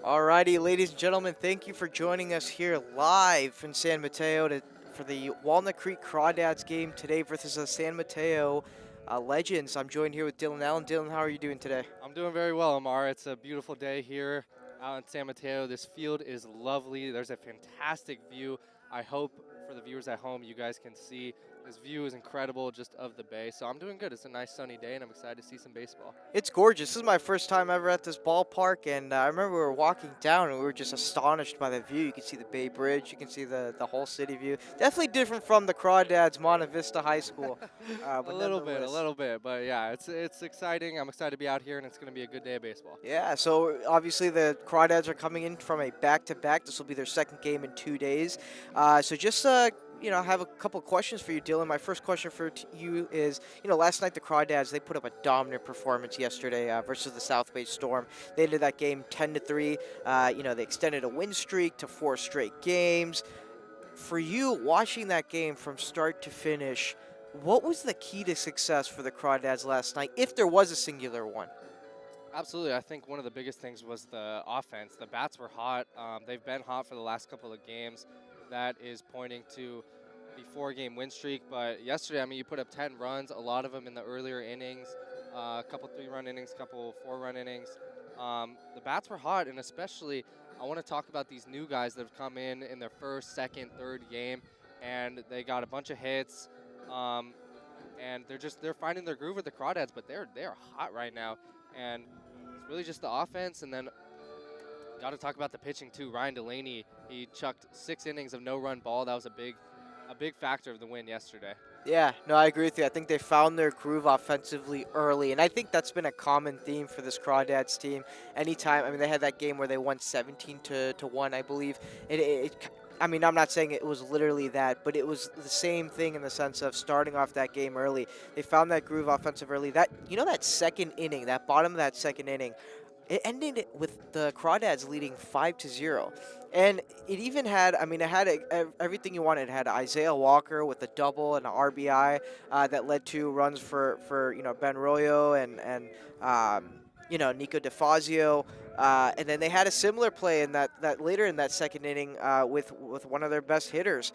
Alrighty, ladies and gentlemen, thank you for joining us here live in San Mateo for the Walnut Creek Crawdads game today versus the San Mateo Legends. I'm joined here with Dylan Allen. Dylan, how are you doing today? I'm doing very well, Ammar. It's a beautiful day here out in San Mateo. This field is lovely. There's a fantastic view. I hope for the viewers at home you guys can see this view is incredible just of the bay. So I'm doing good. It's a nice sunny day and I'm excited to see some baseball. It's gorgeous. This is my first time ever at this ballpark, and I remember we were walking down and we were just astonished by the view. You can see the Bay Bridge, you can see the whole city view. Definitely different from the Crawdads Monte Vista High School, a but little nonetheless. bit, but yeah, it's exciting. I'm excited to be out here and it's going to be a good day of baseball. Yeah, so obviously the Crawdads are coming in from a back-to-back. This will be their second game in 2 days. So just I have a couple questions for you, Dylan. My first question for you is, last night the Crawdads they put up a dominant performance yesterday versus the South Bay Storm. They ended that game 10-3. They extended a win streak to 4 straight games. For you, watching that game from start to finish, what was the key to success for the Crawdads last night, if there was a singular one? Absolutely. I think one of the biggest things was the offense. The bats were hot. They've been hot for the last couple of games. That is pointing to the 4-game win streak. But yesterday, I mean, you put up 10 runs, a lot of them in the earlier innings, a couple 3-run innings, couple 4-run innings. The bats were hot, and especially I want to talk about these new guys that have come in their first, second, third game, and they got a bunch of hits. And they're finding their groove with the Crawdads, but they're hot right now. And it's really just the offense, and then got to talk about the pitching too. Ryan Delaney, he chucked 6 innings of no-run ball. That was a big factor of the win yesterday. Yeah, no, I agree with you. I think they found their groove offensively early, and I think that's been a common theme for this Crawdads team. Anytime, I mean, they had that game where they won 17-1, I believe. I mean, I'm not saying it was literally that, but it was the same thing in the sense of starting off that game early. They found that groove offensive early. That second inning, that bottom of that second inning, it ended with the Crawdads leading 5-0. And it even had, I mean, it had everything you wanted. It had Isaiah Walker with a double and an RBI that led to runs for Ben Royo and Nico DeFazio. And then they had a similar play in that later in that second inning with one of their best hitters,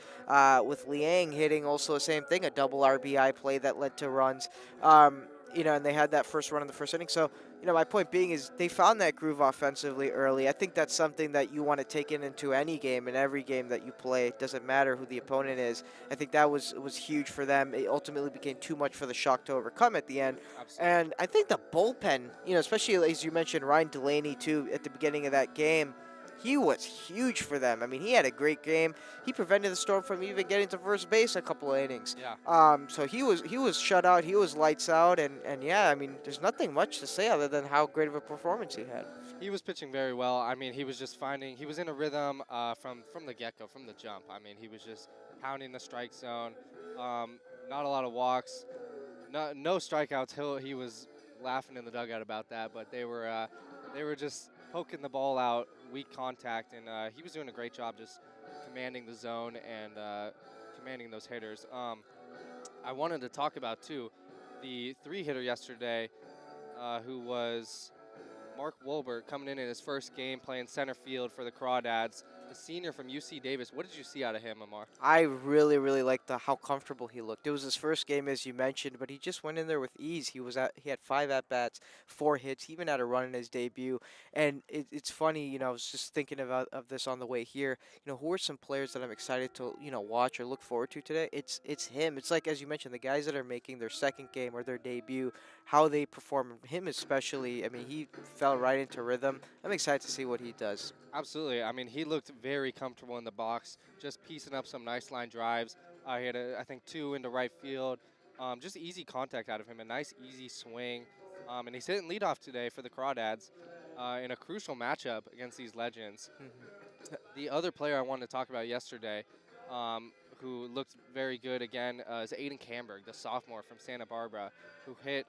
with Liang hitting also the same thing, a double RBI play that led to runs. And they had that first run in the first inning. So, my point being is they found that groove offensively early. I think that's something that you want to take into any game and every game that you play. It doesn't matter who the opponent is. I think that was huge for them. It ultimately became too much for the Shock to overcome at the end. Absolutely. And I think the bullpen, especially as you mentioned, Ryan Delaney too at the beginning of that game, he was huge for them. I mean, he had a great game. He prevented the Storm from even getting to first base a couple of innings. Yeah. So he was shut out. He was lights out, and yeah, I mean, there's nothing much to say other than how great of a performance he had. He was pitching very well. I mean, he was just he was in a rhythm from the get-go, from the jump. I mean, he was just pounding the strike zone. Not a lot of walks, no strikeouts. He was laughing in the dugout about that, but they were just poking the ball out, weak contact, and he was doing a great job just commanding the zone and commanding those hitters. I wanted to talk about too the 3-hitter yesterday, who was Mark Wolbert, coming in his first game playing center field for the Crawdads, the senior from UC Davis. What did you see out of him, Ammar? I really, really liked how comfortable he looked. It was his first game, as you mentioned, but he just went in there with ease. He had 5 at bats, 4 hits. He even had a run in his debut. And it's funny, I was just thinking of this on the way here. Who are some players that I'm excited to watch or look forward to today? It's him. It's like, as you mentioned, the guys that are making their second game or their debut, how they perform. Him especially. I mean, he fell right into rhythm. I'm excited to see what he does. Absolutely. I mean, he looked very comfortable in the box, just piecing up some nice line drives. He had, I think, 2 into right field. Just easy contact out of him, a nice, easy swing. And he's hitting leadoff today for the Crawdads in a crucial matchup against these legends. The other player I wanted to talk about yesterday, who looked very good again, is Aiden Camberg, the sophomore from Santa Barbara, who hit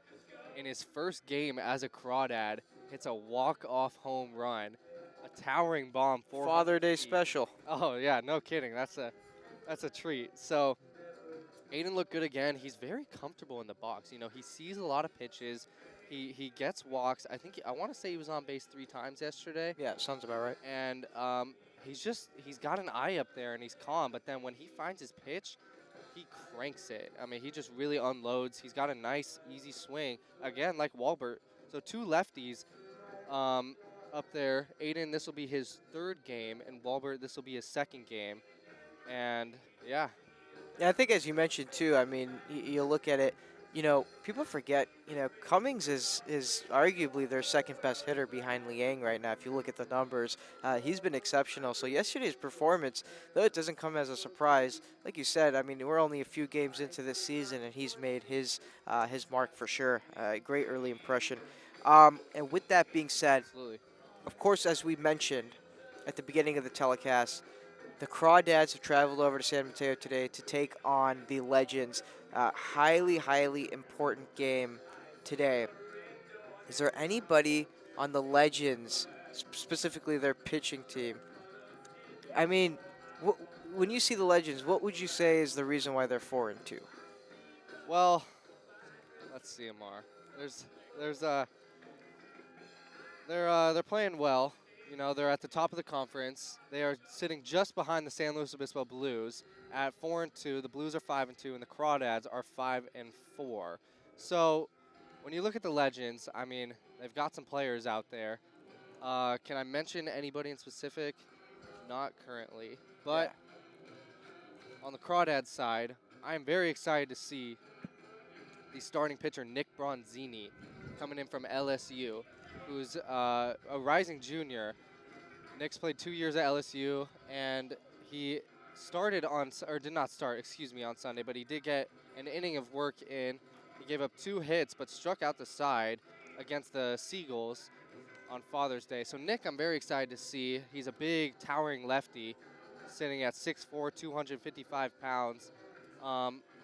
in his first game as a Crawdad, hits a walk-off home run. A towering bomb for Father Day special. Oh yeah, no kidding. That's a treat. So Aiden looked good again. He's very comfortable in the box. He sees a lot of pitches. He gets walks. I want to say he was on base 3 times yesterday, Yeah, sounds about right. and he's got an eye up there and he's calm. But then when he finds his pitch, he cranks it. I mean, he just really unloads. He's got a nice, easy swing. Again, like Walbert. So two lefties up there. Aiden, this will be his third game, and Walbert, this will be his second game. And yeah, Yeah, I think as you mentioned too. I mean, you look at it. People forget. Cummings is arguably their second best hitter behind Liang right now. If you look at the numbers, he's been exceptional. So yesterday's performance, though it doesn't come as a surprise, like you said. I mean, we're only a few games into this season, and he's made his mark for sure. Great early impression. And with that being said, absolutely. of course, as we mentioned at the beginning of the telecast, the Crawdads have traveled over to San Mateo today to take on the Legends. Highly, highly important game today. Is there anybody on the Legends, specifically their pitching team? I mean, when you see the Legends, what would you say is the reason why they're 4-2? Well, let's see, Ammar. There's there's they're playing well. You know, they're at the top of the conference. They are sitting just behind the San Luis Obispo Blues at 4-2. The Blues are 5-2, and the Crawdads are 5-4. So when you look at the Legends, I mean, they've got some players out there. Can I mention anybody in specific? Not currently, Yeah. but on the Crawdads side, I am very excited to see the starting pitcher Nick Bronzini coming in from LSU, who's a rising junior. Nick's played 2 years at LSU, and he started on, or did not start, excuse me, on Sunday, but he did get an inning of work in. He gave up 2 hits, but struck out the side against the Seagulls on Father's Day. So Nick, I'm very excited to see. He's a big, towering lefty, sitting at 6'4", 255 pounds.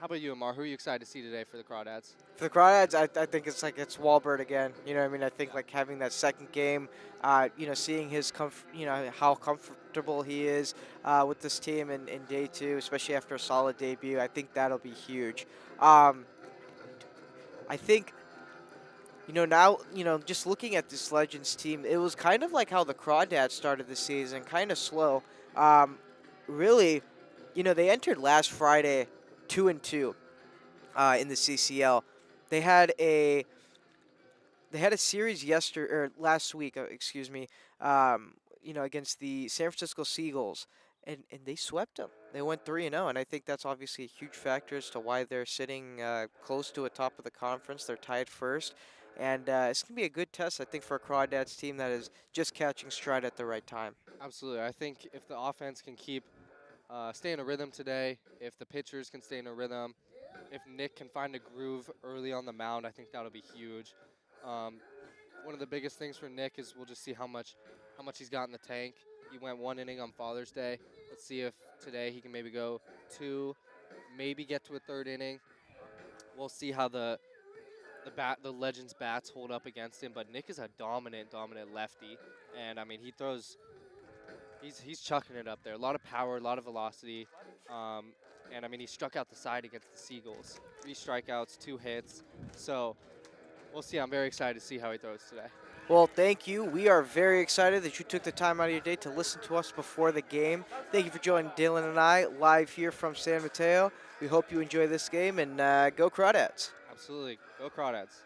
How about you, Ammar? Who are you excited to see today for the Crawdads? For the Crawdads, I think it's Walbert again. You know, what I mean, I think Yeah. like having that second game, seeing his how comfortable he is with this team in day two, especially after a solid debut. I think that'll be huge. Um, I think now just looking at this Legends team, it was kind of like how the Crawdads started the season, kind of slow. Um, really, they entered last Friday 2-2 in the CCL. They had a They had a series yesterday or last week, excuse me, against the San Francisco Seagulls, and they swept them. They went 3-0, and I think that's obviously a huge factor as to why they're sitting close to a top of the conference. They're tied first, and it's gonna be a good test, I think, for a Crawdads team that is just catching stride at the right time. Absolutely. I think if the offense can keep stay in a rhythm today, if the pitchers can stay in a rhythm, if Nick can find a groove early on the mound, I think that'll be huge. Um, One of the biggest things for Nick is we'll just see how much he's got in the tank. He went 1 inning on Father's Day. Let's see if today he can maybe go 2, maybe get to a third inning. We'll see how the Legends bats hold up against him. But Nick is a dominant lefty, and I mean he's chucking it up there. A lot of power, a lot of velocity, um, and I mean he struck out the side against the Seagulls. 3 strikeouts, 2 hits. So we'll see. I'm very excited to see how he throws today. Well, thank you. We are very excited that you took the time out of your day to listen to us before the game. Thank you for joining Dylan and I live here from San Mateo. We hope you enjoy this game, and go Crawdads. Absolutely. Go Crawdads.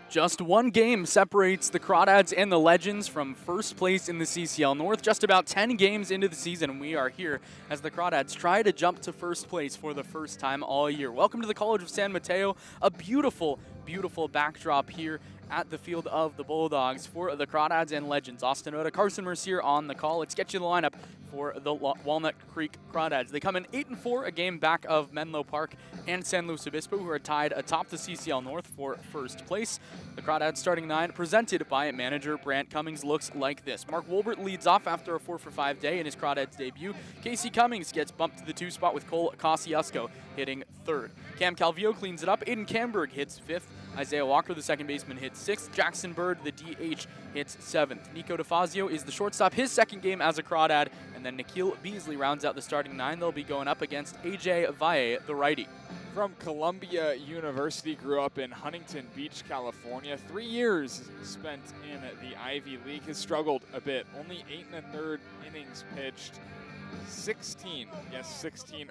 Just one game separates the Crawdads and the Legends from first place in the CCL North. Just about 10 games into the season, and we are here as the Crawdads try to jump to first place for the first time all year. Welcome to the College of San Mateo, a beautiful, beautiful backdrop here at the field of the Bulldogs for the Crawdads and Legends. Austin Oda, Carson Mercier on the call. Let's get you the lineup for the Walnut Creek Crawdads. They come in 8-4, a game back of Menlo Park and San Luis Obispo, who are tied atop the CCL North for first place. The Crawdads starting 9, presented by manager Brant Cummings, looks like this. Mark Wolbert leads off after a 4-for-5 day in his Crawdads debut. Casey Cummings gets bumped to the 2 spot with Cole Casasco hitting 3rd. Cam Calvillo cleans it up. Aiden Camberg hits 5th. Isaiah Walker, the second baseman, hits 6th. Jackson Bird, the DH, hits 7th. Nico DeFazio is the shortstop, his second game as a Crawdad. And then Nikhil Beasley rounds out the starting 9. They'll be going up against AJ Valle, the righty. From Columbia University, grew up in Huntington Beach, California. 3 years spent in the Ivy League. Has struggled a bit. Only 8 1/3 innings pitched. 16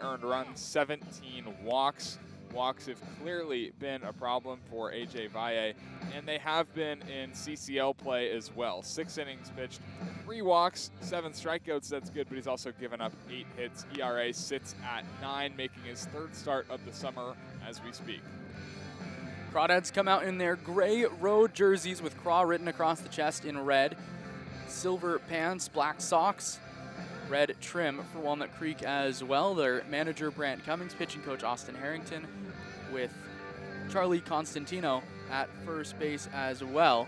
earned runs, 17 walks. Walks have clearly been a problem for AJ Valle, and they have been in CCL play as well. 6 innings pitched, 3 walks, 7 strikeouts. That's good, but he's also given up 8 hits. ERA sits at 9, making his 3rd start of the summer as we speak. Crawdads come out in their gray road jerseys with Craw written across the chest in red. Silver pants, black socks, red trim for Walnut Creek as well. Their manager Brant Cummings, pitching coach Austin Harrington, with Charlie Constantino at first base as well.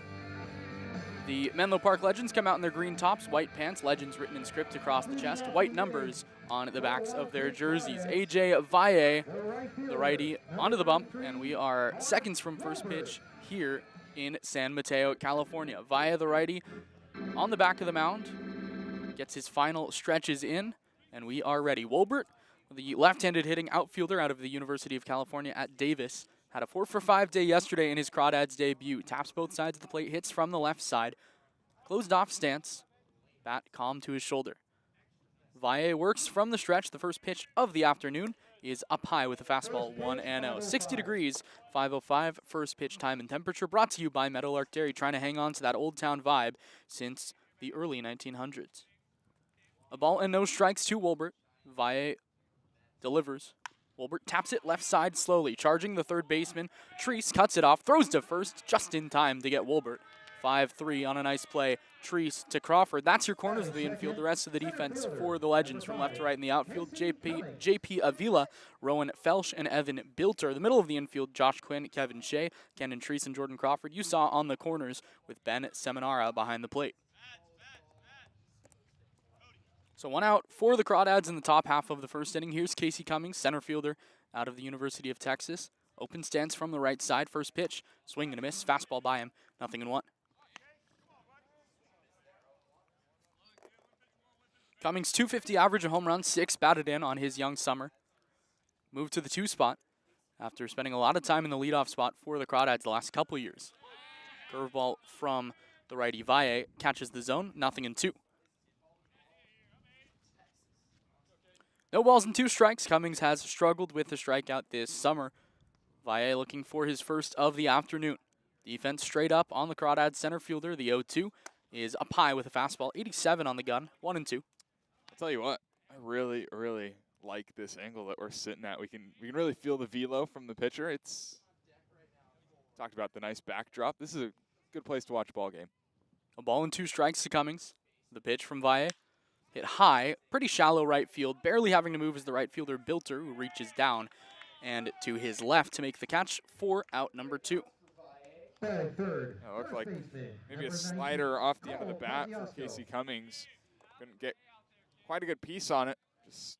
The Menlo Park Legends come out in their green tops, white pants, Legends written in script across the chest, white numbers on the backs of their jerseys. AJ Valle, the righty, onto the bump, and we are seconds from first pitch here in San Mateo, California. Valle, the righty, on the back of the mound, gets his final stretches in, and we are ready. Wolbert, the left-handed hitting outfielder out of the University of California at Davis, had a 4-for-5 day yesterday in his Crawdads debut. Taps both sides of the plate, hits from the left side. Closed off stance, bat calm to his shoulder. Valle works from the stretch. The first pitch of the afternoon is up high with a fastball 1-0. 60 degrees, 5:05 first pitch time and temperature. Brought to you by Meadowlark Dairy, trying to hang on to that Old Town vibe since the early 1900s. A ball and no strikes to Wolbert. Valle delivers. Wolbert taps it left side slowly, charging the third baseman. Treese cuts it off, throws to first just in time to get Wolbert. 5-3 on a nice play. Treese to Crawford. That's your corners of the infield. The rest of the defense for the Legends from left to right in the outfield. JP Avila, Rowan Felsch, and Evan Bilter. The middle of the infield, Josh Quinn, Kevin Shea, Kenan Treese, and Jordan Crawford. You saw on the corners with Ben Seminara behind the plate. So 1 out for the Crawdads in the top half of the first inning. Here's Casey Cummings, center fielder out of the University of Texas. Open stance from the right side. First pitch, swing and a miss. Fastball by him, 0-1. Cummings, .250 average, a home run, 6 batted in on his young summer. Moved to the 2 spot after spending a lot of time in the leadoff spot for the Crawdads the last couple years. Curveball from the righty Valle catches the zone, 0-2. No balls and 2 strikes. Cummings has struggled with the strikeout this summer. Valle looking for his first of the afternoon. Defense straight up on the Crawdads center fielder. The 0-2 is up high with a fastball, 87 on the gun, 1-2. I'll tell you what, I really, really like this angle that we're sitting at. We can really feel the velo from the pitcher. It's talked about the nice backdrop. This is a good place to watch a ball game. A ball and 2 strikes to Cummings. The pitch from Valle. Hit high, pretty shallow right field. Barely having to move is the right fielder Bilter, who reaches down and to his left to make the catch for out number 2. It looked like maybe a slider off the end of the bat for Casey Cummings. Couldn't get quite a good piece on it. Just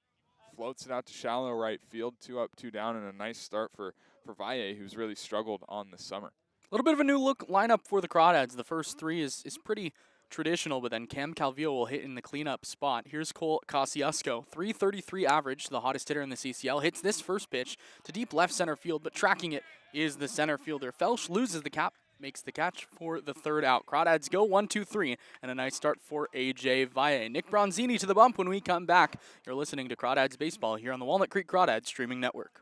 floats it out to shallow right field. 2 up, 2 down, and a nice start for Valle, who's really struggled on the summer. A little bit of a new look lineup for the Crawdads. The first 3 is pretty traditional, but then Cam Calvillo will hit in the cleanup spot. Here's Cole Casasco, .333 average, the hottest hitter in the CCL. Hits this first pitch to deep left center field, but tracking it is the center fielder. Felsch loses the cap, makes the catch for the 3rd out. Crawdads go 1-2-3, and a nice start for AJ Valle. Nick Bronzini to the bump when we come back. You're listening to Crawdads Baseball here on the Walnut Creek Crawdads Streaming Network.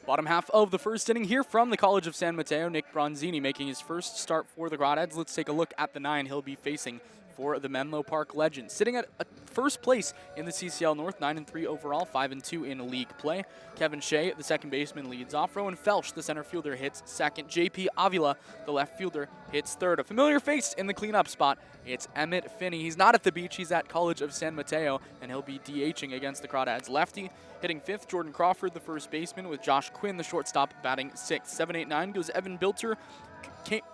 Bottom half of the first inning here from the College of San Mateo. Nick Bronzini making his first start for the Crawdads. Let's take a look at the 9 he'll be facing for the Menlo Park Legends. Sitting at first place in the CCL North, 9-3 overall, 5-2 in league play. Kevin Shea, the second baseman, leads off. Rowan Felsch, the center fielder, hits second. JP Avila, the left fielder, hits third. A familiar face in the cleanup spot, it's Emmett Finney. He's not at the beach, he's at College of San Mateo, and he'll be DHing against the Crawdads. Lefty hitting fifth, Jordan Crawford, the first baseman, with Josh Quinn, the shortstop, batting sixth. 7, 8, 9 goes Evan Bilter,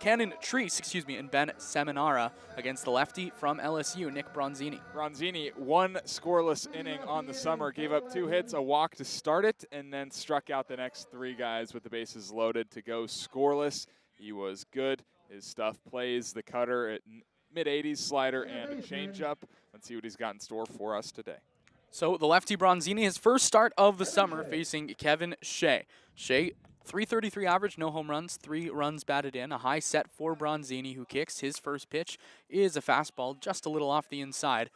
Cannon Treese, and Ben Seminara against the lefty from LSU, Nick Bronzini. Bronzini, one scoreless inning on the summer, gave up 2 hits, a walk to start it, and then struck out the next 3 guys with the bases loaded to go scoreless. He was good. His stuff plays, the cutter at mid-80s, slider, and a changeup. Let's see what he's got in store for us today. So the lefty Bronzini, his first start of the summer, facing Kevin Shea. Shea, .333 average, no home runs, 3 runs batted in. A high set for Bronzini, who kicks. His first pitch is a fastball just a little off the inside,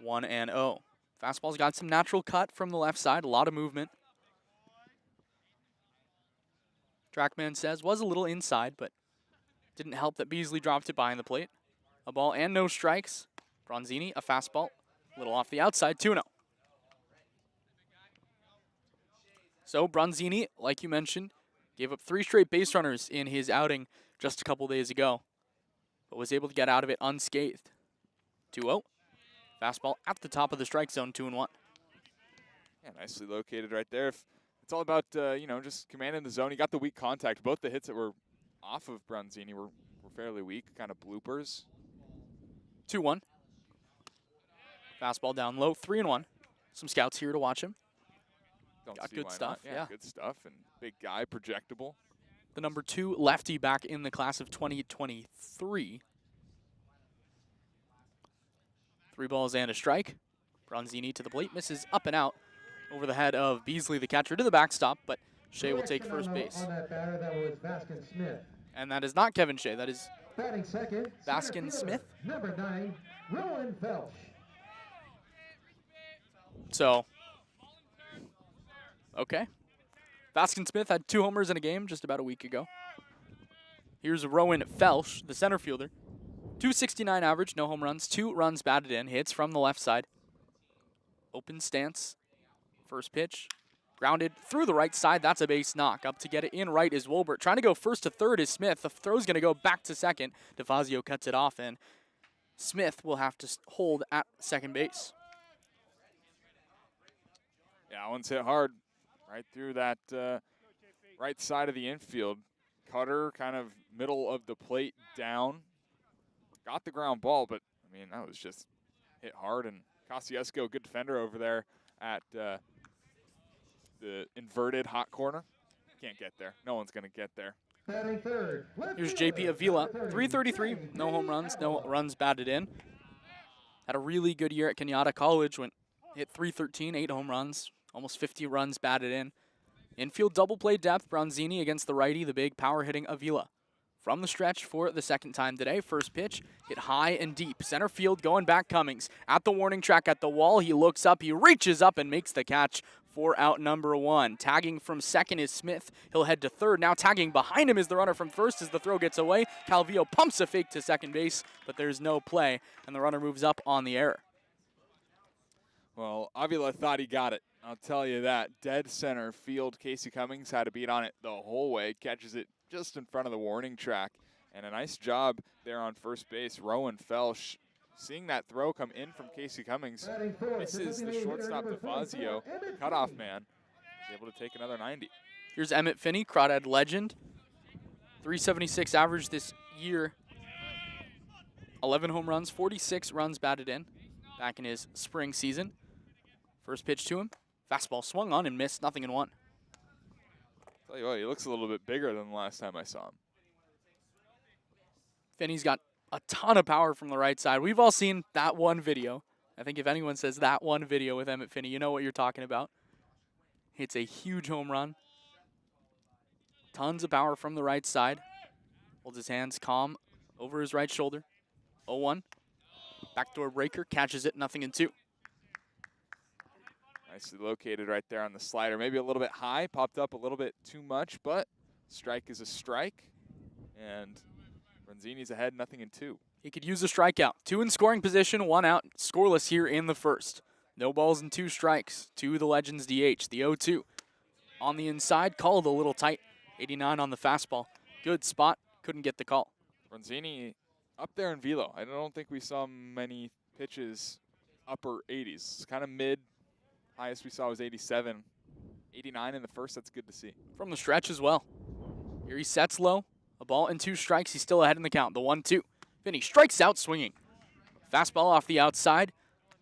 1-0. Fastball's got some natural cut from the left side, a lot of movement. Trackman says was a little inside, but didn't help that Beasley dropped it behind the plate. A ball and no strikes. Bronzini, a fastball, a little off the outside, 2-0. So Bronzini, like you mentioned, gave up 3 straight base runners in his outing just a couple days ago, but was able to get out of it unscathed. 2-0. Fastball at the top of the strike zone, 2-1. Yeah, nicely located right there. It's all about, just commanding the zone. He got the weak contact. Both the hits that were off of Bronzini were fairly weak, kind of bloopers. 2-1. Fastball down low, 3-1. Some scouts here to watch him. Got good stuff, yeah. Good stuff, and big guy, projectable. The number 2 lefty back in the class of 2023. 3 balls and a strike. Bronzini to the plate, misses up and out over the head of Beasley, the catcher, to the backstop, but Shea will take first base. And that is not Kevin Shea, that is Baskin Smith. Number 9, Rowan Felsch. So, okay. Baskin Smith had 2 homers in a game just about a week ago. Here's Rowan Felsch, the center fielder. .269 average, no home runs, 2 runs batted in, hits from the left side. Open stance, first pitch, grounded through the right side, that's a base knock. Up to get it in right is Wolbert. Trying to go first to third is Smith. The throw's gonna go back to second. DeFazio cuts it off, and Smith will have to hold at second base. Yeah, that one's hit hard right through that right side of the infield. Cutter kind of middle of the plate down. Got the ground ball, but, I mean, that was just hit hard. And Casasco, good defender over there at the inverted hot corner. Can't get there. No one's going to get there. Here's JP Avila, .333, no home runs, no runs batted in. Had a really good year at Kenyatta College, hit .313, 8 home runs, almost 50 runs batted in. Infield double play depth, Bronzini against the righty, the big power hitting Avila. From the stretch for the second time today. First pitch, hit high and deep. Center field going back Cummings. At the warning track at the wall, he looks up, he reaches up and makes the catch for out number 1. Tagging from second is Smith. He'll head to third. Now tagging behind him is the runner from first as the throw gets away. Calvillo pumps a fake to second base, but there's no play, and the runner moves up on the error. Well, Avila thought he got it. I'll tell you that. Dead center field. Casey Cummings had a beat on it the whole way. Catches it just in front of the warning track. And a nice job there on first base. Rowan Felsch seeing that throw come in from Casey Cummings. Misses the shortstop DeFazio. Cutoff man is able to take another 90. Here's Emmett Finney, Crawdad legend. .376 average this year. 11 home runs, 46 runs batted in back in his spring season. First pitch to him. Fastball swung on and missed, nothing in 1. Tell you what, he looks a little bit bigger than the last time I saw him. Finney's got a ton of power from the right side. We've all seen that one video. I think if anyone says that one video with Emmett Finney, you know what you're talking about. Hits a huge home run. Tons of power from the right side. Holds his hands calm over his right shoulder. 0-1. Backdoor breaker, catches it, nothing in 2. Nicely located right there on the slider. Maybe a little bit high, popped up a little bit too much, but strike is a strike. And Bronzini's ahead, 0-2. He could use a strikeout. 2 in scoring position, 1 out, scoreless here in the first. No balls and 2 strikes to the Legends DH. The 0-2 on the inside, called a little tight. 89 on the fastball. Good spot, couldn't get the call. Bronzini up there in velo. I don't think we saw many pitches upper 80s. It's kind of mid. Highest we saw was 87. 89 in the first, that's good to see. From the stretch as well. Here he sets low. A ball and 2 strikes. He's still ahead in the count. The 1-2. Vinny strikes out swinging. Fastball off the outside.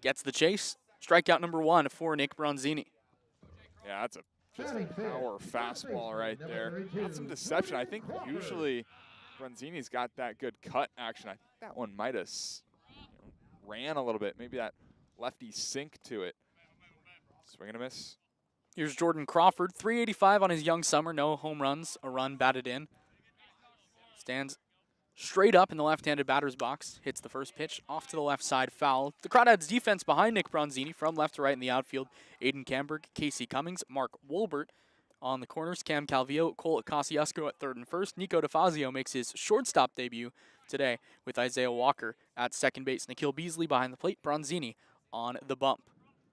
Gets the chase. Strikeout number 1 for Nick Bronzini. Yeah, that's a just a power fastball right there. Had some deception. I think usually Bronzini's got that good cut action. I think that one might have ran a little bit. Maybe that lefty sink to it. Swing and a miss. Here's Jordan Crawford, 385 on his young summer, no home runs, a run batted in. Stands straight up in the left-handed batter's box, hits the first pitch, off to the left side, foul. The Crawdads defense behind Nick Bronzini from left to right in the outfield. Aiden Camberg, Casey Cummings, Mark Wolbert on the corners, Cam Calvillo, Cole Casasco at third and first. Nico DeFazio makes his shortstop debut today with Isaiah Walker at second base. Nikhil Beasley behind the plate, Bronzini on the bump.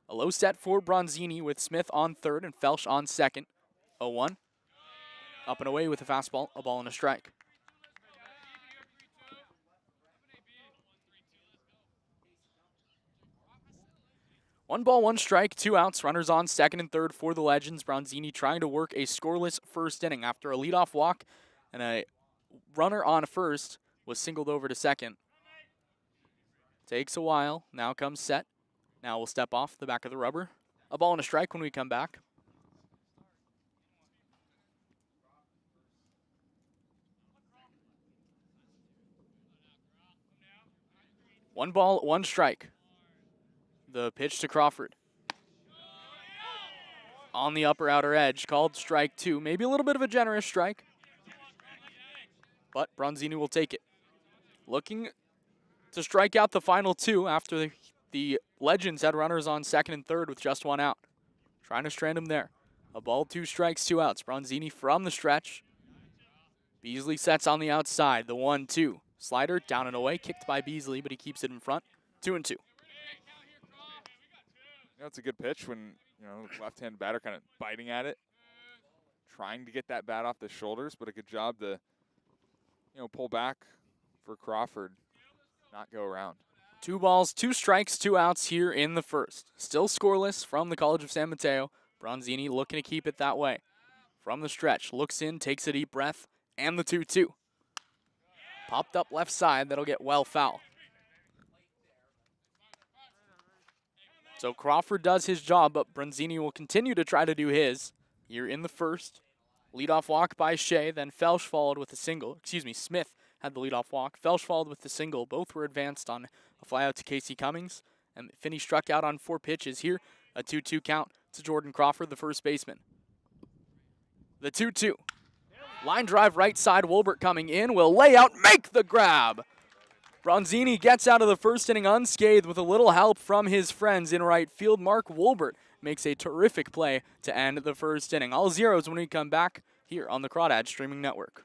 A low set for Bronzini with Smith on third and Felsch on second. 0-1. Up and away with a fastball, a ball and a strike. One ball, 1 strike, 2 outs. Runners on second and third for the Legends. Bronzini trying to work a scoreless first inning after a leadoff walk and a runner on first was singled over to second. Takes a while. Now comes set. Now we'll step off the back of the rubber. A ball and a strike when we come back. One ball, 1 strike. The pitch to Crawford. On the upper outer edge, called strike 2. Maybe a little bit of a generous strike. But Bronzini will take it. Looking to strike out the final 2 after the Legends had runners on second and third with just 1 out. Trying to strand him there. A ball, 2 strikes, 2 outs. Bronzini from the stretch. Beasley sets on the outside. The 1-2. Slider down and away. Kicked by Beasley, but he keeps it in front. 2-2. It's a good pitch when, the left-hand batter kind of biting at it, trying to get that bat off the shoulders, but a good job to, pull back for Crawford, not go around. 2 balls, 2 strikes, 2 outs here in the first. Still scoreless from the College of San Mateo. Bronzini looking to keep it that way. From the stretch, looks in, takes a deep breath, and the 2-2. Popped up left side, that'll get well foul. So Crawford does his job, but Bronzini will continue to try to do his here in the first. Leadoff walk by Shea, then Felsch followed with a single. Smith had the leadoff walk. Felsch followed with the single. Both were advanced on a flyout to Casey Cummings. And Finney struck out on 4 pitches here. A 2-2 count to Jordan Crawford, the first baseman. The 2-2. Line drive right side. Wolbert coming in. Will lay out, make the grab. Bronzini gets out of the first inning unscathed with a little help from his friends in right field. Mark Wolbert makes a terrific play to end the first inning. All zeros when we come back here on the Crawdads Streaming Network.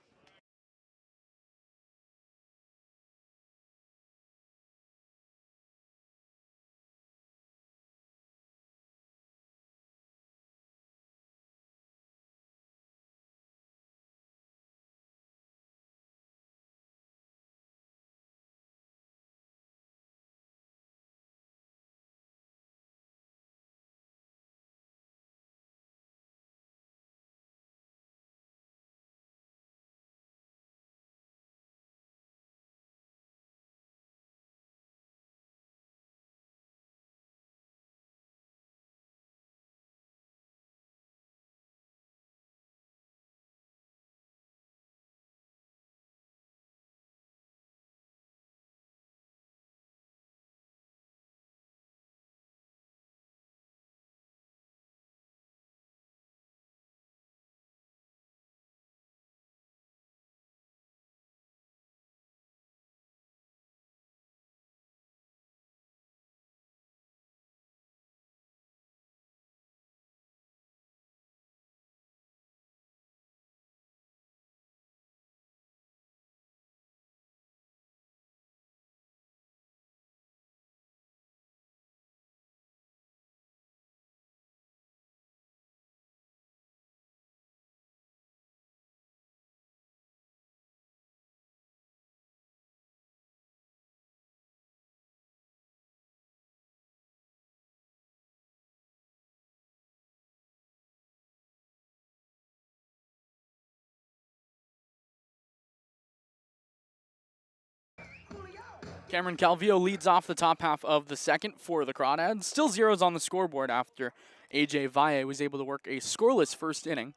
Cameron Calvillo leads off the top half of the second for the Crawdads. Still zeros on the scoreboard after AJ Valle was able to work a scoreless first inning.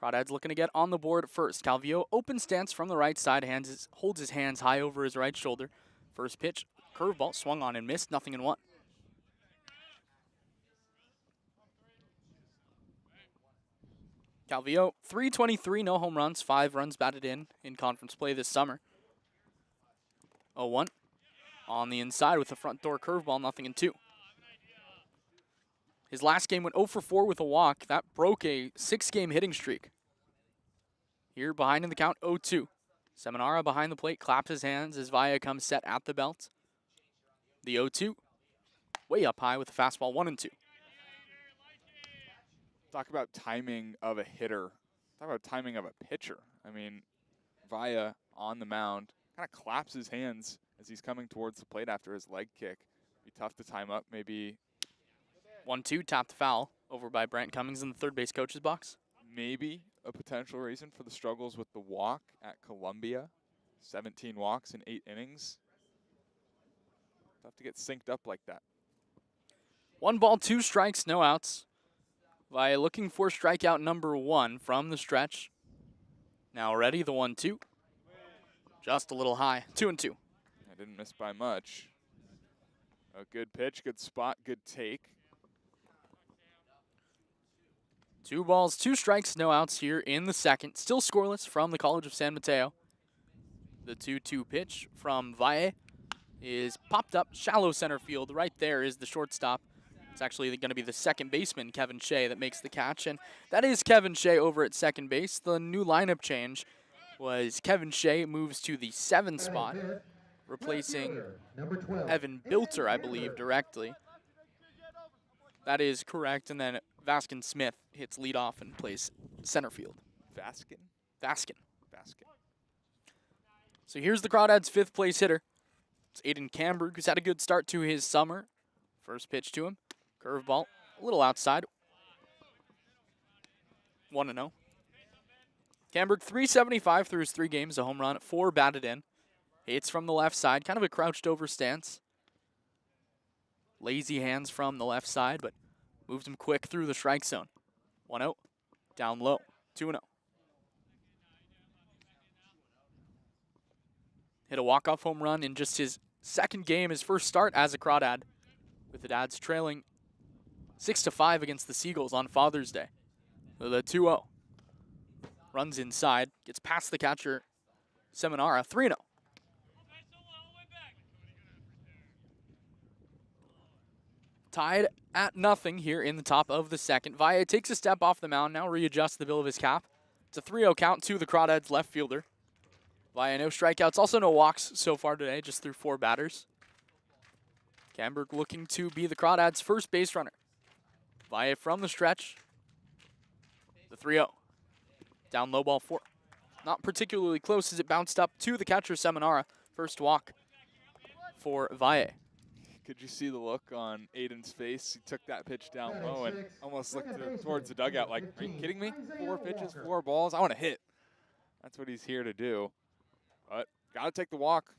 Crawdads looking to get on the board first. Calvillo open stance from the right side, holds his hands high over his right shoulder. First pitch, curveball, swung on and missed, 0-1. Calvillo, 323, no home runs, 5 runs batted in conference play this summer. 0-1 on the inside with the front door curveball, 0-2. His last game went 0 for 4 with a walk. That broke a 6-game hitting streak. Here behind in the count, 0-2. Seminara behind the plate, claps his hands as Valle comes set at the belt. The 0-2, way up high with the fastball, 1-2. Talk about timing of a hitter. Talk about timing of a pitcher. I mean, Valle on the mound kind of claps his hands as he's coming towards the plate after his leg kick. Be tough to time up, maybe. 1-2, tapped foul over by Brant Cummings in the third base coach's box. Maybe a potential reason for the struggles with the walk at Columbia. 17 walks in 8 innings. Tough to get synced up like that. 1 ball, 2 strikes, no outs. Valle looking for strikeout number 1 from the stretch. Now ready, the 1-2. Just a little high, 2-2. I didn't miss by much. A good pitch, good spot, good take. 2 balls, 2 strikes, no outs here in the second. Still scoreless from the College of San Mateo. The 2-2 pitch from Valle is popped up shallow center field. Right there is the shortstop. It's actually going to be the second baseman, Kevin Shea, that makes the catch. And that is Kevin Shea over at second base. The new lineup change was Kevin Shea moves to the 7 spot, replacing Evan Bilter, I believe, directly. That is correct. And then Vaskin Smith hits leadoff and plays center field. Vaskin? Vaskin. Vaskin. So here's the Crawdads' 5th place hitter. It's Aiden Camberg, who's had a good start to his summer. First pitch to him. Curveball, a little outside. 1-0. Camberg, 375 through his 3 games, a home run, 4 batted in. Hits from the left side, kind of a crouched over stance. Lazy hands from the left side, but moves him quick through the strike zone. 1-0, down low, 2-0. Hit a walk-off home run in just his second game, his first start as a Crawdad, with the Dads trailing 6-5 against the Seagulls on Father's Day. The 2-0. Runs inside, gets past the catcher, Seminara, 3-0. Tied at 0 here in the top of the second. Valle takes a step off the mound, now readjusts the bill of his cap. It's a 3-0 count to the Crawdads left fielder. Valle, no strikeouts, also no walks so far today, just through 4 batters. Camberg looking to be the Crawdads' first base runner. Valle from the stretch. The 3-0. Down low ball 4. Not particularly close as it bounced up to the catcher Seminara. First walk for Valle. Could you see the look on Aiden's face? He took that pitch down low and almost looked towards the dugout like, are you kidding me? 4 pitches, 4 balls, I want to hit. That's what he's here to do. But got to take the walk.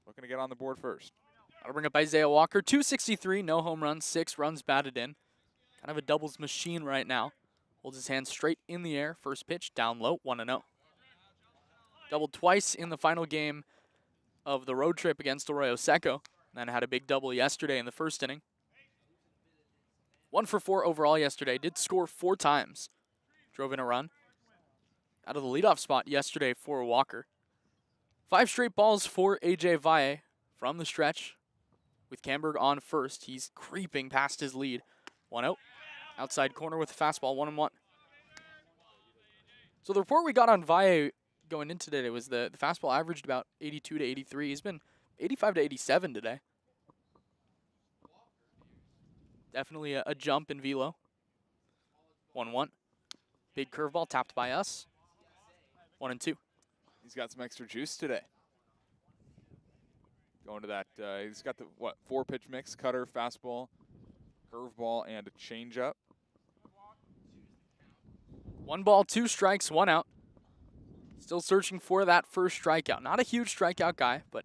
Looking to get on the board first. Got to bring up Isaiah Walker. 263, no home runs, 6 runs batted in. Kind of a doubles machine right now. Holds his hands straight in the air. First pitch, down low, 1-0. Doubled twice in the final game of the road trip against Arroyo Seco. Then had a big double yesterday in the first inning. 1 for 4 overall yesterday. Did score 4 times. Drove in a run. Out of the leadoff spot yesterday for Walker. 5 straight balls for AJ Valle from the stretch. With Camberg on first, he's creeping past his lead. 1-0. Outside corner with the fastball, 1-1. So the report we got on Valle going into today was the fastball averaged about 82 to 83. He's been 85 to 87 today. Definitely a jump in velo. 1-1. Big curveball tapped by us. 1-2. He's got some extra juice today. Going to that, he's got the, 4-pitch mix, cutter, fastball, curveball, and a changeup. 1 ball, 2 strikes, 1 out. Still searching for that first strikeout. Not a huge strikeout guy, but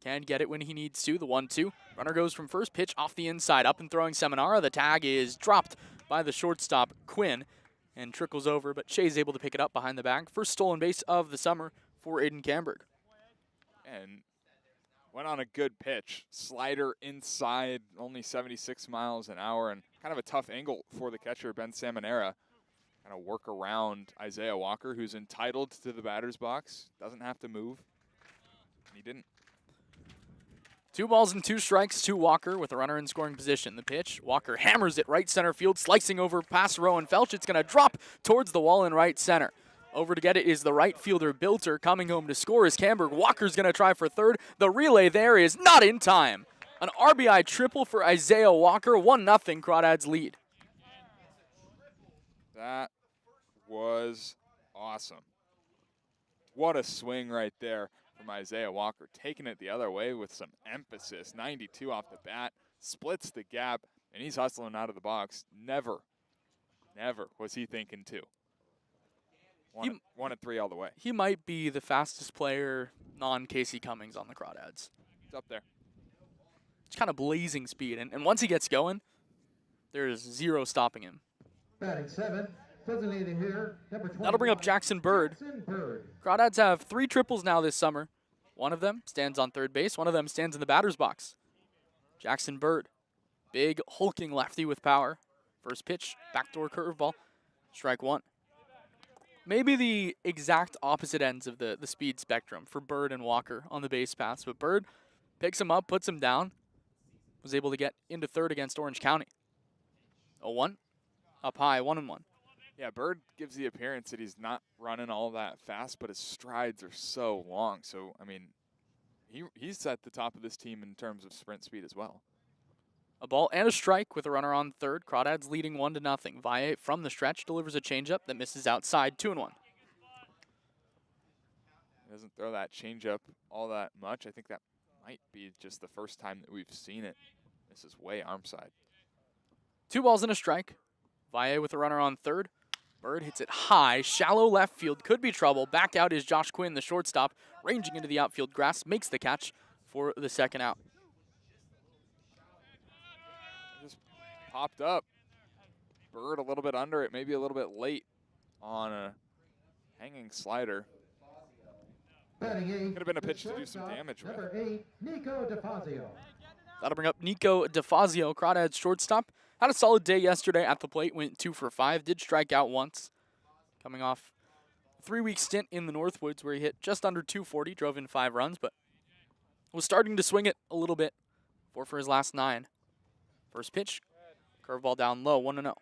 can get it when he needs to. The 1-2. Runner goes from first pitch off the inside, up and throwing Seminara. The tag is dropped by the shortstop, Quinn, and trickles over, but Shea's able to pick it up behind the bag. First stolen base of the summer for Aiden Camberg. And went on a good pitch. Slider inside, only 76 miles an hour, and kind of a tough angle for the catcher, Ben Seminara. Kind of work around Isaiah Walker, who's entitled to the batter's box. Doesn't have to move. And he didn't. 2 balls and 2 strikes to Walker with a runner in scoring position. The pitch, Walker hammers it right center field, slicing over past Rowan Felch. It's going to drop towards the wall in right center. Over to get it is the right fielder, Bilter. Coming home to score is Camberg. Walker's going to try for third. The relay there is not in time. An RBI triple for Isaiah Walker. 1-0 Crawdads lead. That was awesome. What a swing right there from Isaiah Walker. Taking it the other way with some emphasis. 92 off the bat. Splits the gap, and he's hustling out of the box. Never was he thinking two. One and three all the way. He might be the fastest player non-Casey Cummings on the Crawdads. It's up there. It's kind of blazing speed, and once he gets going, there's zero stopping him. Batting 7, designated here, number 20. That'll bring up Jackson Bird. Jackson Bird. Crawdads have 3 triples now this summer. One of them stands on third base. One of them stands in the batter's box. Jackson Bird, big hulking lefty with power. First pitch, backdoor curveball, strike 1. Maybe the exact opposite ends of the speed spectrum for Bird and Walker on the base paths. But Bird picks him up, puts him down, was able to get into third against Orange County. 0-1, up high, 1-1. Yeah, Bird gives the appearance that he's not running all that fast, but his strides are so long. So, I mean, he's at the top of this team in terms of sprint speed as well. A ball and a strike with a runner on third. Crawdads leading 1-0. Valle from the stretch delivers a changeup that misses outside, 2-1. He doesn't throw that changeup all that much. I think that might be just the first time that we've seen it. This is way arm side. 2 balls and a strike. Valle with a runner on third. Bird hits it high, shallow left field, could be trouble. Back out is Josh Quinn, the shortstop, ranging into the outfield grass, makes the catch for the second out. Just popped up. Bird a little bit under it, maybe a little bit late on a hanging slider. Batting 8. Could have been a pitch to do some damage with. Number 8, Nico DeFazio. That'll bring up Nico DeFazio, Crawdads shortstop. Had a solid day yesterday at the plate, went 2 for 5, did strike out once. Coming off a 3-week stint in the Northwoods where he hit just under 240, drove in 5 runs, but was starting to swing it a little bit. 4 for his last 9. First pitch, curveball down low, 1-0.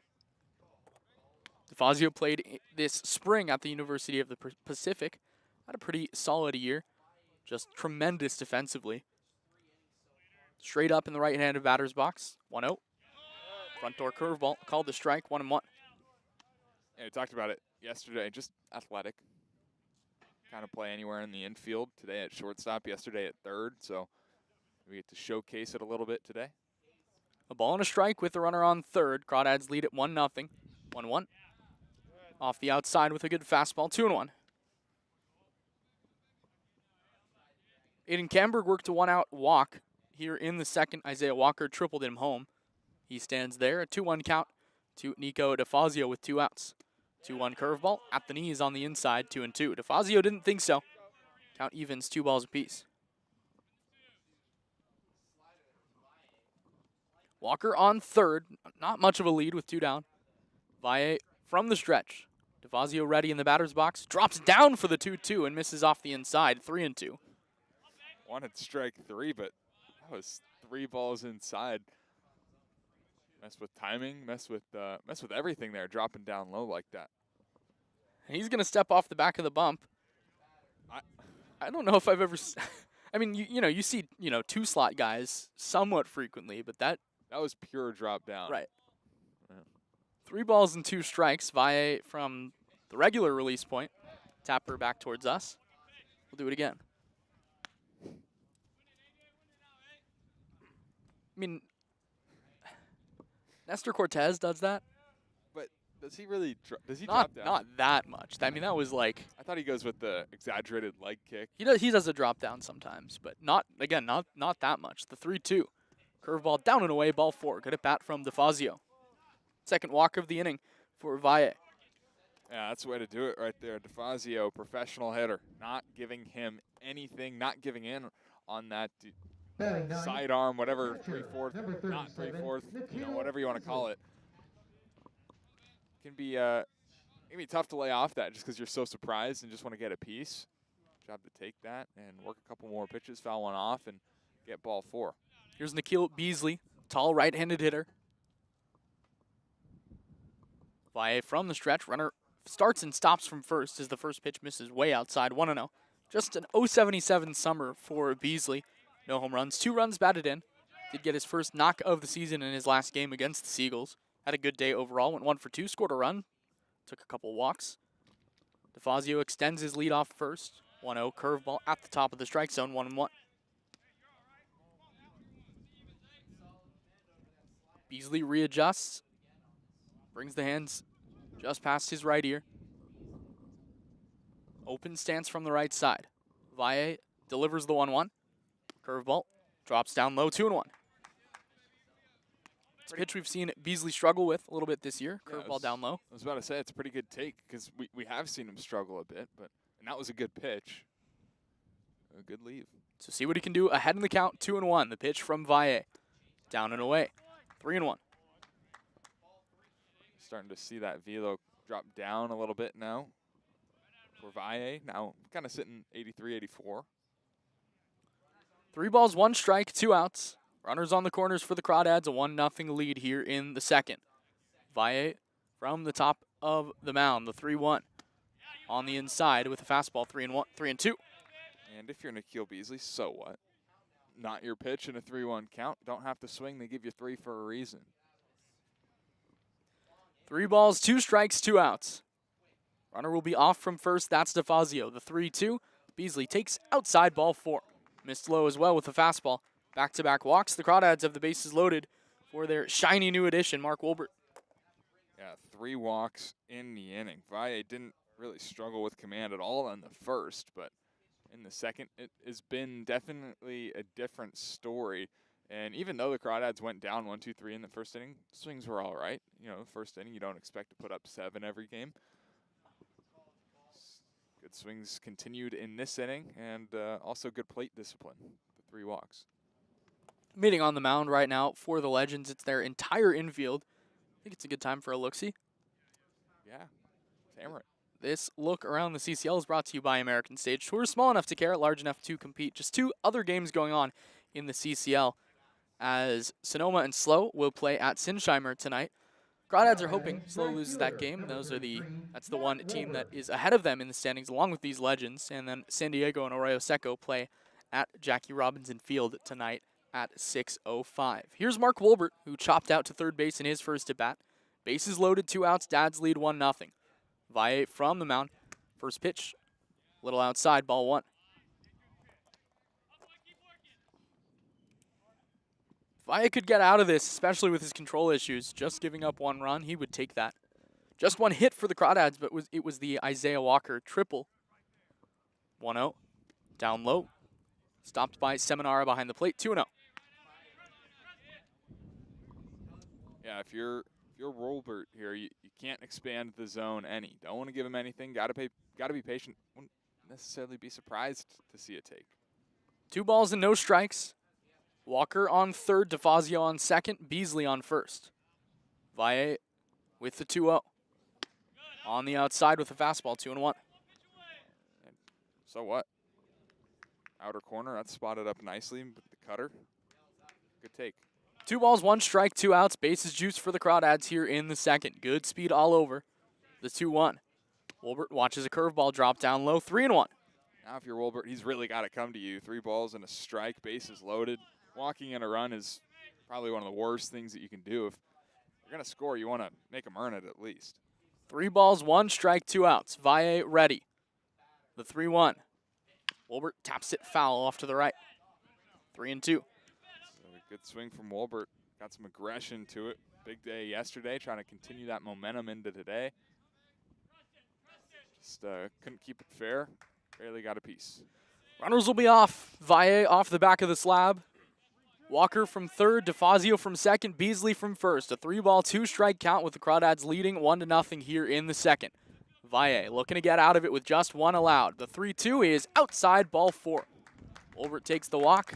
DeFazio played this spring at the University of the Pacific. Had a pretty solid year, just tremendous defensively. Straight up in the right-handed batter's box, 1-0. Front door curveball, called the strike, 1-1. Yeah, we talked about it yesterday, just athletic. Kind of play anywhere in the infield. Today at shortstop, yesterday at third, so we get to showcase it a little bit today. A ball and a strike with the runner on third. Crawdads lead at 1-0. 1-1. Off the outside with a good fastball, 2-1. Aiden Camberg worked a 1-out walk here in the second. Isaiah Walker tripled him home. He stands there, a 2-1 count to Nico DeFazio with 2 outs. 2-1 curveball at the knees on the inside, 2-2. DeFazio didn't think so. Count evens, 2 balls apiece. Walker on third, not much of a lead with 2 down. Valle from the stretch. DeFazio ready in the batter's box, drops down for the 2-2 and misses off the inside, 3-2. Wanted strike 3, but that was 3 balls inside. Mess with timing, mess with everything there, dropping down low like that. And he's going to step off the back of the bump. I don't know if I've ever I mean, you see, 2-slot guys somewhat frequently, but that was pure drop down. Right. Yeah. 3 balls and 2 strikes. Valle from the regular release point. Tapper back towards us. We'll do it again. I mean, Nestor Cortez does that. But Does he really? Does he Not drop down? not that much. I mean, that was like I thought he goes with the exaggerated leg kick. he does a drop down sometimes, but not that much. The 3-2. Curveball down and away, ball 4. Good at bat from DeFazio. Second walk of the inning for Valle. Yeah, that's the way to do it right there. DeFazio, professional hitter, not giving him anything, not giving in on that Batting 9, sidearm, whatever, catcher, 3/4, number not 37, 3/4, Nikhil whatever you want to call Beasley. it. Can be tough to lay off that just because you're so surprised and just want to get a piece. Job to take that and work a couple more pitches, foul one off, and get ball 4. Here's Nikhil Beasley, tall right-handed hitter. Valle from the stretch. Runner starts and stops from first as the first pitch misses way outside. 1-0. Just an 0.77 summer for Beasley. No home runs. 2 runs batted in. Did get his first knock of the season in his last game against the Seagulls. Had a good day overall. Went 1 for 2. Scored a run. Took a couple walks. DeFazio extends his lead off first. 1-0 curveball at the top of the strike zone. 1-1. Beasley readjusts. Brings the hands just past his right ear. Open stance from the right side. Valle delivers the 1-1. Curveball drops down low, 2-1. It's a pitch we've seen Beasley struggle with a little bit this year. Yeah, Curveball down low. I was about to say it's a pretty good take because we have seen him struggle a bit, and that was a good pitch. A good leave. So see what he can do ahead in the count, 2-1. The pitch from Valle. Down and away, 3-1. Starting to see that velo drop down a little bit now for Valle. Now kind of sitting 83, 84. 3 balls, 1 strike, 2 outs. Runners on the corners for the Crawdads. A 1-0 lead here in the second. Valle from the top of the mound, the 3-1. On the inside with a fastball, 3-2. And if you're Nikhil Beasley, so what? Not your pitch in a 3-1 count. Don't have to swing. They give you 3 for a reason. 3 balls, 2 strikes, 2 outs. Runner will be off from first. That's DeFazio. The 3-2. Beasley takes outside, ball 4. Missed low as well with the fastball. Back-to-back walks. The Crawdads have the bases loaded for their shiny new addition, Mark Wolbert. Yeah, 3 walks in the inning. Valle didn't really struggle with command at all in the first, but in the second, it has been definitely a different story. And even though the Crawdads went down 1-2-3 in the first inning, swings were all right. You know, first inning, you don't expect to put up 7 every game. Good swings continued in this inning, and also good plate discipline. The 3 walks. Meeting on the mound right now for the Legends. It's their entire infield. I think it's a good time for a look-see. Yeah, hammer it. This look around the CCL is brought to you by American Stage Tours. Small enough to care, large enough to compete. Just 2 other games going on in the CCL, as Sonoma and Slow will play at Sinsheimer tonight. Crawdads are hoping Slow loses that game. That's the one team that is ahead of them in the standings, along with these Legends. And then San Diego and Arroyo Seco play at Jackie Robinson Field tonight at 6:05. Here's Mark Wolbert, who chopped out to third base in his first at-bat. Bases loaded, 2 outs, Dads lead 1-0. Valle from the mound. First pitch, little outside, ball 1. Valle could get out of this, especially with his control issues. Just giving up 1 run, he would take that. Just 1 hit for the Crawdads, but it was the Isaiah Walker triple. 1-0, down low. Stopped by Seminara behind the plate, 2-0. Yeah, if you're Wolbert here, you can't expand the zone any. Don't want to give him anything. Got to be patient. Wouldn't necessarily be surprised to see a take. 2 balls and no strikes. Walker on third, DeFazio on second, Beasley on first. Valle with the 2-0. On the outside with a fastball, 2-1. So what? Outer corner, that's spotted up nicely with the cutter. Good take. 2 balls, 1 strike, 2 outs. Bases juice for the Crawdads here in the second. Good speed all over. The 2-1. Wolbert watches a curveball drop down low, 3-1. Now if you're Wolbert, he's really got to come to you. 3 balls and a strike, bases loaded. Walking in a run is probably one of the worst things that you can do. If you're going to score, you want to make them earn it at least. 3 balls, 1 strike, 2 outs. Valle ready. The 3-1. Wolbert taps it foul off to the right. 3-2. So a good swing from Wolbert. Got some aggression to it. Big day yesterday, trying to continue that momentum into today. Just couldn't keep it fair. Barely got a piece. Runners will be off. Valle off the back of the slab. Walker from third, DeFazio from second, Beasley from first. A 3-ball, 2-strike count with the Crawdads leading 1-0 here in the second. Valle looking to get out of it with just one allowed. The 3-2 is outside, ball 4. Wolbert takes the walk.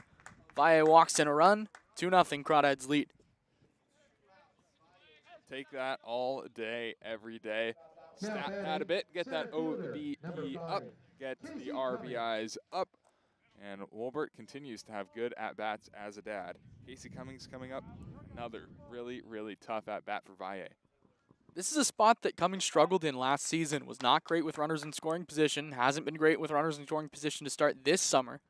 Valle walks in a run. 2-0 Crawdads lead. Take that all day, every day. Stat pad a bit, get that OBP up, get the RBIs up. And Wolbert continues to have good at-bats as a dad. Casey Cummings coming up. Another really, really tough at-bat for Valle. This is a spot that Cummings struggled in last season. Was not great with runners in scoring position. Hasn't been great with runners in scoring position to start this summer.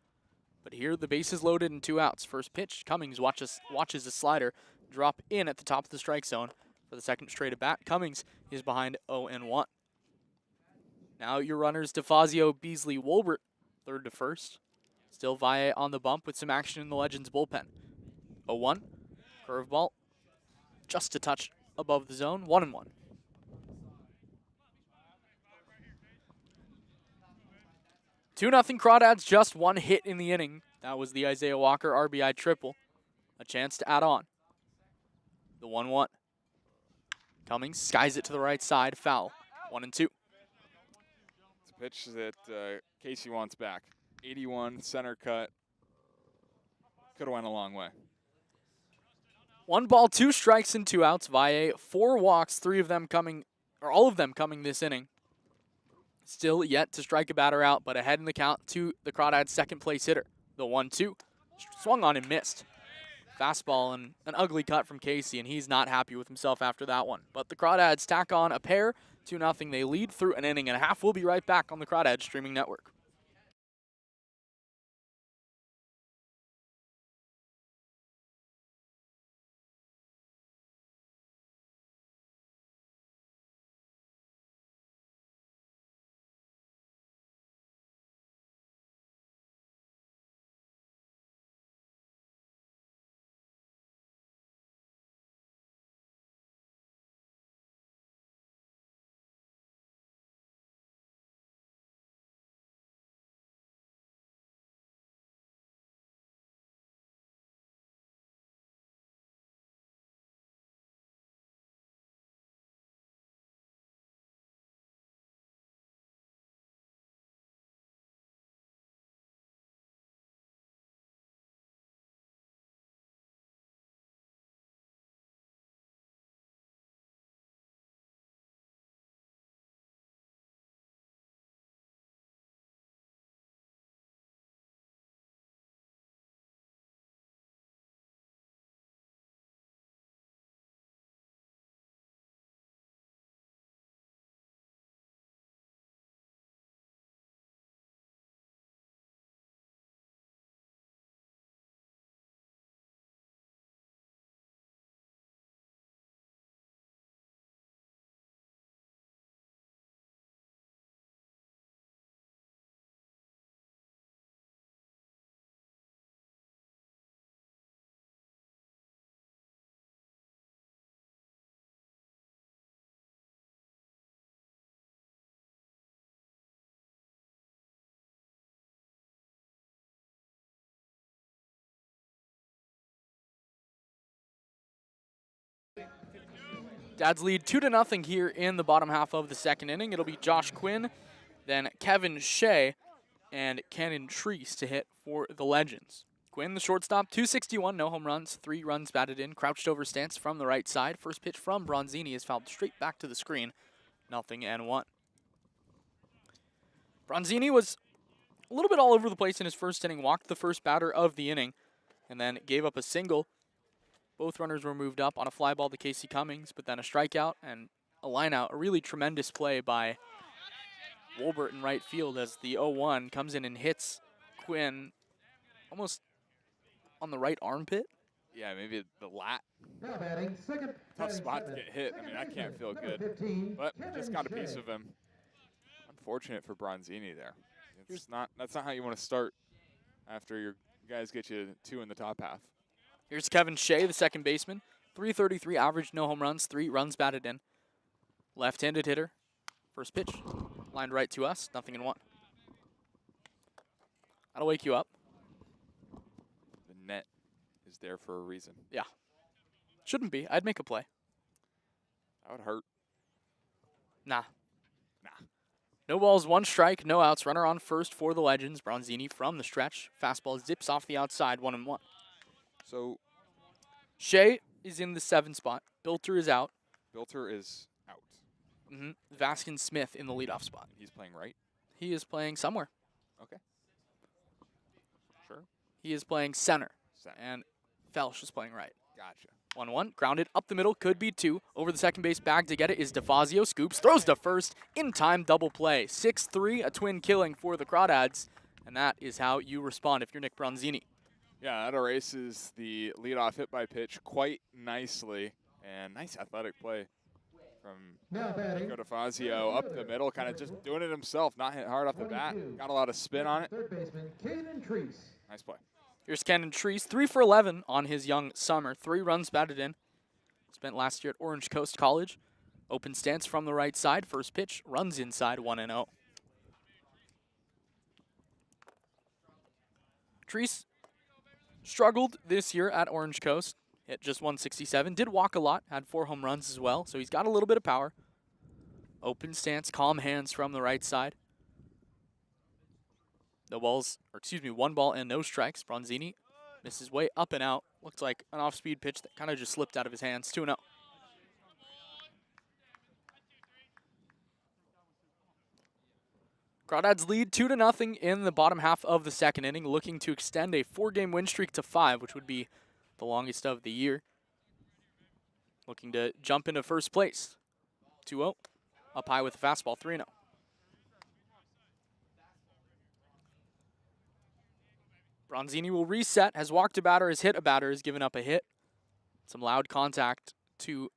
But here, the bases loaded and 2 outs. First pitch, Cummings watches a slider drop in at the top of the strike zone for the second straight at bat. Cummings is behind 0-1. Now your runners, DeFazio, Beasley, Wolbert, third to first. Still Valle on the bump with some action in the Legends bullpen. 0-1, curveball, just a touch above the zone, 1-1. Two nothing Crawdads, just one hit in the inning. That was the Isaiah Walker RBI triple. A chance to add on. The 1-1. Cummings skies it to the right side, foul. 1-2. It's a pitch that Casey wants back. 81, center cut. Could have went a long way. 1 ball, 2 strikes and 2 outs. Valle, 4 walks, 3 of them coming, or all of them coming this inning. Still yet to strike a batter out, but ahead in the count to the Crawdads' second place hitter. The 1-2. Swung on and missed. Fastball and an ugly cut from Casey, and he's not happy with himself after that one. But the Crawdads tack on a pair, 2-0. They lead through an inning and a half. We'll be right back on the Crawdads streaming network. Dads lead 2-0 here in the bottom half of the second inning. It'll be Josh Quinn, then Kevin Shea, and Cannon Treese to hit for the Legends. Quinn, the shortstop, 261, no home runs, 3 runs batted in, crouched over stance from the right side. First pitch from Bronzini is fouled straight back to the screen, 0-1. Bronzini was a little bit all over the place in his first inning, walked the first batter of the inning, and then gave up a single. Both runners were moved up on a fly ball to Casey Cummings, but then a strikeout and a line out. A really tremendous play by Wolbert in right field as the 0-1 comes in and hits Quinn almost on the right armpit. Yeah, maybe the lat. Now batting second. Tough spot to get hit. I mean, that can't feel good. But just got a piece of him. Unfortunate for Bronzini there. That's not how you want to start after your guys get you 2 in the top half. Here's Kevin Shea, the second baseman. .333 average, no home runs, 3 runs batted in. Left-handed hitter. First pitch, lined right to us, 0-1. That'll wake you up. The net is there for a reason. Yeah. Shouldn't be. I'd make a play. That would hurt. Nah. Nah. No balls, 1 strike, no outs. Runner on first for the Legends. Bronzini from the stretch. Fastball zips off the outside, 1-1. So Shea is in the 7 spot. Bilter is out. Bilter is out. Vaskin Smith in the leadoff spot. He's playing right? He is playing somewhere. Okay. Sure. He is playing center. Center. And Felsch is playing right. Gotcha. 1-1, grounded up the middle, could be 2. Over the second base bag to get it is DeFazio. Scoops, throws to first, in time, double play. 6-3, a twin killing for the Crawdads, and that is how you respond if you're Nick Bronzini. Yeah, that erases the leadoff hit by pitch quite nicely, and nice athletic play from Nico DeFazio up the middle, kind of just doing it himself, not hit hard off the bat. Got a lot of spin on it. Third baseman, Caden Treese. Nice play. Here's Cannon Treese, 3 for 11 on his young summer. 3 runs batted in. Spent last year at Orange Coast College. Open stance from the right side. First pitch, runs inside, 1-0. Treese struggled this year at Orange Coast. Hit just 167. Did walk a lot. Had 4 home runs as well. So he's got a little bit of power. Open stance, calm hands from the right side. No balls, or excuse me, 1 ball and no strikes. Bronzini misses way up and out. Looked like an off-speed pitch that kind of just slipped out of his hands. 2-0. Crawdads lead 2-0 in the bottom half of the second inning, looking to extend a 4-game win streak to 5, which would be the longest of the year. Looking to jump into first place. 2-0. Up high with a fastball, 3-0. Bronzini will reset, has walked a batter, has hit a batter, has given up a hit. Some loud contact to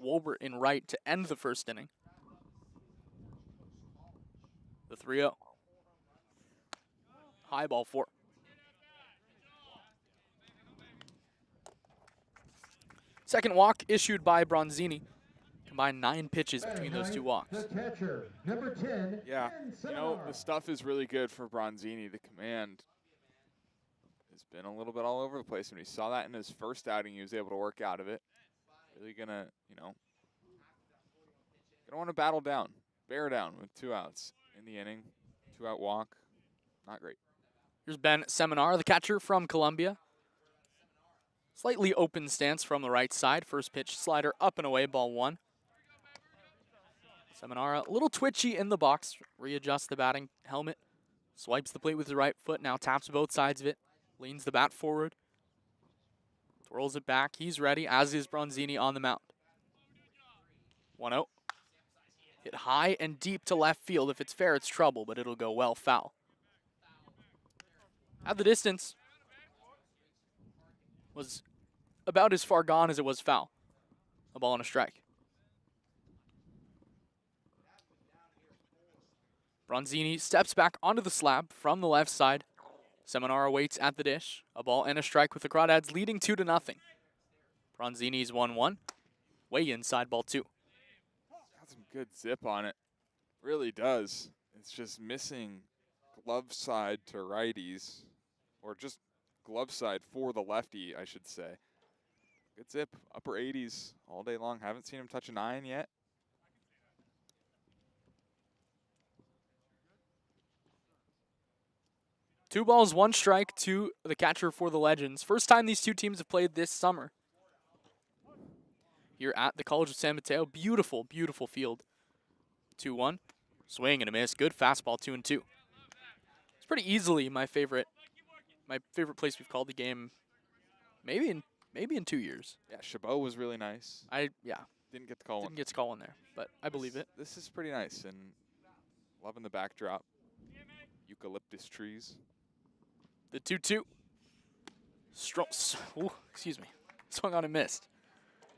Wolbert in right to end the first inning. The 3-0. High ball 4. Second walk issued by Bronzini. Combined 9 pitches between those 2 walks. The catcher, number 10. Yeah, you know, the stuff is really good for Bronzini. The command has been a little bit all over the place. When he saw that in his first outing, he was able to work out of it. Really gonna, you know, gonna want to battle down, bear down with 2 outs in the inning. 2-out walk, not great. Here's Ben Seminar, the catcher from Columbia. Slightly open stance from the right side. First pitch slider up and away, ball 1. Seminar a little twitchy in the box. Readjusts the batting helmet. Swipes the plate with his right foot. Now taps both sides of it. Leans the bat forward. Twirls it back. He's ready, as is Bronzini on the mound. 1-0. Hit high and deep to left field. If it's fair, it's trouble, but it'll go well foul. At the distance, was about as far gone as it was foul. A ball and a strike. Bronzini steps back onto the slab from the left side. Seminar waits at the dish. A ball and a strike with the Crawdads leading 2-0. Bronzini's 1-1. Way inside, ball 2. Got some good zip on it. Really does. It's just missing glove side to righties, or just glove side for the lefty, I should say. Good zip, upper 80s all day long. Haven't seen him touch a 9 yet. Two balls, 1 strike to the catcher for the Legends. First time these 2 teams have played this summer. Here at the College of San Mateo. Beautiful, beautiful field. 2-1. Swing and a miss. Good fastball, 2-2. It's pretty easily my favorite place we've called the game. Maybe in 2 years. Yeah, Chabot was really nice. Didn't get to call one. Didn't get to call one there, but I believe it. This is pretty nice, and loving the backdrop. Eucalyptus trees. The 2-2. Excuse me. Swung on and missed.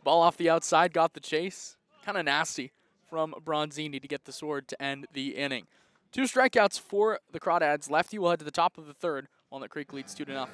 Ball off the outside, got the chase. Kind of nasty from Bronzini to get the sword to end the inning. 2 strikeouts for the Crawdads. Lefty will head to the top of the 3rd. Walnut Creek leads 2-0.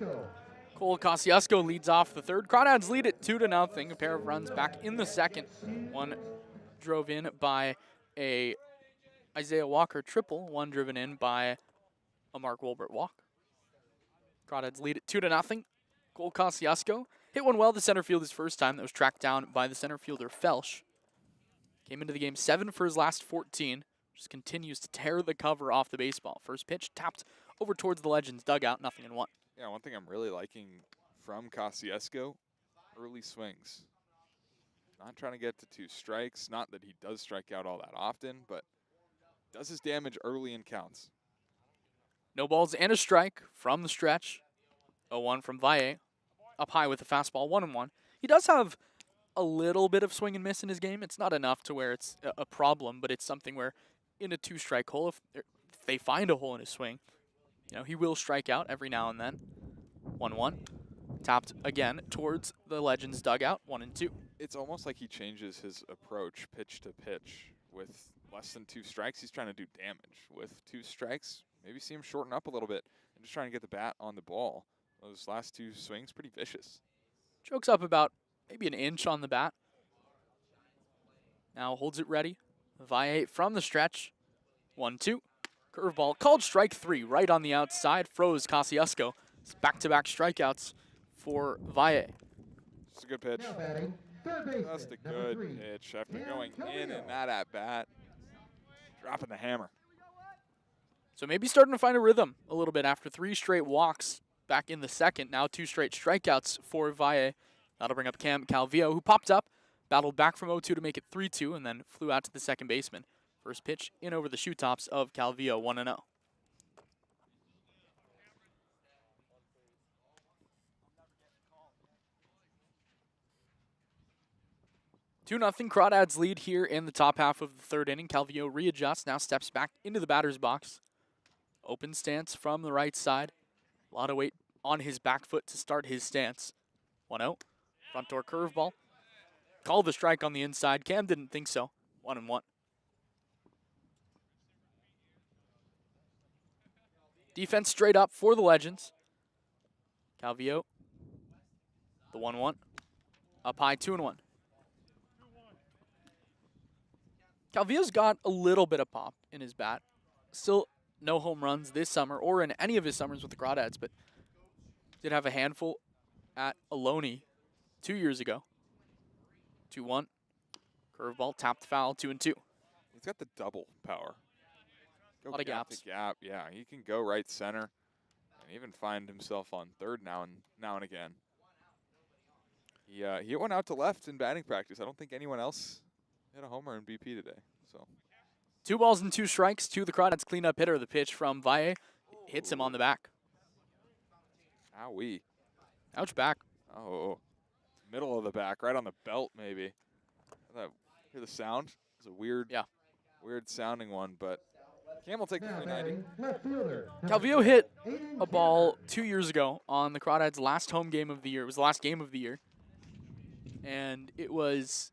Casasco. Cole Casasco leads off the third. Crawdads lead it 2-0. A pair of runs back in the second. One drove in by a Isaiah Walker triple. One driven in by a Mark Wolbert walk. Crawdads lead it 2-0. Cole Casasco hit one well to center field his first time. That was tracked down by the center fielder Felsch. Came into the game 7 for his last 14. Just continues to tear the cover off the baseball. First pitch tapped over towards the Legends dugout. 0-1. Yeah, one thing I'm really liking from Casasco, early swings. Not trying to get to 2 strikes. Not that he does strike out all that often, but does his damage early and counts. No balls and a strike from the stretch. 0-1 from Valle. Up high with the fastball, 1-1. He does have a little bit of swing and miss in his game. It's not enough to where it's a problem, but it's something where in a 2-strike hole, if they find a hole in his swing, he will strike out every now and then. 1-1. Tapped again towards the Legends dugout, 1-2. It's almost like he changes his approach pitch to pitch. With less than 2 strikes, he's trying to do damage. With 2 strikes, maybe see him shorten up a little bit and just trying to get the bat on the ball. Those last 2 swings, pretty vicious. Chokes up about maybe an inch on the bat. Now holds it ready. Valle from the stretch. 1-2. Curveball called strike 3 right on the outside. Froze Casasco. It's back-to-back strikeouts for Valle. It's a good pitch. Now batting, third baseman, Just a number good 3. pitch after And going in Calvillo. and that at bat. Dropping the hammer. So maybe starting to find a rhythm a little bit after 3 straight walks back in the second. Now 2 straight strikeouts for Valle. That'll bring up Calvillo, who popped up, battled back from 0-2 to make it 3-2, and then flew out to the second baseman. First pitch in over the shoe tops of Calvillo, 1-0. 2-0 Crawdads lead here in the top half of the third inning. Calvillo readjusts, now steps back into the batter's box. Open stance from the right side. A lot of weight on his back foot to start his stance. 1-0. Front door curveball. Called the strike on the inside. Cam didn't think so. 1-1. Defense straight up for the Legends. Calvillo. The 1-1. Up high, 2-1. Calvillo's got a little bit of pop in his bat. Still no home runs this summer or in any of his summers with the Crawdads, but did have a handful at Ohlone 2 years ago. 2-1. Curveball, tapped foul, 2-2. He's got the double power. Go Lot of gap gaps. to gap. Yeah, he can go right center and even find himself on third now and again. He hit one out to left in batting practice. I don't think anyone else hit a homer in BP today. So 2 balls and 2 strikes to the Crawdads cleanup hitter. The pitch from Valle hits him on the back. Owie. Ouch, back. Oh, middle of the back, right on the belt maybe. Hear the sound? It's a weird sounding one, but Cam will take the Now 390. batting, left fielder. Calvillo hit Aiden a ball Cameron. 2 years ago on the Crawdads' last home game of the year. It was the last game of the year. And it was,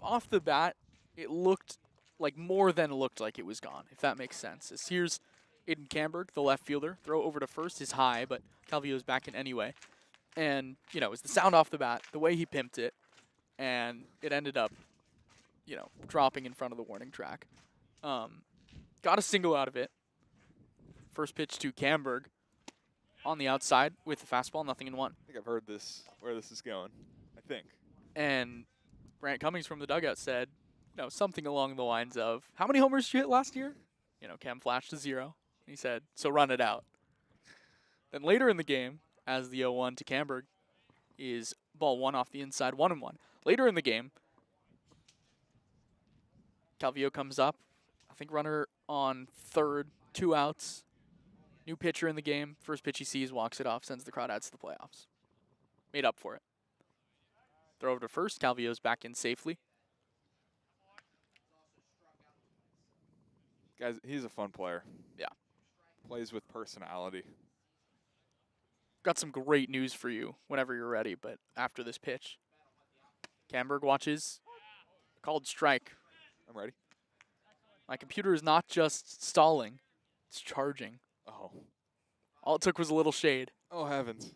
off the bat, it looked like more than looked like it was gone, if that makes sense. As here's Aiden Camberg, the left fielder. Throw over to first is high, but Calvillo's back in anyway. And, it was the sound off the bat, the way he pimped it, and it ended up, dropping in front of the warning track. Got a single out of it. First pitch to Camberg on the outside with the fastball, 0-1. I think I've heard where this is going. I think. And Grant Cummings from the dugout said, something along the lines of, how many homers did you hit last year? Cam flashed to 0. He said, so run it out. Then later in the game, as the 0-1 to Camberg is ball 1 off the inside, 1-1. Later in the game, Calvillo comes up. I think runner on third, 2 outs. New pitcher in the game. First pitch he sees, walks it off, sends the Crawdads to the playoffs. Made up for it. Throw over to first. Calvillo's back in safely. Guys, he's a fun player. Yeah. Plays with personality. Got some great news for you whenever you're ready, but after this pitch. Camberg watches. Called strike. I'm ready. My computer is not just stalling, it's charging. Oh. All it took was a little shade. Oh, heavens.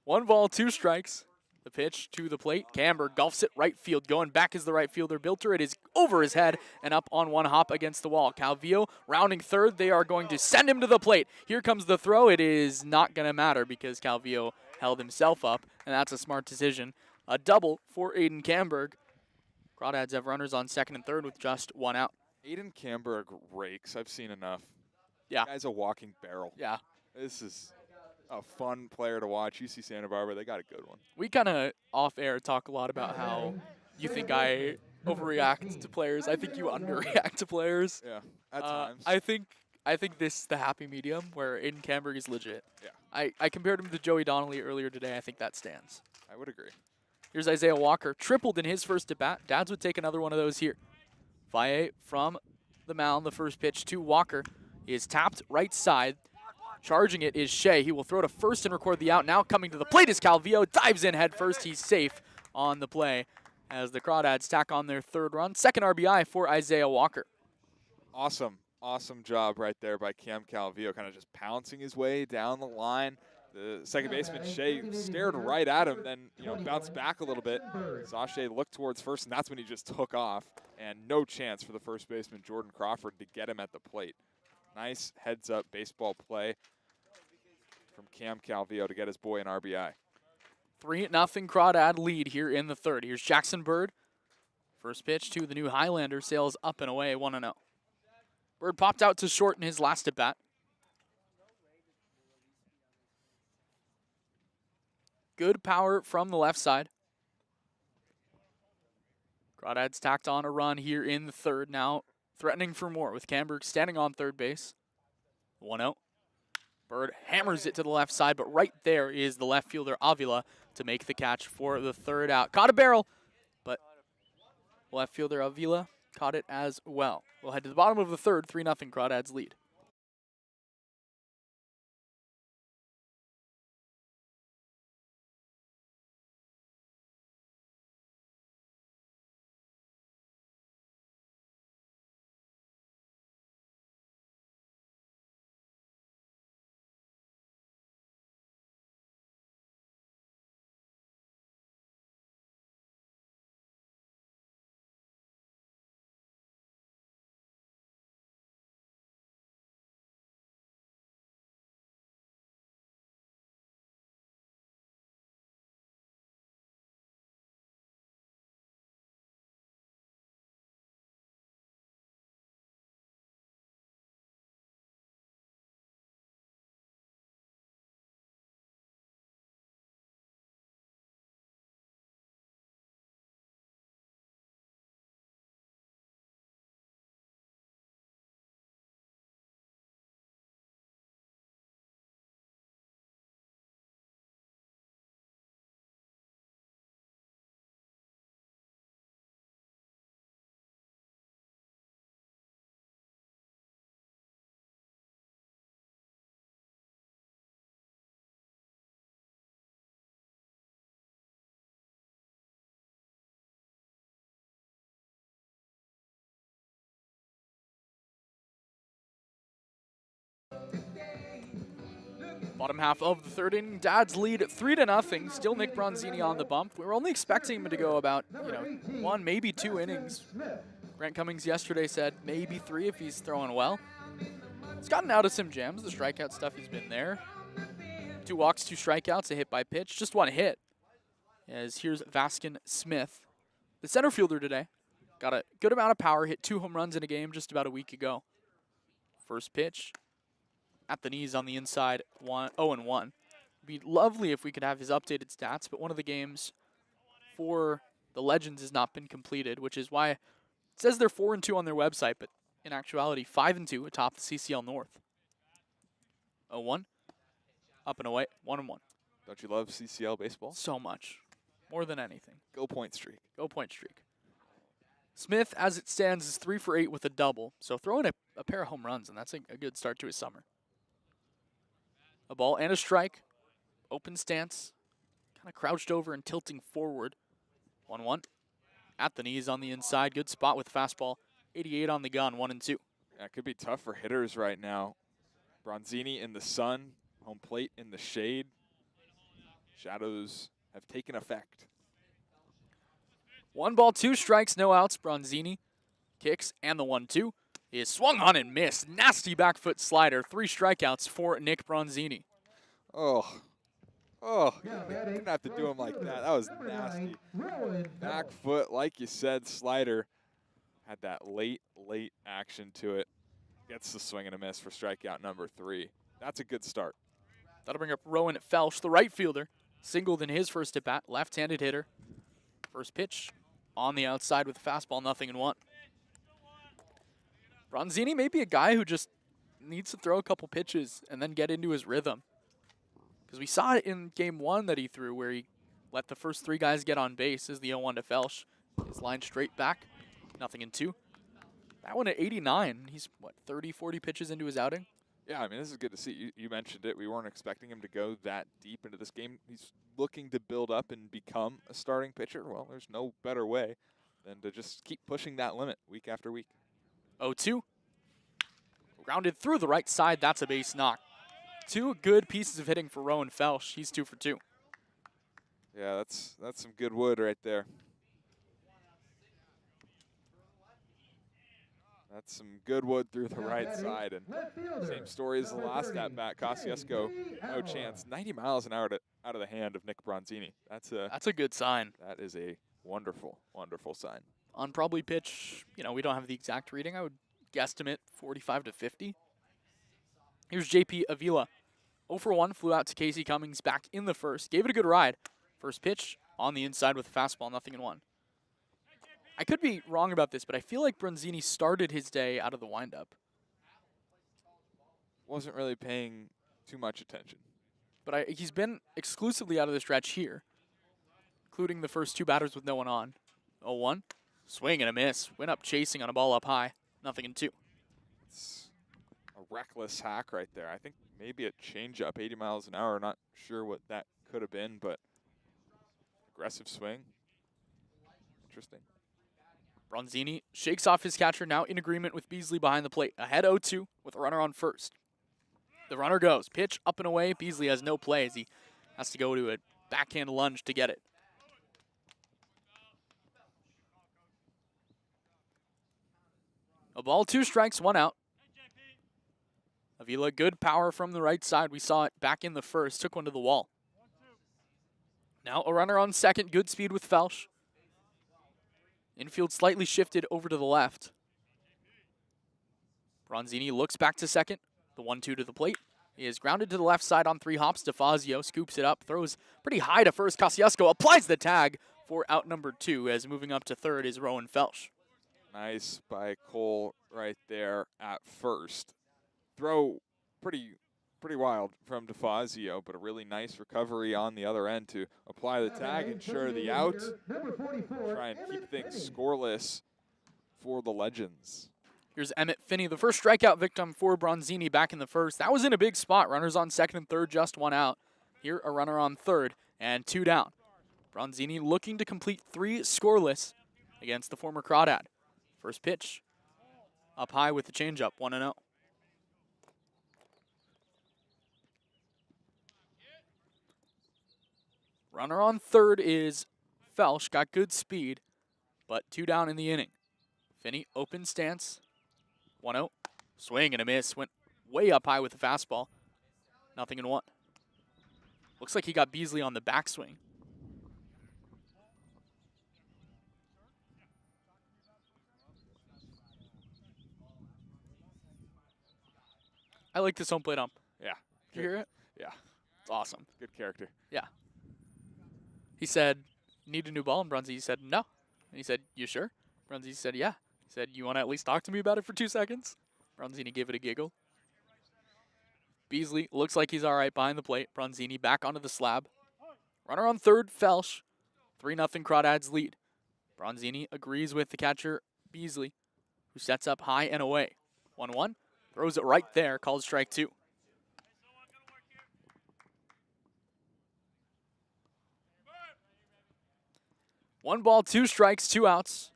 1 ball, 2 strikes. The pitch to the plate. Camber golfs it right field. Going back is the right fielder. Bilter. It is over his head and up on 1 hop against the wall. Calvillo rounding third. They are going to send him to the plate. Here comes the throw. It is not going to matter because Calvillo held himself up, and that's a smart decision. A double for Aiden Camberg. Crawdads have runners on second and third with just 1 out. Aiden Camberg rakes. I've seen enough. Yeah. The guy's a walking barrel. Yeah. This is a fun player to watch. UC Santa Barbara, they got a good one. We kind of off air talk a lot about how you think I overreact to players. I think you underreact to players. Yeah, at times. I think this is the happy medium where Aiden Camberg is legit. Yeah. I compared him to Joey Donnelly earlier today. I think that stands. I would agree. Here's Isaiah Walker. Tripled in his first at-bat. Dads would take another one of those here. Valle from the mound. The first pitch to Walker is tapped right side. Charging it is Shea. He will throw to first and record the out. Now coming to the plate is Calvillo. Dives in head first. He's safe on the play as the Crawdads tack on their 3rd run. Second RBI for Isaiah Walker. Awesome job right there by Cam Calvillo, kind of just pouncing his way down the line. The second baseman, Shea, stared right at him, then bounced back a little bit. Saw Shea look towards first, and that's when he just took off. And no chance for the first baseman, Jordan Crawford, to get him at the plate. Nice heads-up baseball play from Cam Calvillo to get his boy an RBI. 3-0 Crawdad lead here in the 3rd. Here's Jackson Bird. First pitch to the new Highlander. Sails up and away, 1-0. Bird popped out to short in his last at-bat. Good power from the left side. Crawdads tacked on a run here in the 3rd. Now threatening for more with Camberg standing on third base. 1-0. Bird hammers it to the left side, but right there is the left fielder Avila to make the catch for the 3rd out. Caught a barrel, but left fielder Avila caught it as well. We'll head to the bottom of the 3rd, 3-0 Crawdads lead. Bottom half of the 3rd inning, Dads lead 3-0. Still Nick Bronzini on the bump. We were only expecting him to go about 1, maybe 2 innings. Grant Cummings yesterday said maybe 3 if he's throwing well. He's gotten out of some jams. The strikeout stuff has been there. 2 walks, 2 strikeouts, a hit by pitch, just 1 hit. As here's Vaskin Smith, the center fielder today. Got a good amount of power, hit 2 home runs in a game just about a week ago. First pitch at the knees on the inside, 0-1. It'd be lovely if we could have his updated stats, but one of the games for the Legends has not been completed, which is why it says they're 4-2 on their website, but in actuality, 5-2 atop the CCL North. 0-1, up and away, 1-1. Don't you love CCL baseball? So much, more than anything. Go point streak. Go point streak. Smith, as it stands, is 3 for 8 with a double, so throwing a pair of home runs, and that's a good start to his summer. A ball and a strike. Open stance. Kind of crouched over and tilting forward. 1-1. At the knees on the inside. Good spot with fastball. 88 on the gun. 1-2. Yeah, it could be tough for hitters right now. Bronzini in the sun, home plate in the shade. Shadows have taken effect. 1 ball, 2 strikes, no outs. Bronzini kicks, and the 1-2 is swung on and missed. Nasty back foot slider. 3 strikeouts for Nick Bronzini. Oh, you didn't have to do him like that. That was nasty. Back foot, like you said, slider. Had that late action to it. Gets the swing and a miss for strikeout number 3. That's a good start. That'll bring up Rowan Felsch, the right fielder. Singled in his first at-bat, left-handed hitter. First pitch on the outside with a fastball, 0-1. Bronzini may be a guy who just needs to throw a couple pitches and then get into his rhythm. Because we saw it in game 1 that he threw where he let the first 3 guys get on base as the 0-1 to Felsch. His line straight back, 0-2. That one at 89. He's, what, 30, 40 pitches into his outing? Yeah, I mean, this is good to see. You mentioned it. We weren't expecting him to go that deep into this game. He's looking to build up and become a starting pitcher. Well, there's no better way than to just keep pushing that limit week after week. 0-2. Grounded through the right side. That's a base knock. 2 good pieces of hitting for Rowan Felsch. He's 2 for 2. Yeah, that's some good wood right there. That's some good wood through the right side. And same story as the last at-bat. Casasco, no chance. 90 miles an hour out of the hand of Nick Bronzini. That's a good sign. That is a wonderful, wonderful sign. On probably pitch, we don't have the exact reading. I would guesstimate 45 to 50. Here's JP Avila. 0 for 1, flew out to Casey Cummings back in the first. Gave it a good ride. First pitch on the inside with a fastball, 0-1. I could be wrong about this, but I feel like Bronzini started his day out of the windup. Wasn't really paying too much attention. But he's been exclusively out of the stretch here, including the first 2 batters with no one on. 0-1, swing and a miss. Went up chasing on a ball up high, 0-2. It's a reckless hack right there. I think maybe a changeup, 80 miles an hour. Not sure what that could have been, but aggressive swing. Interesting. Bronzini shakes off his catcher, now in agreement with Beasley behind the plate. Ahead 0-2 with a runner on first. The runner goes. Pitch up and away. Beasley has no play as he has to go to a backhand lunge to get it. A ball, 2 strikes, 1 out. Avila, good power from the right side. We saw it back in the first. Took one to the wall. Now a runner on second. Good speed with Felsch. Infield slightly shifted over to the left. Bronzini looks back to second. The 1-2 to the plate. He is grounded to the left side on 3 hops. DeFazio scoops it up, throws pretty high to first. Casasco applies the tag for out number 2, as moving up to third is Rowan Felsch. Nice by Cole right there at first. Throw pretty wild from DeFazio, but a really nice recovery on the other end to apply the tag, ensure the out. Try and keep things scoreless for the Legends. Here's Emmett Finney, the first strikeout victim for Bronzini back in the first. That was in a big spot. Runners on second and third, just 1 out. Here, a runner on third and 2 down. Bronzini looking to complete 3 scoreless against the former Crawdad. First pitch up high with the changeup, 1-0. Runner on third is Felsch, got good speed, but 2 down in the inning. Finney, open stance, 1-0. Swing and a miss, went way up high with the fastball. 0-1. Looks like he got Beasley on the backswing. I like this home plate ump. Yeah. Did you hear it? Yeah. It's awesome. Good character. Yeah. He said, need a new ball? And Bronzini said, no. And he said, you sure? Bronzini said, yeah. He said, you want to at least talk to me about it for 2 seconds? Bronzini gave it a giggle. Beasley looks like he's all right behind the plate. Bronzini back onto the slab. Runner on third, Felsch. 3-0 Crawdads lead. Bronzini agrees with the catcher, Beasley, who sets up high and away. 1-1. Throws it right there, called strike 2. One ball, 2 strikes, 2 outs.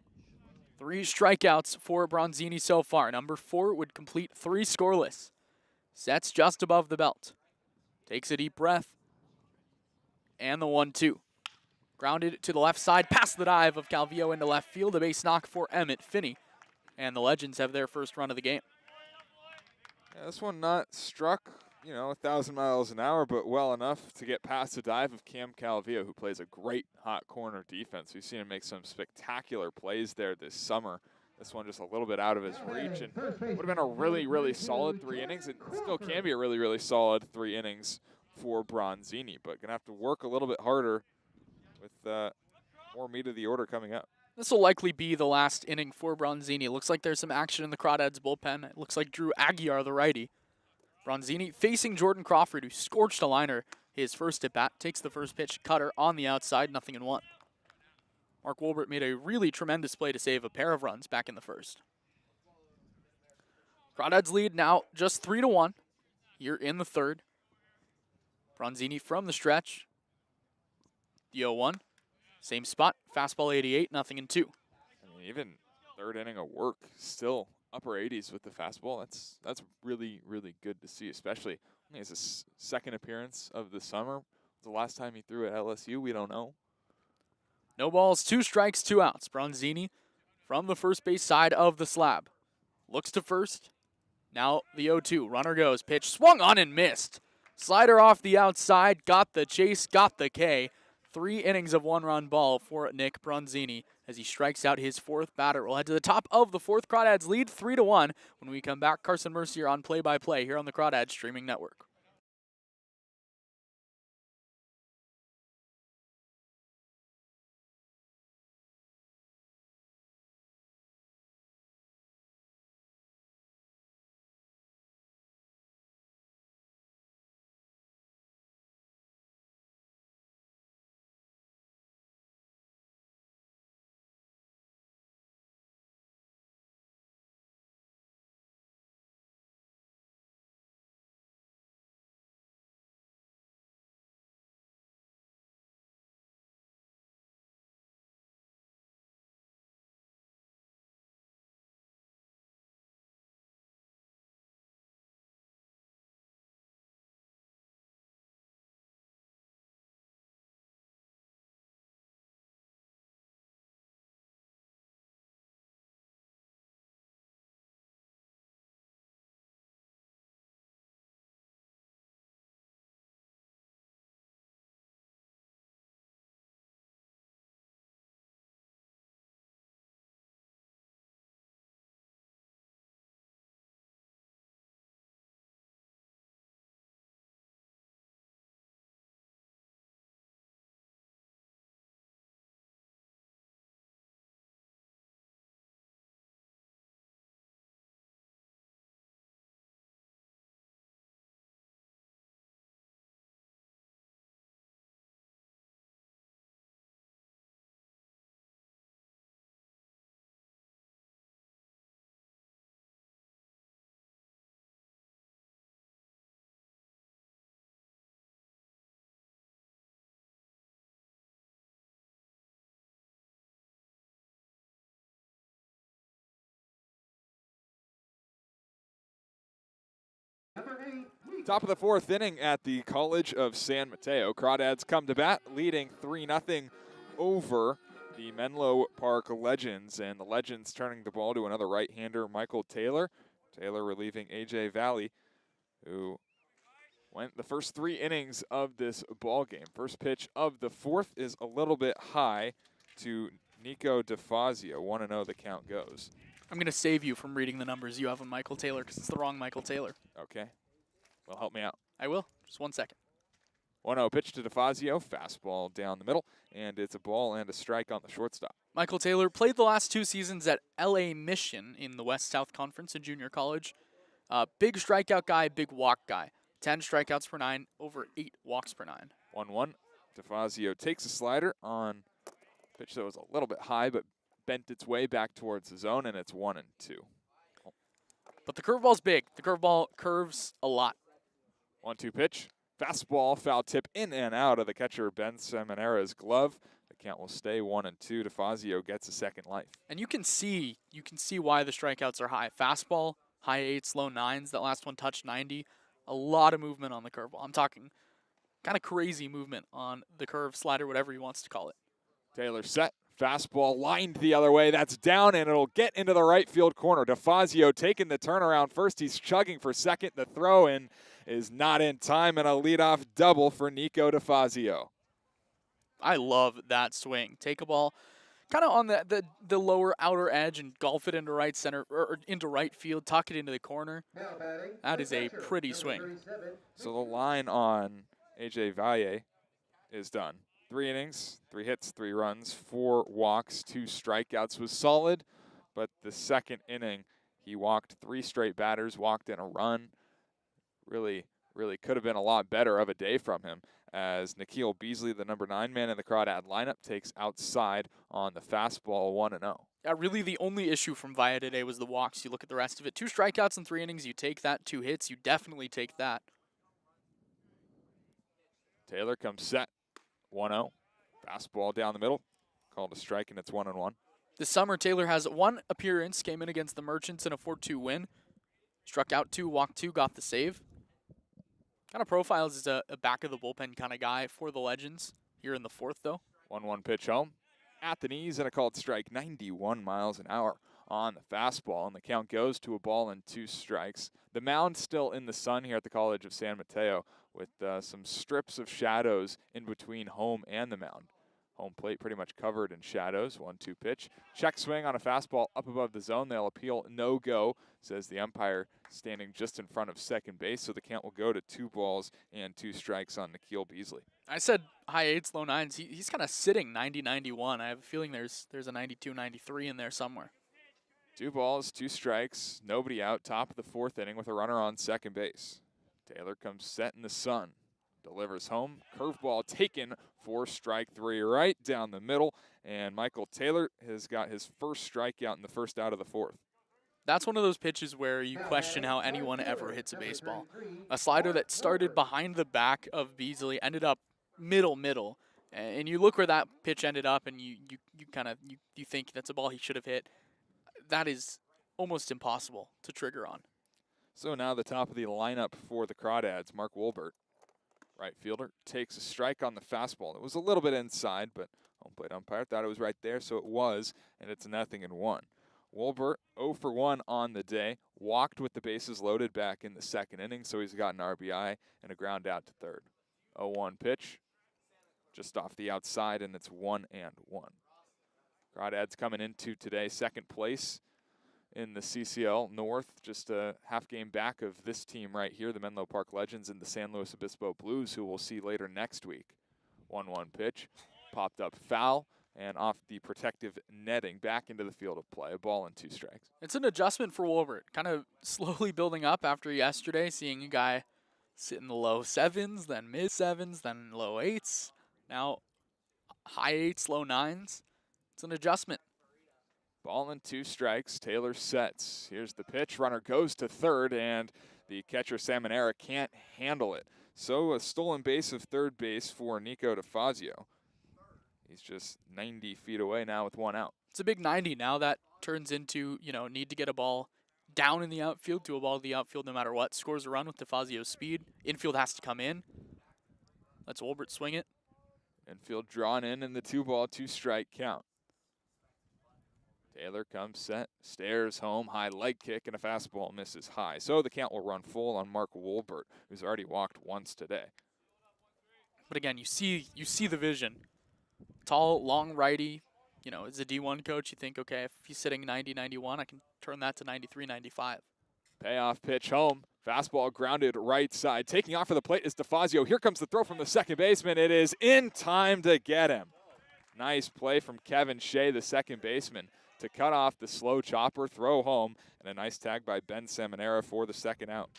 3 strikeouts for Bronzini so far. Number 4 would complete 3 scoreless. Sets just above the belt. Takes a deep breath. And the 1-2. Grounded to the left side, past the dive of Calvillo into left field. A base knock for Emmett Finney. And the Legends have their first run of the game. Yeah, this one not struck, 1,000 miles an hour, but well enough to get past the dive of Cam Calvillo, who plays a great hot corner defense. We've seen him make some spectacular plays there this summer. This one just a little bit out of his reach, and would have been a really, really solid 3 innings. It still can be a really, really solid 3 innings for Bronzini, but going to have to work a little bit harder with more meat of the order coming up. This will likely be the last inning for Bronzini. Looks like there's some action in the Crawdads bullpen. It looks like Drew Aguiar, the righty. Bronzini facing Jordan Crawford, who scorched a liner his first at bat. Takes the first pitch, cutter on the outside, 0-1. Mark Wolbert made a really tremendous play to save a pair of runs back in the first. Crawdads lead now just 3-1 here in the third. Bronzini from the stretch. The 0-1. Same spot, fastball 88, 0-2. I mean, even third inning of work, still upper 80s with the fastball. That's really, really good to see, especially I think it's his second appearance of the summer. The last time he threw at LSU, we don't know. No balls, 2 strikes, 2 outs. Bronzini from the first base side of the slab. Looks to first. Now the 0-2. Runner goes. Pitch swung on and missed. Slider off the outside. Got the chase. Got the K. 3 innings of 1-run ball for Nick Bronzini as he strikes out his 4th batter. We'll head to the top of the 4th. Crawdads lead 3-1. When we come back, Carson Mercier on play-by-play here on the Crawdads streaming network. Top of the 4th inning at the College of San Mateo. Crawdads come to bat, leading 3-0 over the Menlo Park Legends. And the Legends turning the ball to another right-hander, Michael Taylor. Taylor relieving A.J. Valley, who went the first 3 innings of this ball game. First pitch of the 4th is a little bit high to Nico DeFazio. 1-0 the count goes. I'm going to save you from reading the numbers you have on Michael Taylor because it's the wrong Michael Taylor. Okay. Well, help me out. I will. Just 1 second. 1-0 pitch to DeFazio. Fastball down the middle. And it's a ball and a strike on the shortstop. Michael Taylor played the last 2 seasons at L.A. Mission in the West-South Conference in junior college. Big strikeout guy, big walk guy. 10 strikeouts per 9, over 8 walks per 9. 1-1. DeFazio takes a slider on a pitch that was a little bit high, but bent its way back towards the zone, and it's 1-2. But the curveball's big. The curveball curves a lot. 1-2 pitch. Fastball, foul tip in and out of the catcher Ben Seminara's glove. The count will stay 1-2. DeFazio gets a second life. And you can see why the strikeouts are high. Fastball, high 8s, low 9s. That last one touched 90. A lot of movement on the curveball. I'm talking kind of crazy movement on the curve, slider, whatever he wants to call it. Taylor set. Fastball lined the other way. That's down, and it'll get into the right field corner. DeFazio taking the turnaround first. He's chugging for second. The throw-in is not in time, and a leadoff double for Nico DeFazio. I love that swing. Take a ball kind of on the lower outer edge and golf it into right center or into right field, tuck it into the corner. That is a pretty swing. So the line on AJ Valle is done. 3 innings, 3 hits, 3 runs, 4 walks, 2 strikeouts was solid, but the second inning he walked 3 straight batters, walked in a run. Really could have been a lot better of a day from him, as Nikhil Beasley, the number 9 man in the Crawdad lineup, takes outside on the fastball 1-0. Yeah, really the only issue from Valle today was the walks. You look at the rest of it. 2 strikeouts in 3 innings, you take that. 2 hits, you definitely take that. Taylor comes set. 1-0. Fastball down the middle. Called a strike, and it's 1-1. This summer, Taylor has 1 appearance, came in against the Merchants in a 4-2 win. Struck out 2, walked 2, got the save. Kind of profiles as a back of the bullpen kind of guy for the Legends here in the 4th, though. 1-1 pitch home. At the knees, and a called strike. 91 miles an hour on the fastball, and the count goes to a ball and 2 strikes. The mound still in the sun here at the College of San Mateo, with some strips of shadows in between home and the mound. Home plate pretty much covered in shadows. 1-2 pitch. Check swing on a fastball up above the zone. They'll appeal no go, says the umpire standing just in front of second base. So the count will go to 2 balls and 2 strikes on Nikhil Beasley. I said high 8s, low 9s. He's kind of sitting 90-91. I have a feeling there's a 92-93 in there somewhere. 2 balls, 2 strikes, nobody out. Top of the 4th inning with a runner on second base. Taylor comes set in the sun. Delivers home. Curveball taken for strike 3 right down the middle. And Michael Taylor has got his first strikeout in the first out of the 4th. That's one of those pitches where you question how anyone ever hits a baseball. A slider that started behind the back of Beasley ended up middle. And you look where that pitch ended up, and you think that's a ball he should have hit. That is almost impossible to trigger on. So now the top of the lineup for the Crawdads, Mark Wolbert, right fielder, takes a strike on the fastball. It was a little bit inside, but home plate umpire thought it was right there, so it was, and it's 0-1. Wolbert 0 for 1 on the day, walked with the bases loaded back in the 2nd inning, so he's got an RBI and a ground out to 3rd. 0-1 pitch, just off the outside, and it's 1-1. Crawdads coming into today 2nd place in the CCL North, just a half game back of this team right here, the Menlo Park Legends and the San Luis Obispo Blues, who we'll see later next week. 1-1 pitch, popped up foul, and off the protective netting back into the field of play. A ball and 2 strikes. It's an adjustment for Wolbert, kind of slowly building up after yesterday, seeing a guy sit in the low 7s, then mid 7s, then low 8s, now high 8s, low 9s. It's an adjustment. Ball and 2 strikes. Taylor sets. Here's the pitch. Runner goes to 3rd, and the catcher Salmonera can't handle it. So a stolen base of 3rd base for Nico DeFazio. He's just 90 feet away now with 1 out. It's a big 90 now. That turns into, need to get a ball down in the outfield to a ball to the outfield no matter what. Scores a run with DeFazio's speed. Infield has to come in. Let's Wolbert swing it. Infield drawn in the 2-ball, 2-strike count. Taylor comes set, stares home, high leg kick, and a fastball misses high. So the count will run full on Mark Wolbert, who's already walked once today. But again, you see the vision. Tall, long righty. As a D1 coach, you think, okay, if he's sitting 90, 91, I can turn that to 93, 95. Payoff pitch home. Fastball grounded right side. Taking off for the plate is DeFazio. Here comes the throw from the second baseman. It is in time to get him. Nice play from Kevin Shea, the second baseman, to cut off the slow chopper, throw home, and a nice tag by Ben Salmonera for the 2nd out.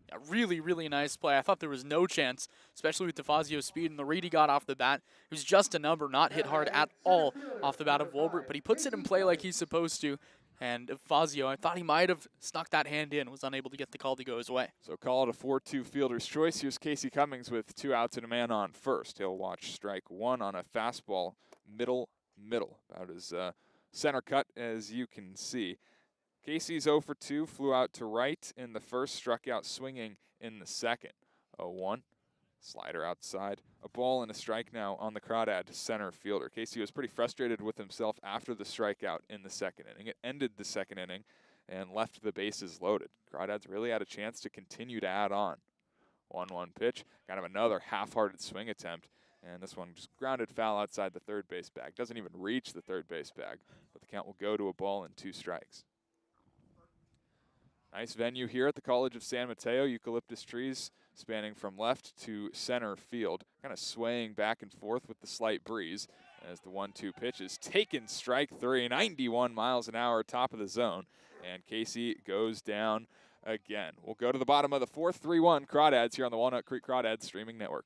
Yeah, really, really nice play. I thought there was no chance, especially with DeFazio's speed and the read he got off the bat. It was just a number, not hit hard at all off the bat of Wolbert, but he puts it in play like he's supposed to. And DeFazio, I thought he might have snuck that hand in, was unable to get the call to go his way. So call it a 4-2 fielder's choice. Here's Casey Cummings with 2 outs and a man on first. He'll watch strike 1 on a fastball middle, about as center cut as you can see. Casey's 0 for 2, flew out to right in the first, struck out swinging in the second. 0-1. Slider outside. A ball and a strike now on the Crawdad center fielder. Casey was pretty frustrated with himself after the strikeout in the second inning. It ended the second inning and left the bases loaded. Crawdads really had a chance to continue to add on. 1-1 pitch. Kind of another half-hearted swing attempt. And this one just grounded foul outside the third base bag. Doesn't even reach the third base bag. But the count will go to a ball and 2 strikes. Nice venue here at the College of San Mateo. Eucalyptus trees spanning from left to center field. Kind of swaying back and forth with the slight breeze as the 1-2 pitch is taken strike 3. 91 miles an hour, top of the zone. And Casey goes down again. We'll go to the bottom of the fourth. 3-1 Crawdads here on the Walnut Creek Crawdads streaming network.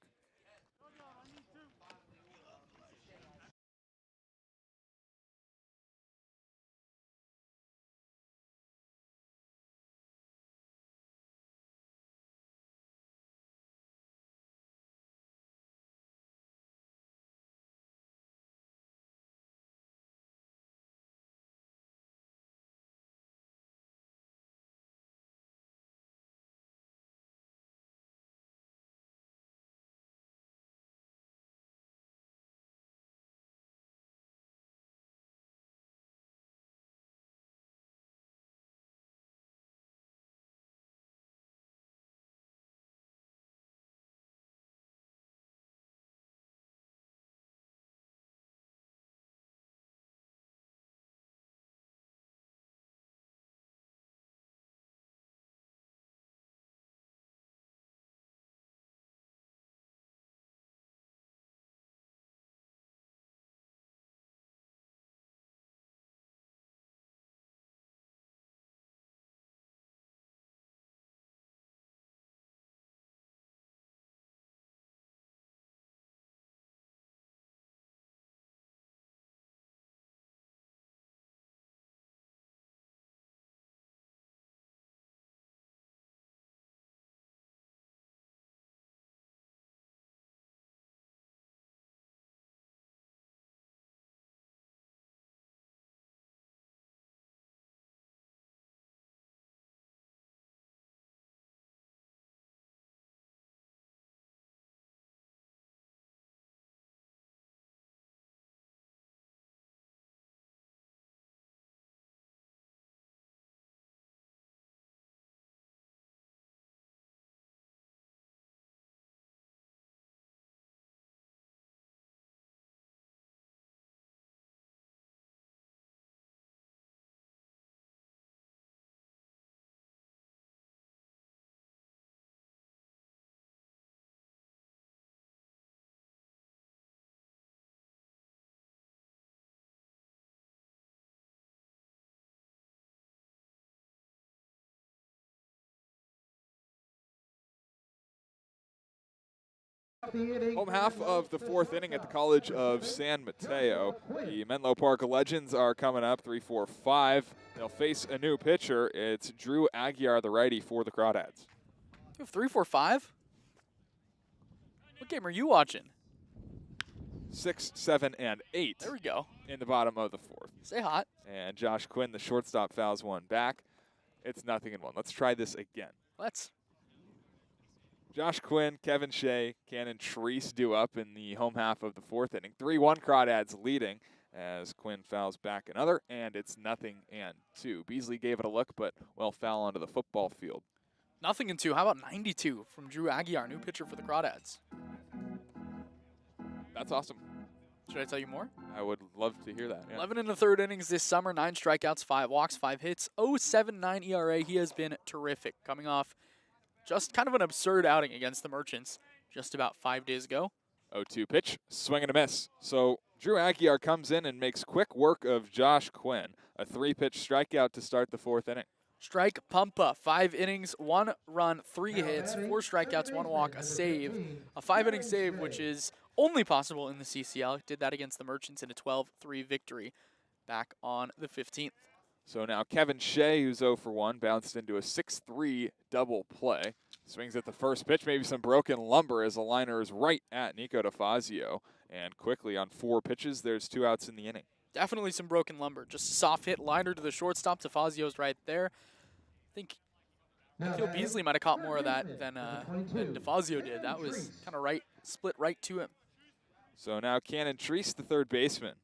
Home half of the fourth inning at the College of San Mateo. The Menlo Park Legends are coming up, 3-4-5. They'll face a new pitcher. It's Drew Aguiar, the righty for the Crawdads. You have 3-4-5? What game are you watching? 6, 7, and 8. There we go. In the bottom of the fourth. Stay hot. And Josh Quinn, the shortstop, fouls one back. It's 0-1. Let's try this again. Let's. Josh Quinn, Kevin Shea, Cannon Treese due up in the home half of the fourth inning. 3-1 Crawdads leading as Quinn fouls back another, and it's 0-2. Beasley gave it a look, but well foul onto the football field. 0-2. How about 92 from Drew Aguiar, new pitcher for the Crawdads? That's awesome. Should I tell you more? I would love to hear that. Yeah. 11 in the third innings this summer, 9 strikeouts, 5 walks, 5 hits, 0.79 ERA. He has been terrific, coming off just kind of an absurd outing against the Merchants just about 5 days ago. 0-2 pitch, swing and a miss. So Drew Aguiar comes in and makes quick work of Josh Quinn. A 3-pitch strikeout to start the fourth inning. Strike Pumpa, 5 innings, 1 run, 3 hits, 4 strikeouts, 1 walk, a save. A 5-inning save, which is only possible in the CCL. Did that against the Merchants in a 12-3 victory back on the 15th. So now Kevin Shea, who's 0 for 1, bounced into a 6-3 double play. Swings at the first pitch, maybe some broken lumber as the liner is right at Nico DeFazio. And quickly on 4 pitches, there's 2 outs in the inning. definitely some broken lumber. Just a soft hit liner to the shortstop. Tafazio's right there. I think Nikhil Beasley might have caught more of that than DeFazio did. That was kind of right, split right to him. So now Cannon Treese, the third baseman,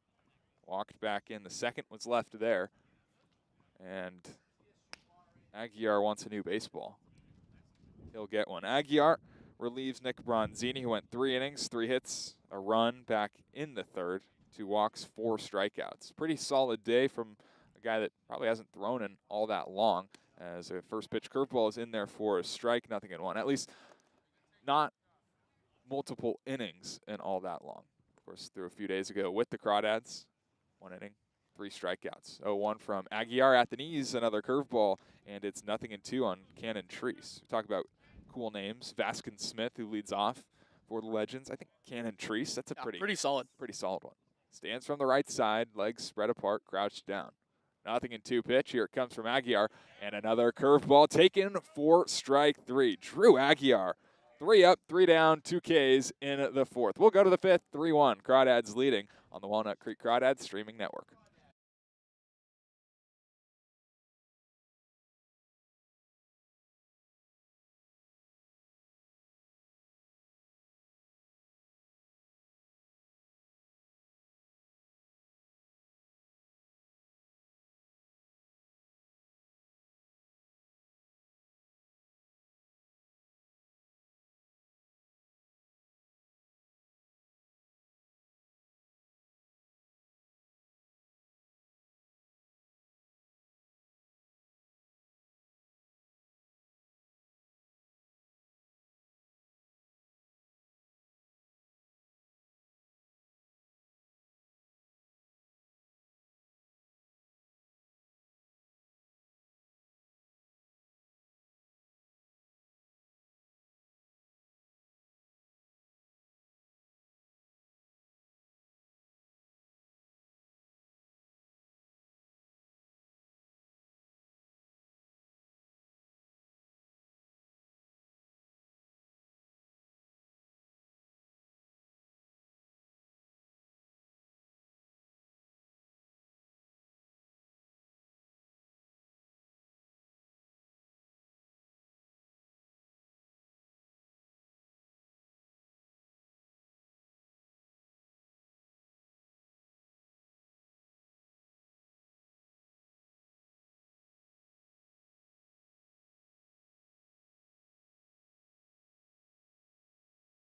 walked back in. The second was left there. And Aguiar wants a new baseball. He'll get one. Aguiar relieves Nick Bronzini, who went 3 innings, 3 hits, a run back in the third, 2 walks, 4 strikeouts. Pretty solid day from a guy that probably hasn't thrown in all that long, as a first pitch curveball is in there for a strike, nothing in one. At least not multiple innings in all that long. Of course, through a few days ago with the Crawdads, 1 inning, 3 strikeouts. 0-1 from Aguiar at the knees, another curveball, and it's 0-2 on Cannon Treese. We talk about cool names. Vaskin Smith, who leads off for the Legends. I think Cannon Treese, that's a pretty solid one. Stands from the right side, legs spread apart, crouched down. 0-2 pitch. Here it comes from Aguiar, and another curveball taken for strike 3. Drew Aguiar, 3 up, 3 down, 2 Ks in the fourth. We'll go to the fifth, 3-1. Crawdads leading on the Walnut Creek Crawdads streaming network.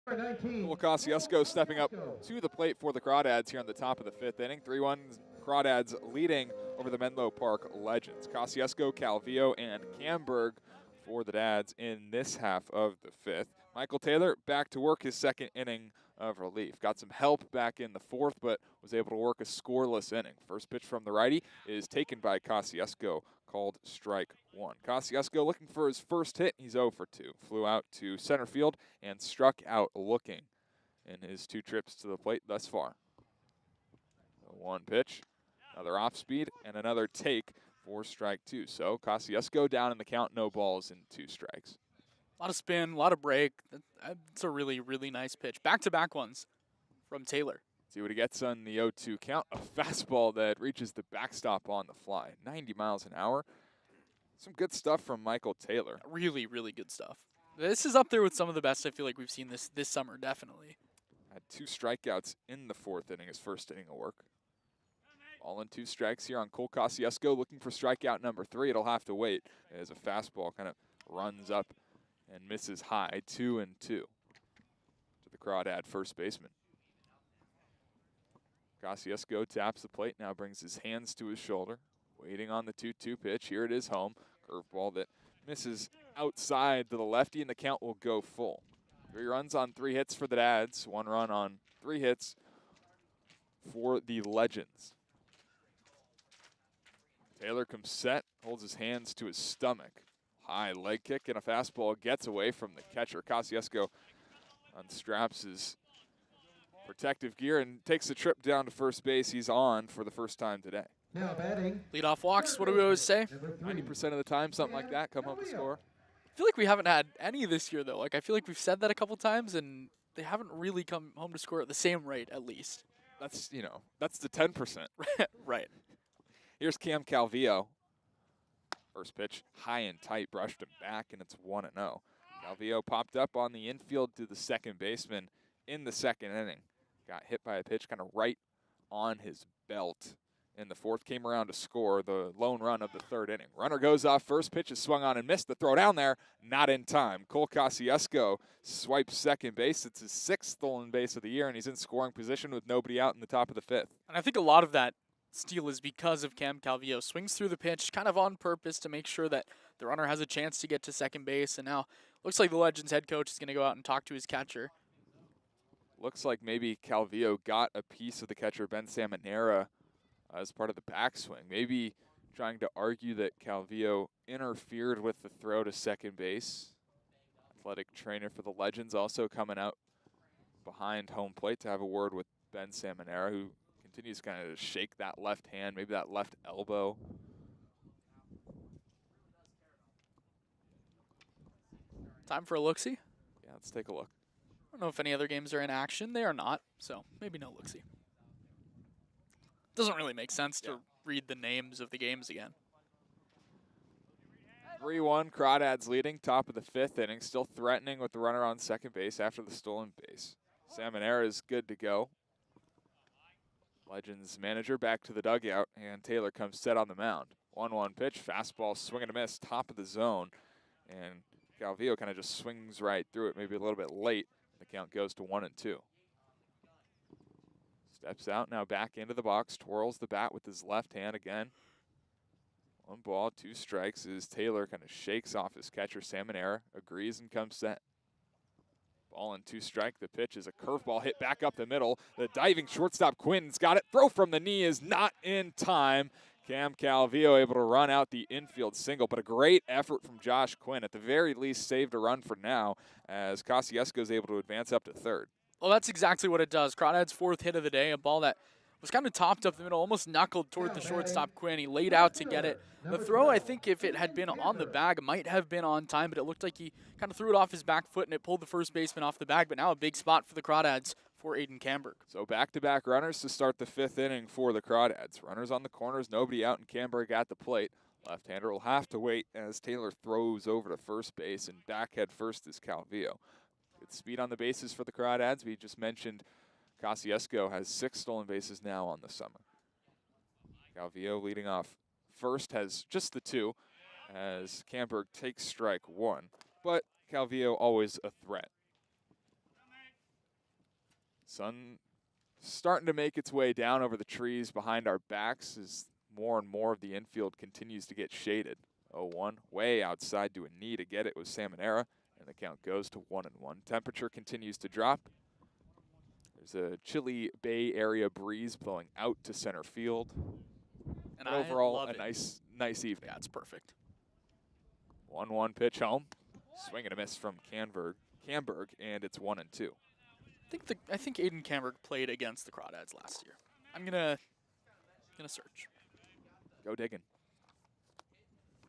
Cole Casasco stepping up to the plate for the Crawdads here on the top of the fifth inning. 3-1 Crawdads leading over the Menlo Park Legends. Casasco, Calvillo, and Camberg for the Dads in this half of the fifth. Michael Taylor back to work his second inning of relief. Got some help back in the fourth, but was able to work a scoreless inning. First pitch from the righty is taken by Casasco, called strike 1. Casasco looking for his first hit. He's 0 for 2. Flew out to center field and struck out looking in his 2 trips to the plate thus far. 1 pitch, another off speed, and another take for strike 2. So Casasco down in the count, no balls and 2 strikes. A lot of spin, a lot of break. It's a really, really nice pitch. Back-to-back ones from Taylor. See what he gets on the 0-2 count. A fastball that reaches the backstop on the fly. 90 miles an hour. Some good stuff from Michael Taylor. Really, really good stuff. This is up there with some of the best I feel like we've seen this summer, definitely. Had 2 strikeouts in the fourth inning, his first inning of work. All in 2 strikes here on Cole Casasco, looking for strikeout number 3. It'll have to wait as a fastball kind of runs up and misses high. 2-2 to the Crawdad first baseman. Casasco taps the plate, now brings his hands to his shoulder, waiting on the 2-2 pitch. Here it is home. Curveball that misses outside to the lefty, and the count will go full. 3 runs on 3 hits for the Dads, 1 run on 3 hits for the Legends. Taylor comes set, holds his hands to his stomach. High leg kick and a fastball gets away from the catcher. Casasco unstraps his protective gear and takes the trip down to first base. He's on for the first time today. Now batting. Leadoff walks, what do we always say? 90% of the time, something like that, come home to score. I feel like we haven't had any this year, though. Like, I feel like we've said that a couple times, and they haven't really come home to score at the same rate, at least. That's, you know, that's the 10%. Right. Here's Cam Calvillo. First pitch, high and tight, brushed him back, and it's 1-0. Calvillo popped up on the infield to the second baseman in the second inning. Got hit by a pitch kind of right on his belt. In the fourth, came around to score the lone run of the third inning. Runner goes off, first pitch is swung on and missed. The throw down there, not in time. Cole Casasco swipes second base. It's his 6th stolen base of the year, and he's in scoring position with nobody out in the top of the 5th. And I think a lot of that steal is because of Cam Calvillo. Swings through the pitch kind of on purpose to make sure that the runner has a chance to get to second base. And now looks like the Legends head coach is going to go out and talk to his catcher. Looks like maybe Calvillo got a piece of the catcher, Ben Salmonera, as part of the backswing. Maybe trying to argue that Calvillo interfered with the throw to second base. Athletic trainer for the Legends also coming out behind home plate to have a word with Ben Salmonera, who continues kind of to shake that left hand, maybe that left elbow. Time for a look-see. Yeah, let's take a look. I don't know if any other games are in action. They are not, so maybe no look-see. Doesn't really make sense to read the names of the games again. 3-1, Crawdads leading, top of the 5th inning, still threatening with the runner on second base after the stolen base. Salmonera is good to go. Legends manager back to the dugout, and Taylor comes set on the mound. 1-1 pitch, fastball, swing and a miss, top of the zone, and Calvillo kind of just swings right through it, maybe a little bit late. The count goes to 1-2. Steps out now back into the box, twirls the bat with his left hand again. 1 ball, 2 strikes as Taylor kind of shakes off his catcher, Salmonera, agrees and comes set. Ball and 2 strike. The pitch is a curveball hit back up the middle. The diving shortstop Quinn's got it. Throw from the knee is not in time. Cam Calvillo able to run out the infield single, but a great effort from Josh Quinn. At the very least, saved a run for now as Casasco is able to advance up to third. Well, that's exactly what it does. Crawdads' 4th hit of the day, a ball that was kind of topped up the middle, almost knuckled toward the shortstop Quinn. He laid out to get it. The throw, I think, if it had been on the bag, might have been on time, but it looked like he kind of threw it off his back foot and it pulled the first baseman off the bag. But now a big spot for the Crawdads for Aiden Camberg. So back-to-back runners to start the 5th inning for the Crawdads. Runners on the corners, nobody out, and Camberg at the plate. Left-hander will have to wait as Taylor throws over to first base, and back head first is Calvillo. Good speed on the bases for the Crawdads. We just mentioned Casasco has 6 stolen bases now on the summer. Calvillo leading off first has just the 2 as Camberg takes strike 1, but Calvillo always a threat. Sun starting to make its way down over the trees behind our backs as more and more of the infield continues to get shaded. 0-1, way outside to a knee to get it was Salmonera, and the count goes to 1-1. Temperature continues to drop. There's a chilly Bay Area breeze blowing out to center field. And overall, a nice evening. Yeah, it's perfect. 1-1 pitch home. Swing and a miss from Camberg, and it's 1-2. I think Aiden Camberg played against the Crawdads last year. I'm gonna search. Go digging.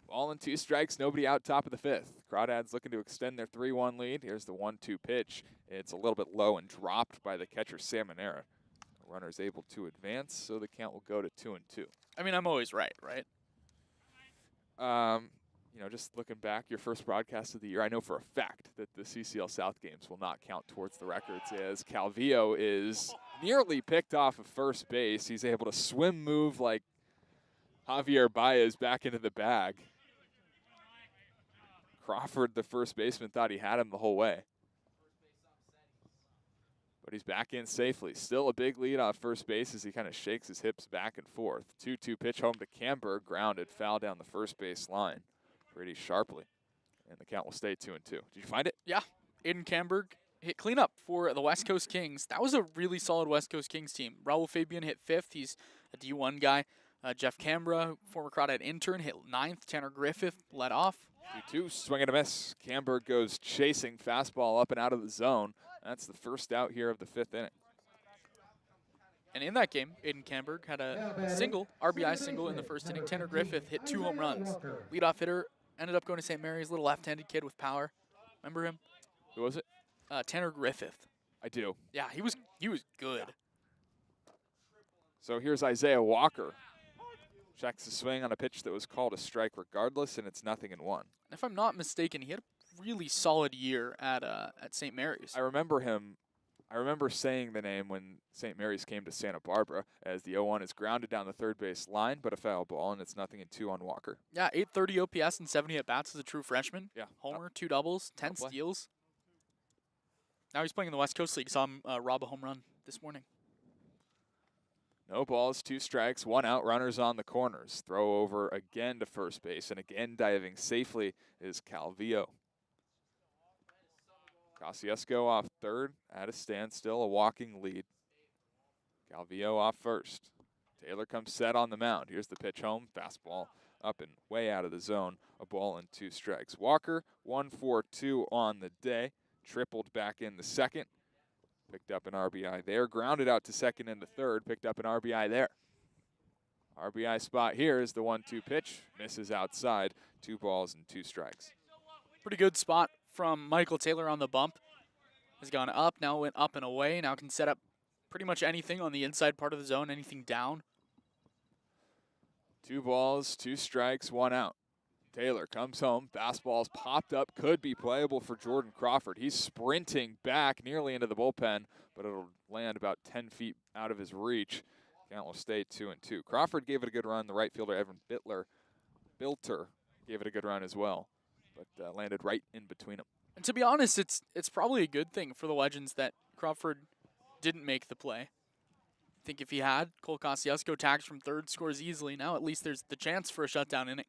Ball and 2 strikes, nobody out, top of the 5th. Crawdads looking to extend their 3-1 lead. Here's the 1-2 pitch. It's a little bit low and dropped by the catcher Salmonera. The runner's able to advance, so the count will go to 2-2. I mean, I'm always right? You know, just looking back, your first broadcast of the year, I know for a fact that the CCL South games will not count towards the records as Calvillo is nearly picked off of first base. He's able to swim move like Javier Baez back into the bag. Crawford, the first baseman, thought he had him the whole way. But he's back in safely. Still a big lead off first base as he kind of shakes his hips back and forth. 2-2 pitch home to Camberg, grounded, foul down the first base line pretty sharply. And the count will stay 2-2. Did you find it? Yeah. Aiden Camberg hit cleanup for the West Coast Kings. That was a really solid West Coast Kings team. Raul Fabian hit 5th. He's a D1 guy. Jeff Cambra, former Crawdad intern, hit 9th. Tanner Griffith led off. 2-2, swing and a miss. Camberg goes chasing fastball up and out of the zone. That's the first out here of the 5th inning. And in that game, Aiden Camberg had a single, RBI single in the first inning. Tanner Griffith hit 2 home runs. Leadoff hitter ended up going to St. Mary's, little left-handed kid with power. Remember him? Who was it? Tanner Griffith. I do. Yeah, he was good. So here's Isaiah Walker. Checks the swing on a pitch that was called a strike regardless, and it's 0-1. If I'm not mistaken, he had a really solid year at St. Mary's. I remember him. I remember saying the name when St. Mary's came to Santa Barbara, as the 0-1 is grounded down the third base line, but a foul ball, and it's 0-2 on Walker. Yeah, 830 OPS and 70 at-bats as a true freshman. Yeah. Homer, 2 doubles, 10 play. steals. Now he's playing in the West Coast League. Saw him rob a home run this morning. No balls, 2 strikes, 1 out, runners on the corners. Throw over again to first base, and again diving safely is Calvillo. Casasco off third at a standstill, a walking lead. Calvillo off first. Taylor comes set on the mound. Here's the pitch home, fastball up and way out of the zone. A ball and 2 strikes. Walker, 1-for-2 on the day. Tripled back in the second. Picked up an RBI there. Grounded out to second and to third. Picked up an RBI there. RBI spot here is the 1-2 pitch. Misses outside. 2 balls and 2 strikes. Pretty good spot from Michael Taylor on the bump. Has gone up, now went up and away. Now can set up pretty much anything on the inside part of the zone, anything down. 2 balls, 2 strikes, 1 out. Taylor comes home. Fastball's popped up. Could be playable for Jordan Crawford. He's sprinting back nearly into the bullpen, but it'll land about 10 feet out of his reach. Count will stay 2-2. Crawford gave it a good run. The right fielder, Evan Bilter, gave it a good run as well, but landed right in between them. And to be honest, it's probably a good thing for the Legends that Crawford didn't make the play. I think if he had, Cole Casasco tags from third, scores easily. Now at least there's the chance for a shutdown inning.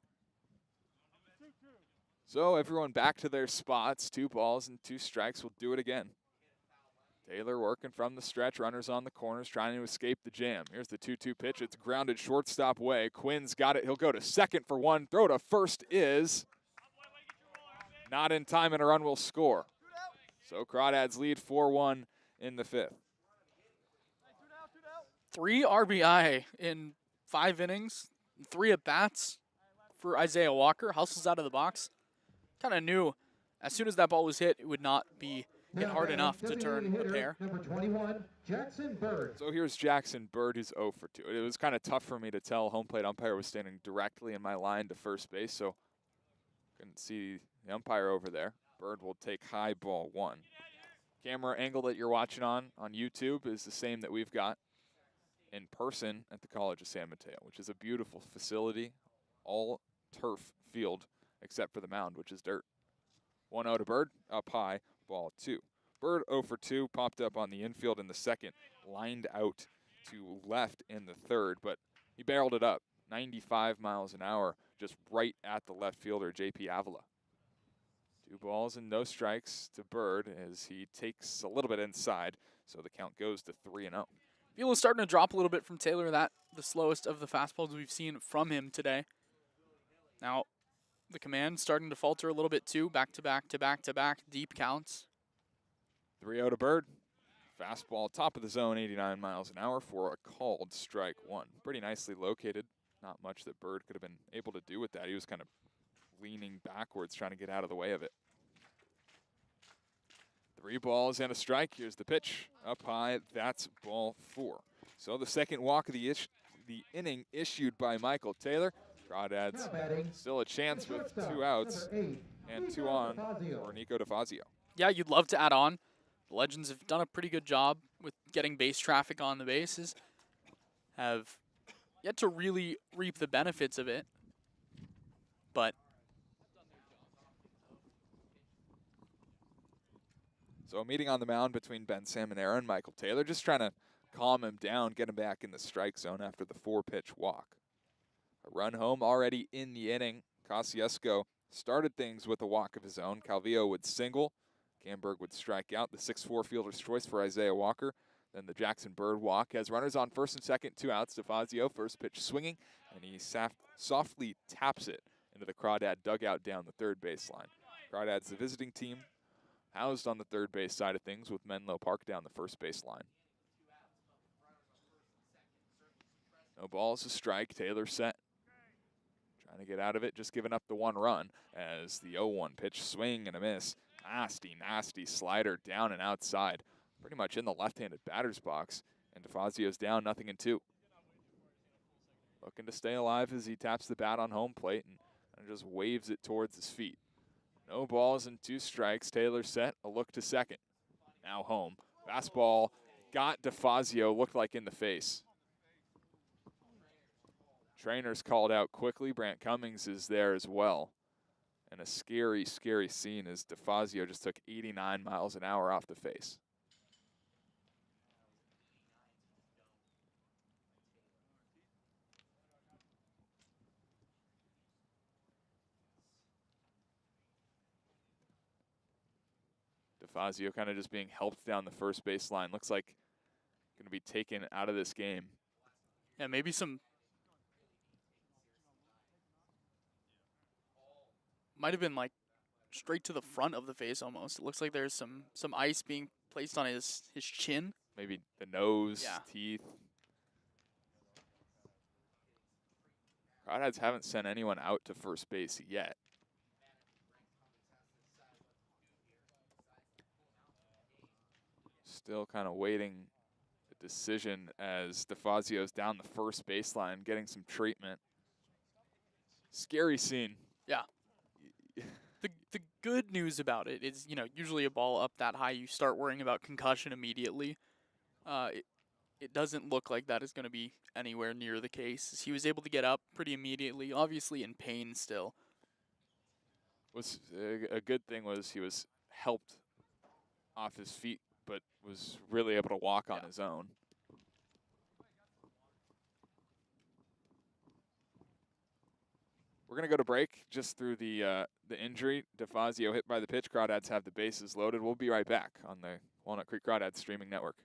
So everyone back to their spots. 2 balls and 2 strikes. We'll do it again. Taylor working from the stretch. Runners on the corners trying to escape the jam. Here's the 2-2 pitch. It's grounded shortstop way. Quinn's got it. He'll go to second for 1. Throw to first is not in time, and a run will score. So Crawdads lead 4-1 in the 5th. 3 RBI in 5 innings, 3 at-bats for Isaiah Walker. Hustles out of the box. Kind of knew as soon as that ball was hit, it would not be hit hard enough to turn a pair. Number 21, Jackson Bird. So here's Jackson Bird, who's 0 for 2. It was kind of tough for me to tell. Home plate umpire was standing directly in my line to first base, so couldn't see the umpire over there. Bird will take high ball 1. Camera angle that you're watching on YouTube is the same that we've got in person at the College of San Mateo, which is a beautiful facility, all turf field except for the mound, which is dirt. 1-0 to Bird, up high, ball 2. Bird 0 for 2, popped up on the infield in the second, lined out to left in the third, but he barreled it up, 95 miles an hour, just right at the left fielder, JP Avila. 2 balls and no strikes to Bird as he takes a little bit inside, so the count goes to 3-0. Velo starting to drop a little bit from Taylor. That the slowest of the fastballs we've seen from him today. Now, the command starting to falter a little bit too. Back to back to back to back. Deep counts. 3-0 to Bird. Fastball top of the zone, 89 miles an hour for a called strike 1. Pretty nicely located. Not much that Bird could have been able to do with that. He was kind of leaning backwards, trying to get out of the way of it. 3 balls and a strike. Here's the pitch. Up high, that's ball 4. So the second walk of the inning issued by Michael Taylor. Crawdads still a chance with 2 outs and 2 on for Nico DeFazio. Yeah, you'd love to add on. The Legends have done a pretty good job with getting base traffic on the bases. Have yet to really reap the benefits of it. But so a meeting on the mound between Ben Salmonera and Michael Taylor, just trying to calm him down, get him back in the strike zone after the 4-pitch walk. A run home already in the inning. Casasco started things with a walk of his own. Calvillo would single. Camberg would strike out. The 6-4 fielder's choice for Isaiah Walker. Then the Jackson Bird walk has runners on first and second, 2 outs. DeFazio, first pitch swinging, and he softly taps it into the Crawdad dugout down the third baseline. Crawdad's the visiting team, housed on the third base side of things with Menlo Park down the first baseline. No balls, a strike. Taylor set. Trying to get out of it, just giving up the 1 run as the 0-1 pitch, swing and a miss. Nasty, nasty slider down and outside. Pretty much in the left-handed batter's box. And DeFazio's down 0-2. looking to stay alive as he taps the bat on home plate and just waves it towards his feet. No balls and 2 strikes. Taylor set, a look to second. Now home. Fastball got DeFazio, looked like in the face. Trainer's called out quickly. Brant Cummings is there as well. And a scary, scary scene as DeFazio just took 89 miles an hour off the face. DeFazio kind of just being helped down the first baseline. Looks like going to be taken out of this game. Yeah, maybe some. Might have been like straight to the front of the face almost. It looks like there's some ice being placed on his chin. Maybe the nose, Yeah. teeth. Crawdads haven't sent anyone out to first base yet. Still kind of waiting the decision as DeFazio's down the first baseline, getting some treatment. Scary scene. Yeah. The good news about it is, you know, usually a ball up that high, you start worrying about concussion immediately. It doesn't look like that is going to be anywhere near the case. He was able to get up pretty immediately, obviously in pain still. Was a good thing was he was helped off his feet, but was really able to walk on his own. We're going to go to break just through the injury. DeFazio hit by the pitch. Crawdads have the bases loaded. We'll be right back on the Walnut Creek Crawdads streaming network.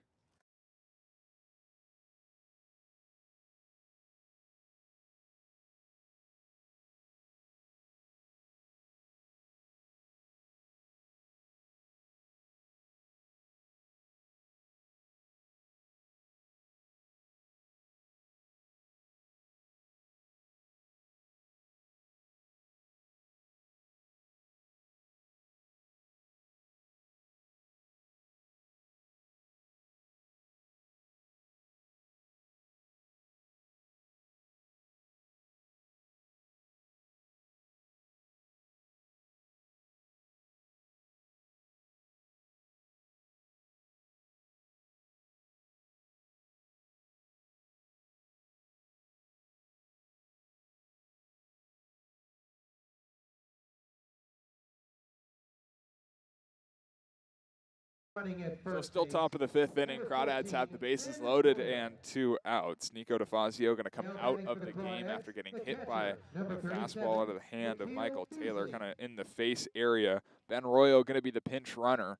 So still top of the 5th inning. Crawdads have the bases loaded and 2 outs. Nico DeFazio going to come out of the game after getting hit by a fastball out of the hand of Michael Taylor, kind of in the face area. Ben Royo going to be the pinch runner.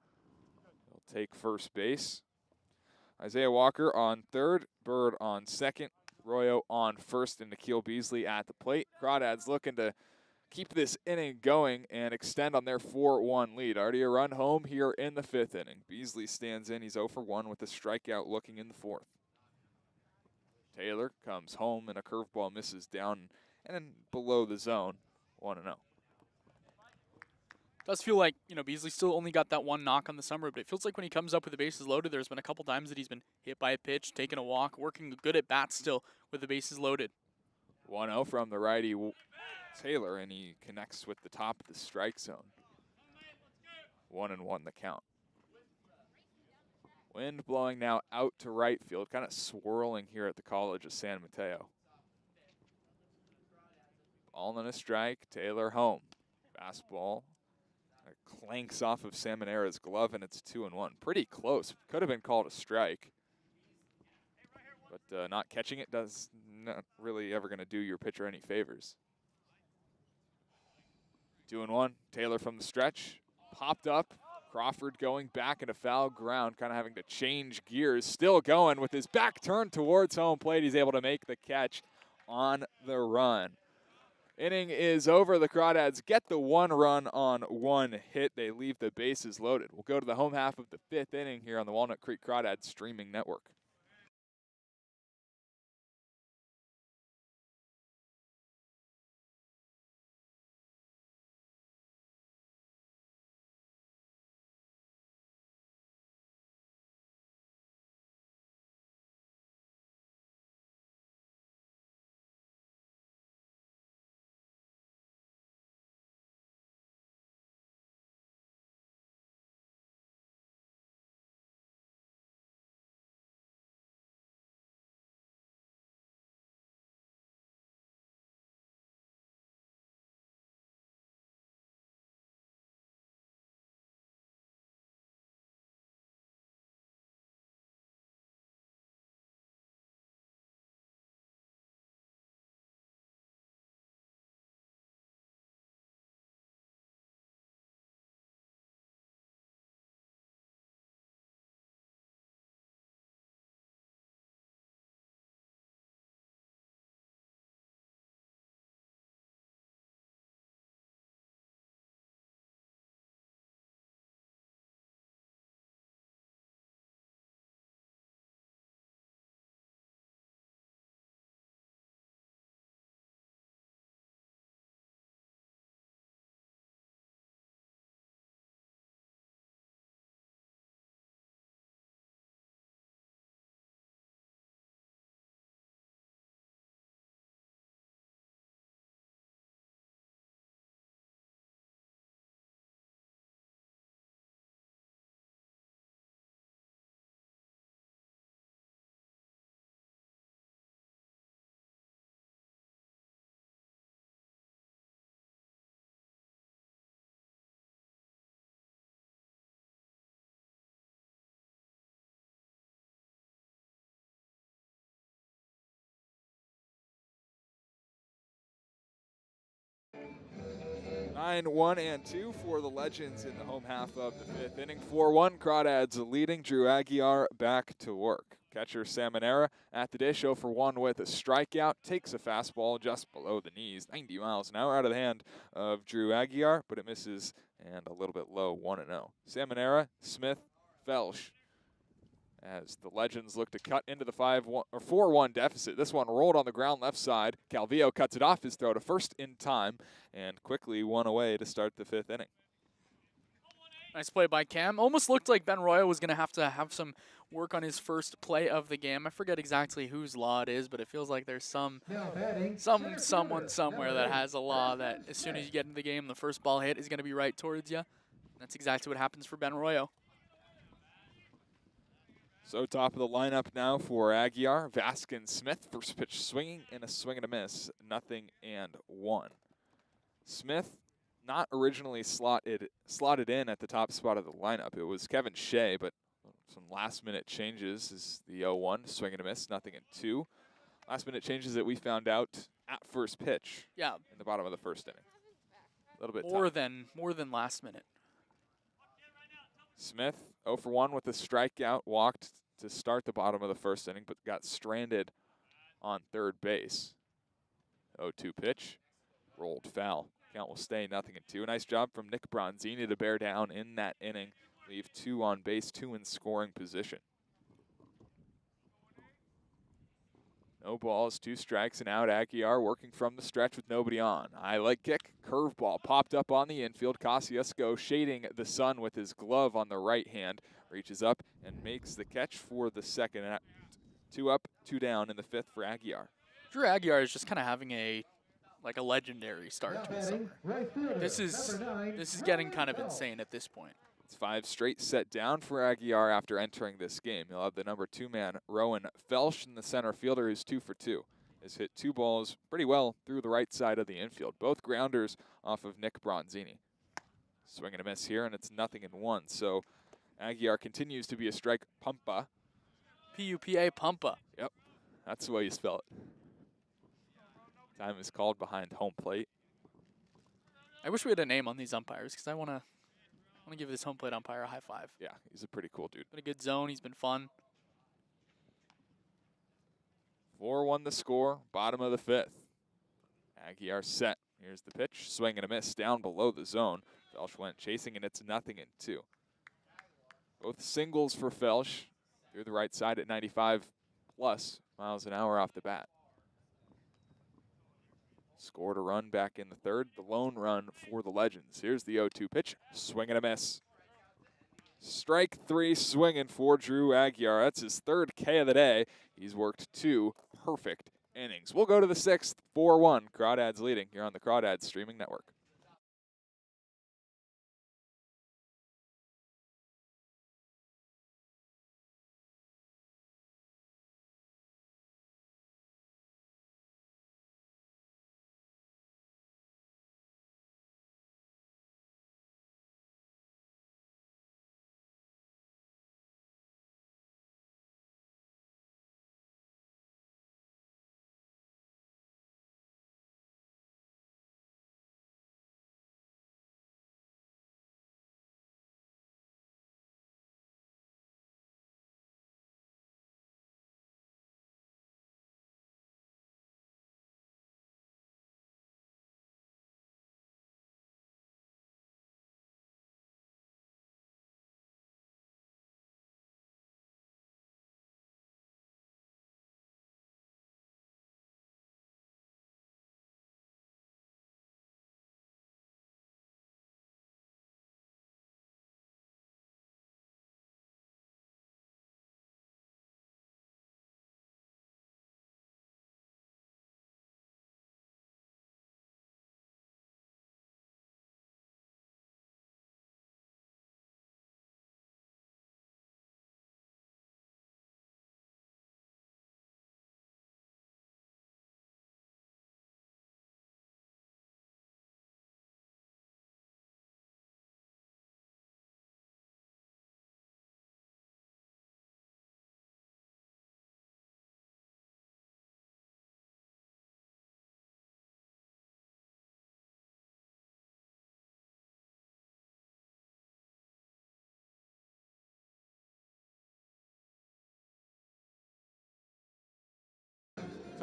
He'll take first base. Isaiah Walker on third, Bird on second, Royo on first, and Nikhil Beasley at the plate. Crawdads looking to keep this inning going and extend on their 4-1 lead. Already a run home here in the 5th inning. Beasley stands in. He's 0 for 1 with a strikeout looking in the 4th. Taylor comes home and a curveball misses down and below the zone. 1-0. Does feel like, you know, Beasley still only got that one knock on the summer, but it feels like when he comes up with the bases loaded, there's been a couple times that he's been hit by a pitch, taking a walk, working good at bat still with the bases loaded. 1-0 from the righty Taylor, and he connects with the top of the strike zone. 1-1 the count. Wind blowing now out to right field, kind of swirling here at the College of San Mateo. Ball and a strike, Taylor home. Fastball clanks off of Salmonera's glove, and it's 2-1. Pretty close. Could have been called a strike. But not catching it does not really ever going to do your pitcher any favors. 2-1. Taylor from the stretch. Popped up. Crawford going back into foul ground, kind of having to change gears. Still going with his back turned towards home plate. He's able to make the catch on the run. Inning is over. The Crawdads get the 1 run on 1 hit. They leave the bases loaded. We'll go to the home half of the 5th inning here on the Walnut Creek Crawdads streaming network. 9, 1, and 2 for the Legends in the home half of the 5th inning. 4-1, Crawdads leading. Drew Aguiar back to work. Catcher Salmonera at the dish, 0 for 1 with a strikeout. Takes a fastball just below the knees, 90 miles an hour out of the hand of Drew Aguiar, but it misses and a little bit low, 1-0. Salmonera, Smith, Felsch, as the Legends look to cut into the 4-1 deficit. This one rolled on the ground left side. Calvillo cuts it off his throw to first in time and quickly one away to start the 5th inning. Nice play by Cam. Almost looked like Ben Royo was going to have some work on his first play of the game. I forget exactly whose law it is, but it feels like there's someone somewhere that has a law that as soon as you get into the game, the first ball hit is going to be right towards you. That's exactly what happens for Ben Royo. So top of the lineup now for Aguiar. Vaskin Smith, first pitch swinging and a swing and a miss, 0-1. Smith not originally slotted in at the top spot of the lineup. It was Kevin Shea, but some last minute changes is the 0-1, swing and a miss, 0-2. Last minute changes that we found out at first pitch. Yeah. In the bottom of the 1st inning. A little bit more than last minute. Smith, 0 for 1 with a strikeout, walked to start the bottom of the 1st inning, but got stranded on third base. 0-2 pitch, rolled foul. Count will stay 0-2. Nice job from Nick Bronzini to bear down in that inning. Leave 2 on base, 2 in scoring position. No balls, 2 strikes and out. Aguiar working from the stretch with nobody on. High leg kick, curveball popped up on the infield. Casasco shading the sun with his glove on the right hand. Reaches up and makes the catch for the second out. 2 up, 2 down in the 5th for Aguiar. Drew Aguiar is just kind of having a legendary start to his summer. This is getting kind of insane at this point. It's 5 straight set down for Aguiar after entering this game. He'll have the number 2 man, Rowan Felsch, in the center fielder, who's 2 for 2. Has hit 2 balls pretty well through the right side of the infield. Both grounders off of Nick Bronzini. Swing and a miss here, and it's 0-1. So Aguiar continues to be a strike pumpa. P-U-P-A, pumpa. Yep, that's the way you spell it. Time is called behind home plate. I wish we had a name on these umpires because I want to give this home plate umpire a high five. Yeah, he's a pretty cool dude. Been a good zone. He's been fun. 4-1 the score, bottom of the 5th. Aguiar set. Here's the pitch. Swing and a miss down below the zone. Felsch went chasing, and it's 0-2. Both singles for Felsch through the right side at 95+ miles an hour off the bat. Scored a run back in the 3rd, the lone run for the Legends. Here's the 0-2 pitch, swing and a miss. Strike 3 swinging for Drew Aguiar. That's his 3rd K of the day. He's worked 2 perfect innings. We'll go to the 6th, 4-1. Crawdads leading here on the Crawdads Streaming Network.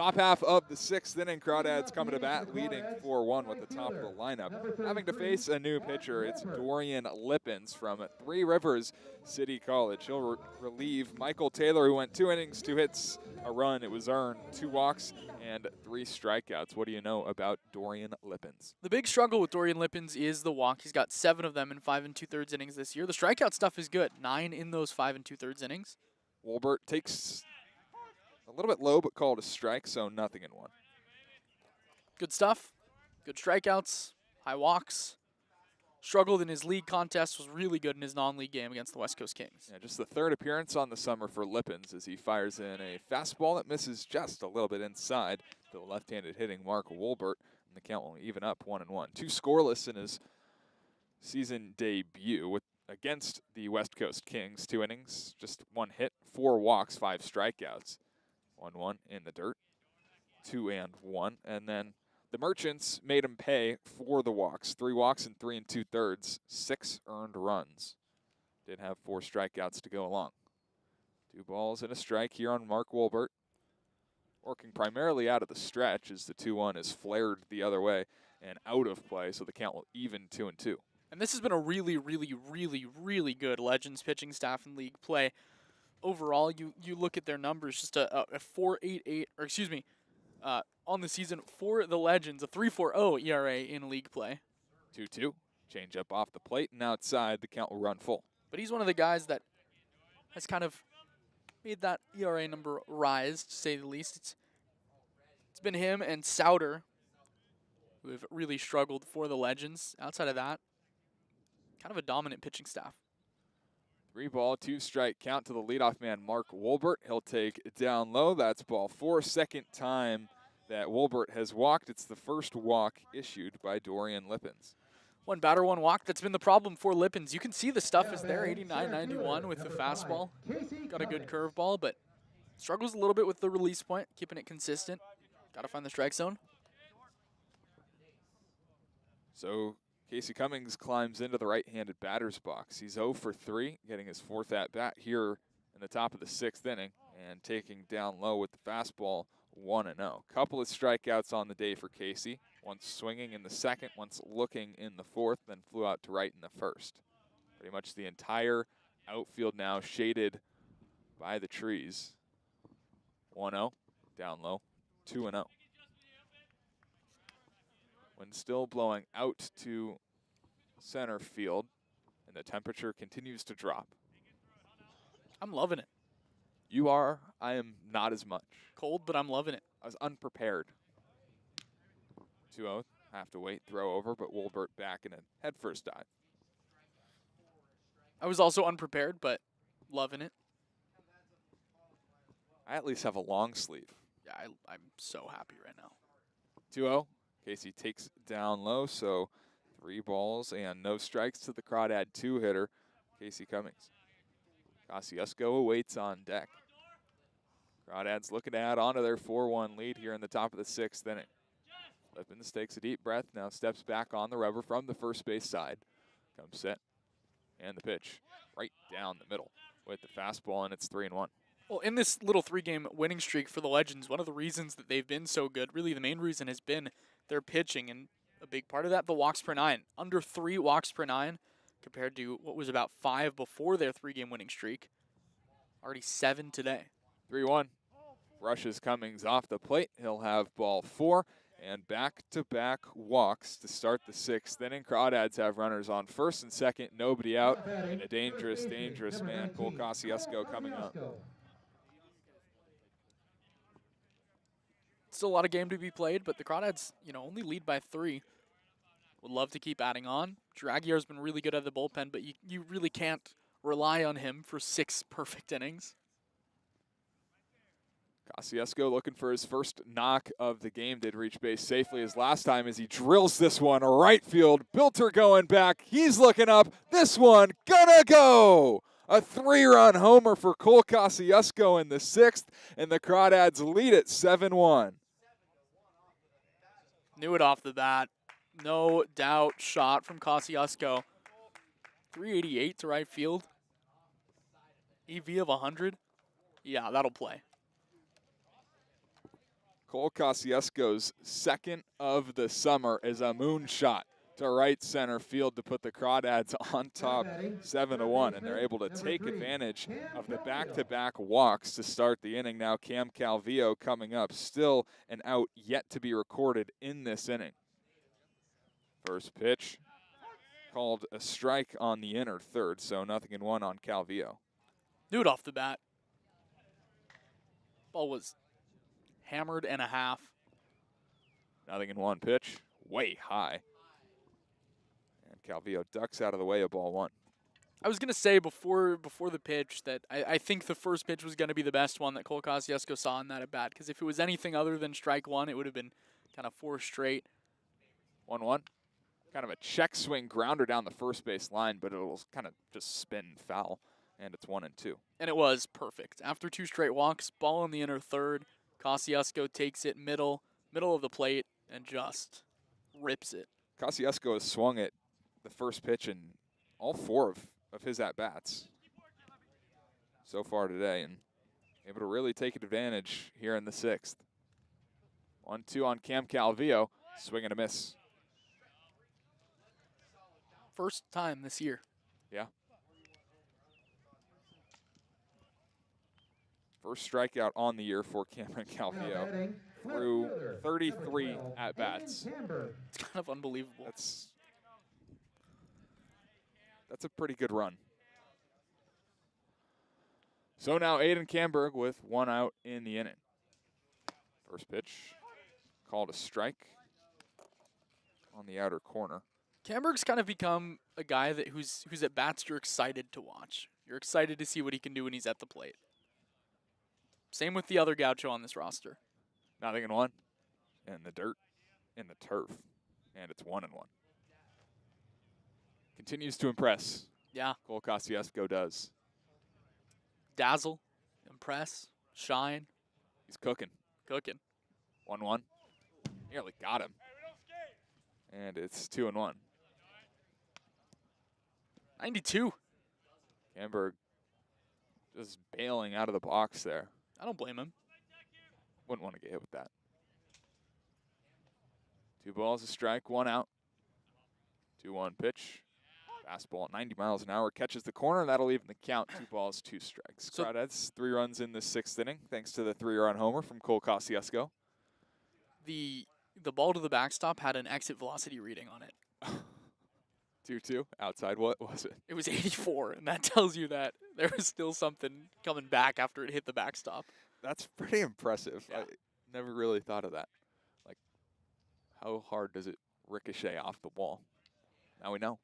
Top half of the 6th inning, Crawdads coming to bat, leading 4-1 with the top of the lineup. Having to face a new pitcher, it's Dorian Lippens from Three Rivers City College. He'll relieve Michael Taylor, who went 2 innings, 2 hits, a run. It was earned, 2 walks, and 3 strikeouts. What do you know about Dorian Lippens? The big struggle with Dorian Lippens is the walk. He's got 7 of them in 5 2/3 innings this year. The strikeout stuff is good. 9 in those 5 2/3 innings. Wolbert takes a little bit low, but called a strike, so nothing in 1. Good stuff. Good strikeouts. High walks. Struggled in his league contest. Was really good in his non-league game against the West Coast Kings. Yeah, just the 3rd appearance on the summer for Lippens as he fires in a fastball that misses just a little bit inside to the left-handed hitting Mark Wolbert, and the count will even up 1-1. 2 scoreless in his season debut against the West Coast Kings. 2 innings, just 1 hit, 4 walks, 5 strikeouts. 1-1 in the dirt, 2-1, and then the Merchants made him pay for the walks. 3 walks in 3 2/3, 6 earned runs. Did have 4 strikeouts to go along. 2 balls and a strike here on Mark Wolbert. Working primarily out of the stretch as the 2-1 is flared the other way and out of play, so the count will even 2-2. And this has been a really, really, really, really good Legends pitching staff in league play. Overall, you look at their numbers, just a 4.88, or excuse me, on the season for the Legends, a 3.40 ERA in league play. 2-2, change up off the plate and outside, the count will run full. But he's one of the guys that has kind of made that ERA number rise, to say the least. It's been him and Souter who have really struggled for the Legends. Outside of that, kind of a dominant pitching staff. 3 ball, 2 strike count to the leadoff man, Mark Wolbert. He'll take it down low. That's ball 4. Second time that Wolbert has walked. It's the first walk issued by Dorian Lippens. 1 batter, 1 walk. That's been the problem for Lippens. You can see the stuff is there, 89-91 with the fastball. Got a good curveball, but struggles a little bit with the release point, keeping it consistent. Got to find the strike zone. So Casey Cummings climbs into the right-handed batter's box. He's 0 for 3, getting his 4th at-bat here in the top of the 6th inning and taking down low with the fastball 1-0. Couple of strikeouts on the day for Casey. Once swinging in the 2nd, once looking in the 4th, then flew out to right in the 1st. Pretty much the entire outfield now shaded by the trees. 1-0, down low, 2-0. Wind still blowing out to center field, and the temperature continues to drop. I'm loving it. You are. I am not as much. Cold, but I'm loving it. I was unprepared. 2-0, have to wait, throw over, but Wolbert back in a headfirst dive. I was also unprepared, but loving it. I at least have a long sleeve. Yeah, I'm so happy right now. 2-0, Casey takes it down low, so 3 balls and no strikes to the Crawdad 2-hitter, Casey Cummings. Casasco awaits on deck. Crawdads looking to add on to their 4-1 lead here in the top of the 6th inning. Lippens takes a deep breath, now steps back on the rubber from the first base side. Comes set, and the pitch right down the middle with the fastball, and it's 3-1. Well, in this little 3-game winning streak for the Legends, one of the reasons that they've been so good, really the main reason, has been their pitching, and a big part of that, the walks per 9. Under 3 walks per 9 compared to what was about 5 before their 3-game winning streak. Already 7 today. 3-1. Rushes Cummings off the plate. He'll have ball 4. And back-to-back walks to start the 6th inning. Crawdads have runners on first and second, nobody out. And a dangerous, dangerous man, Cole Casasco, coming up. Still a lot of game to be played, but the Crawdads, only lead by 3. Would love to keep adding on. Dragier's been really good at the bullpen, but you really can't rely on him for 6 perfect innings. Casasco looking for his first knock of the game. Did reach base safely as last time as he drills this one right field. Bilter going back. He's looking up. This one gonna go. A 3-run homer for Cole Casasco in the 6th, and the Crawdads lead it 7-1. Knew it off the bat. No doubt shot from Casasco. 388 to right field. EV of 100. Yeah, that'll play. Cole Casasco's second of the summer is a moonshot to right center field to put the Crawdads on top 7-1, and they're able to take advantage of the back-to-back walks to start the inning. Now Cam Calvillo coming up, still an out yet to be recorded in this inning. First pitch called a strike on the inner third, so 0-1 on Calvillo. Knew it off the bat. Ball was hammered and a half. 0-1 pitch, way high. And Calvillo ducks out of the way of ball one. I was going to say before the pitch that I think the first pitch was going to be the best one that Cole Casasco saw in that at bat, because if it was anything other than strike one, it would have been kind of 4 straight. 1-1. Kind of a check swing grounder down the first base line, but it'll kind of just spin foul, and it's 1-2. And it was perfect. After 2 straight walks, ball in the inner third, Casasco takes it middle of the plate and just rips it. Casasco has swung at the first pitch in all 4 of his at-bats so far today, and able to really take advantage here in the 6th. 1-2 on Cam Calvillo, swing and a miss. First time this year. Yeah. First strikeout on the year for Cameron Calvillo through 33 at-bats. It's kind of unbelievable. That's a pretty good run. So now Aiden Camberg with 1 out in the inning. First pitch called a strike on the outer corner. Camberg's kind of become a guy that who's at bats you're excited to watch. You're excited to see what he can do when he's at the plate. Same with the other Gaucho on this roster. 0-1 in the dirt, in the turf, and it's 1-1. Continues to impress. Yeah. Cole Casasco does. Dazzle, impress, shine. He's cooking. 1-1. Nearly got him. And it's 2-1. 92. Camberg just bailing out of the box there. I don't blame him. Wouldn't want to get hit with that. 2 balls, a strike, 1 out. 2-1 pitch. Fastball at 90 miles an hour. Catches the corner. That'll even the count. 2 balls, 2 strikes. So Crawdads, 3 runs in the 6th inning, thanks to the 3-run homer from Cole Casasco. The ball to the backstop had an exit velocity reading on it. 2-2. Outside, what was it? It was 84, and that tells you that there was still something coming back after it hit the backstop. That's pretty impressive. Yeah. I never really thought of that. Like, how hard does it ricochet off the wall? Now we know.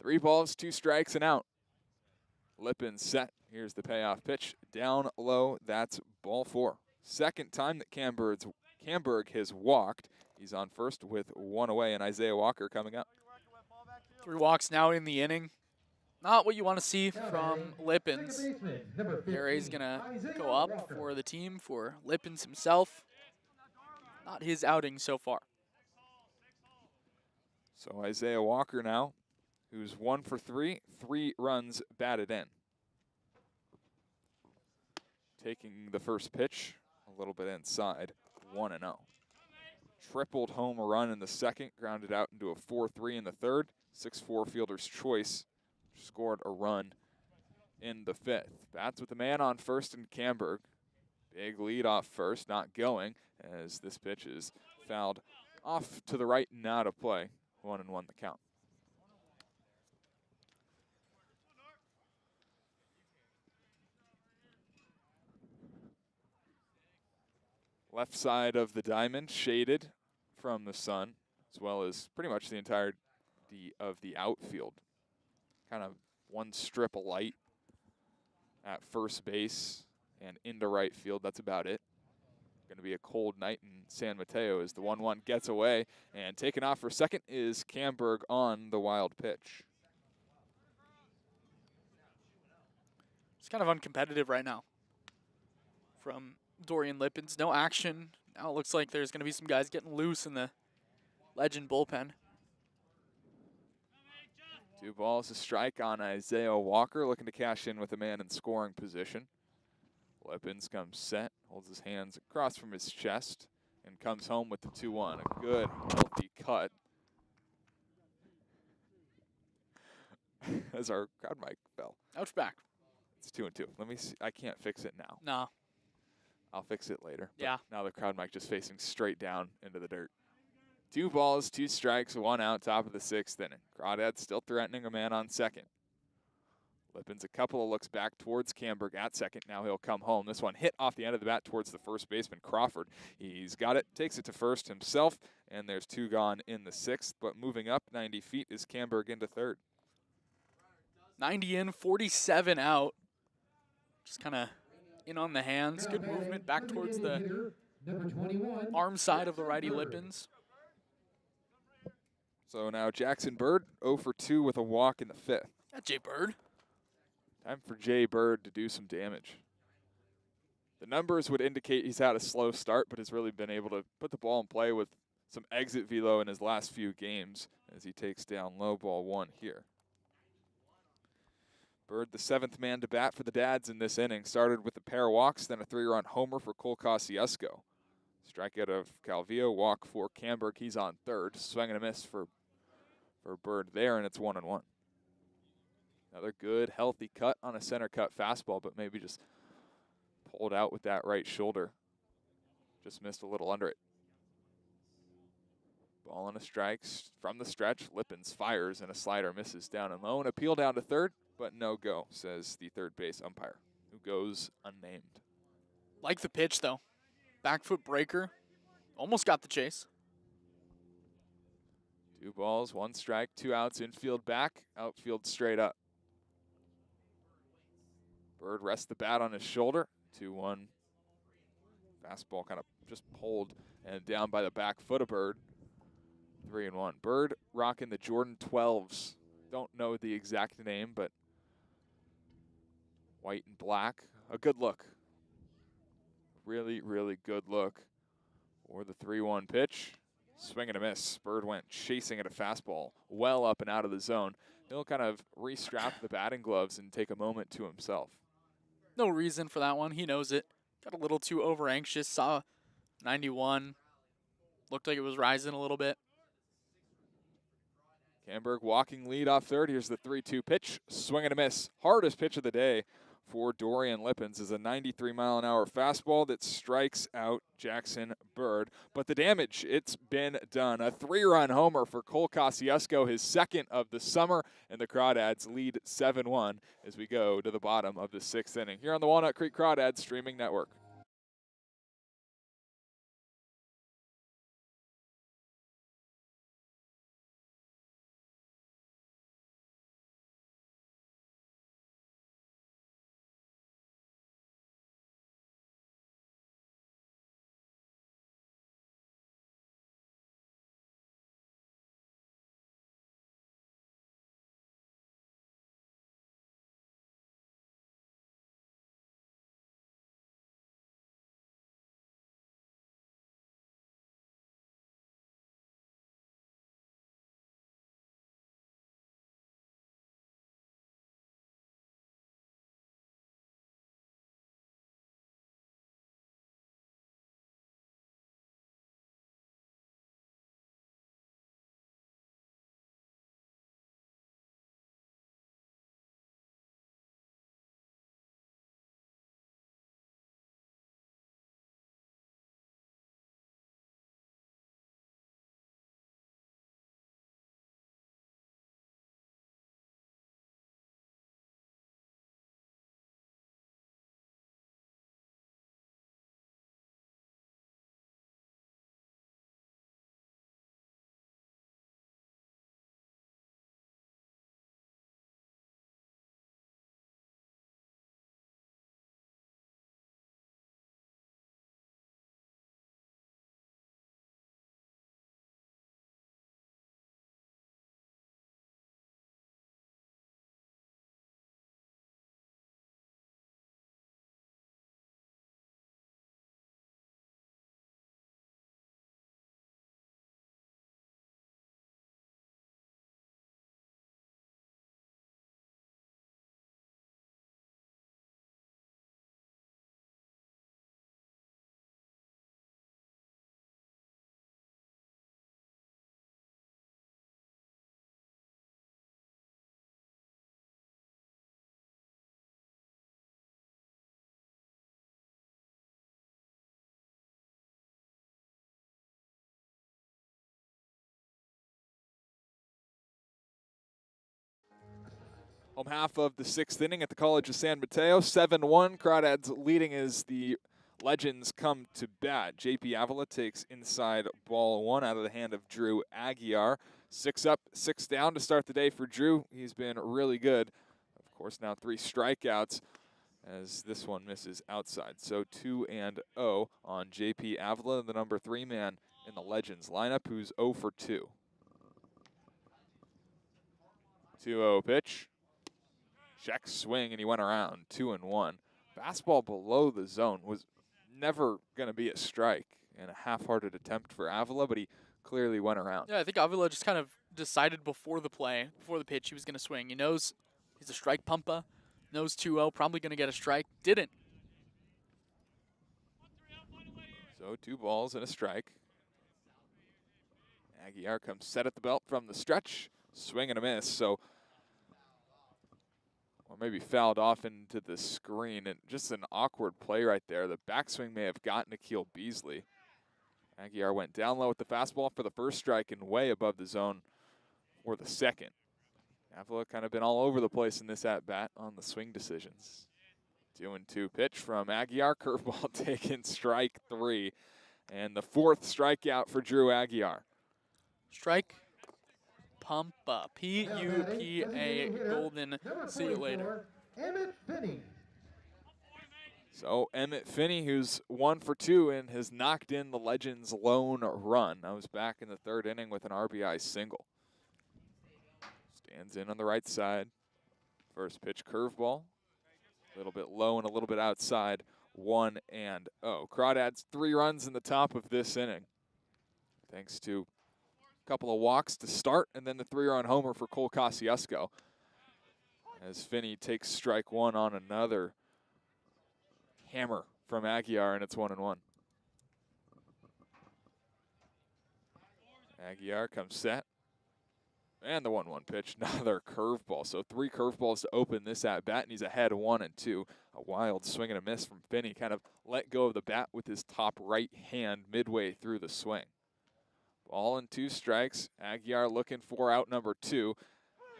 3 balls, 2 strikes, and out. Lippin set. Here's the payoff pitch. Down low, that's ball 4. Second time that Camberg has walked. He's on first with 1 away, and Isaiah Walker coming up. 3 walks now in the inning. Not what you want to see from Lippins. Harry's going to go up for the team for Lippins himself. Not his outing so far. So Isaiah Walker now, who's 1 for 3, 3 runs batted in. Taking the first pitch, a little bit inside, 1-0. Tripled home run in the second, grounded out into a 4-3 in the third. 6-4 fielder's choice, scored a run in the 5th. Bats with the man on first in Camberg. Big lead off first, not going, as this pitch is fouled off to the right and out of play. 1-1 the count. Left side of the diamond shaded from the sun, as well as pretty much the entirety of the outfield. Kind of one strip of light at first base and into right field. That's about it. Going to be a cold night in San Mateo as the 1-1 gets away, and taken off for second is Camberg on the wild pitch. It's kind of uncompetitive right now from Dorian Lippins. No action. Now it looks like there's going to be some guys getting loose in the Legend bullpen. 2 balls, a strike on Isaiah Walker, looking to cash in with a man in scoring position. Lippens comes set, holds his hands across from his chest, and comes home with the 2-1. A good, healthy cut. As our crowd mic fell. Ouch back. It's 2-2. Let me see. I can't fix it now. No. I'll fix it later. But Yeah. now the crowd mic just facing straight down into the dirt. 2 balls, 2 strikes, 1 out, top of the 6th inning. Crawdads still threatening a man on second. Lippens a couple of looks back towards Camberg at second. Now he'll come home. This one hit off the end of the bat towards the first baseman, Crawford. He's got it, takes it to first himself, and there's 2 gone in the 6th. But moving up 90 feet is Camberg into third. 90 in, 47 out. Just kind of in on the hands. Good movement back towards the Number 21. arm side of the righty Lippens. So now Jackson Bird 0 for 2 with a walk in the 5th. That Jay Bird. Time for Jay Bird to do some damage. The numbers would indicate he's had a slow start, but has really been able to put the ball in play with some exit velo in his last few games as he takes down low ball 1 here. Bird, the 7th man to bat for the Dads in this inning, started with a pair of walks, then a 3-run homer for Cole Casasco. Strikeout of Calvillo, walk for Camberg. He's on third. Swing and a miss for Bird there, and it's 1-1. Another good, healthy cut on a center cut fastball, but maybe just pulled out with that right shoulder. Just missed a little under it. Ball and a strike from the stretch. Lippens fires, and a slider misses down and low. An appeal down to third, but no go, says the third base umpire, who goes unnamed. Like the pitch, though. Back foot breaker. Almost got the chase. 2 balls, 1 strike, 2 outs, infield back, outfield straight up. Bird rests the bat on his shoulder. 2-1. Fastball kind of just pulled and down by the back foot of Bird. 3-1. Bird rocking the Jordan 12s. Don't know the exact name, but white and black. A good look. Really, really good look. For the 3-1 pitch. Swing and a miss. Bird went chasing at a fastball well up and out of the zone. He'll kind of restrap the batting gloves and take a moment to himself. No reason for that one. He knows it. Got a little too over anxious. Saw 91. Looked like it was rising a little bit. Camberg walking lead off third. Here's the 3-2 pitch. Swing and a miss. Hardest pitch of the day for Dorian Lippens is a 93-mile-an-hour fastball that strikes out Jackson Bird. But the damage, it's been done. A 3-run homer for Cole Casasco, his 2nd of the summer, and the Crawdads lead 7-1 as we go to the bottom of the 6th inning. Here on the Walnut Creek Crawdads streaming network. Home half of the 6th inning at the College of San Mateo, 7-1. Crawdads leading as the Legends come to bat. JP Avila takes inside ball 1 out of the hand of Drew Aguiar. 6 up, 6 down to start the day for Drew. He's been really good. Of course, now 3 strikeouts as this one misses outside. So 2-0 on JP Avila, the number 3 man in the Legends lineup, who's 0 for 2. 2-0 pitch. Check swing, and he went around 2-1. Fastball below the zone was never going to be a strike, and a half-hearted attempt for Avila, but he clearly went around. Yeah, I think Avila just kind of decided before the pitch, he was going to swing. He knows he's a strike pumper, knows 2-0, probably going to get a strike. Didn't. So 2 balls and a strike. Aguiar comes set at the belt from the stretch. Swing and a miss, so or maybe fouled off into the screen, and just an awkward play right there. The backswing may have gotten Akil Beasley. Aguiar went down low with the fastball for the first strike and way above the zone for the second. Avila kind of been all over the place in this at-bat on the swing decisions. 2-2 pitch from Aguiar, curveball taken, strike 3. And the 4th strikeout for Drew Aguiar. Strike. Pumpa. P-U-P-A. Golden. See you later. Emmett Finney. So Emmett Finney, who's 1 for 2 and has knocked in the Legends' lone run. I was back in the 3rd inning with an RBI single. Stands in on the right side. First pitch curveball. A little bit low and a little bit outside. 1-0. Crawdads 3 runs in the top of this inning, thanks to a couple of walks to start, and then the 3-run homer for Cole Casasco. As Finney takes strike 1 on another hammer from Aguiar, and it's 1-1. Aguiar comes set. And the 1-1 pitch, another curveball. So 3 curveballs to open this at-bat, and he's ahead 1-2. A wild swing and a miss from Finney. Kind of let go of the bat with his top right hand midway through the swing. Ball and 2 strikes. Aguiar looking for out number 2.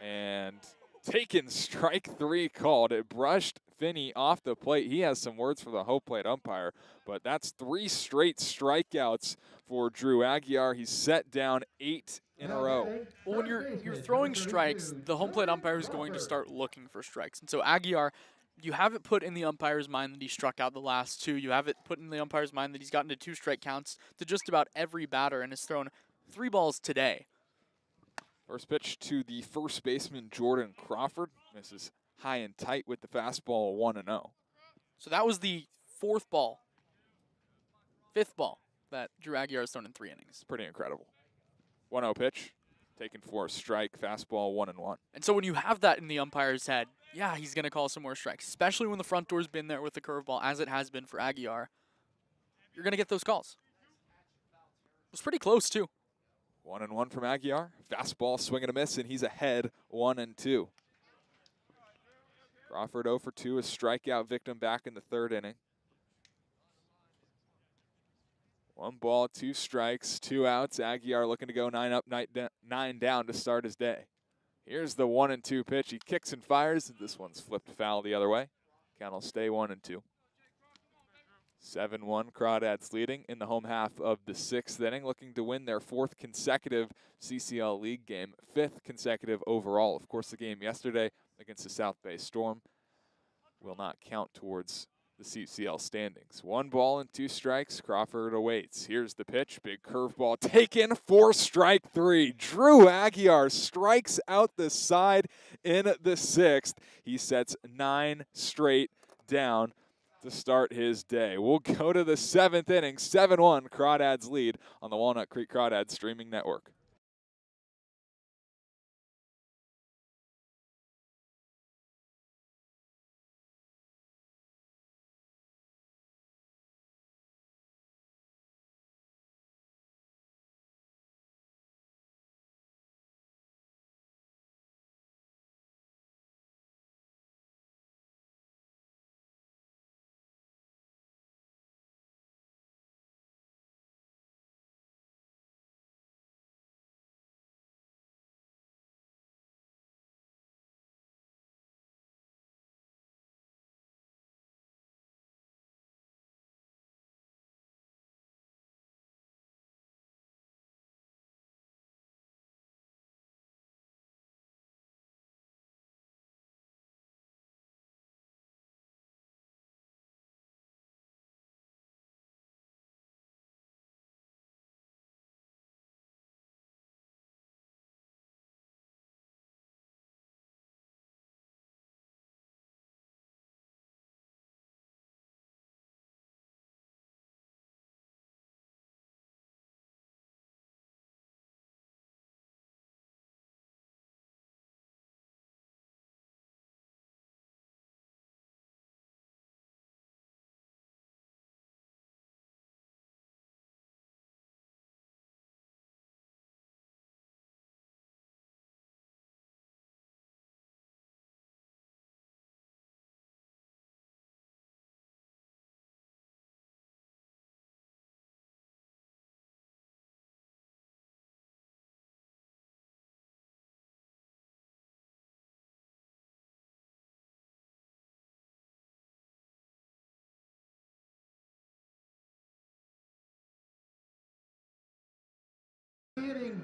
And taken strike 3 called. It brushed Finney off the plate. He has some words for the home plate umpire, but that's 3 straight strikeouts for Drew Aguiar. He's set down 8 in a row. Well, when you're throwing strikes, the home plate umpire is going to start looking for strikes. And so Aguiar, you have it put in the umpire's mind that he struck out the last 2. You have it put in the umpire's mind that he's gotten to 2 strike counts to just about every batter and has thrown 3 balls today. First pitch to the first baseman, Jordan Crawford. Misses high and tight with the fastball, 1-0. So that was the 4th ball, 5th ball that Drew Aguiar has thrown in 3 innings. It's pretty incredible. 1-0 pitch, taken for a strike, fastball 1-1. And so when you have that in the umpire's head, yeah, he's going to call some more strikes, especially when the front door's been there with the curveball, as it has been for Aguiar. You're going to get those calls. It was pretty close, too. 1-1 from Aguiar. Fastball, swing and a miss, and he's ahead 1-2. Crawford 0 for 2, a strikeout victim back in the 3rd inning. 1 ball, 2 strikes, 2 outs. Aguiar looking to go 9 up, 9 down to start his day. Here's the 1-2 pitch. He kicks and fires. This one's flipped foul the other way. Count will stay 1-2. 7-1, Crawdads leading in the home half of the 6th inning, looking to win their 4th consecutive CCL League game, 5th consecutive overall. Of course, the game yesterday against the South Bay Storm will not count towards the CCL standings. 1 ball and 2 strikes. Crawford awaits. Here's the pitch. Big curveball taken for strike 3. Drew Aguiar strikes out the side in the 6th. He sets 9 straight down to start his day. We'll go to the 7th inning. 7-1, Crawdads lead on the Walnut Creek Crawdads streaming network.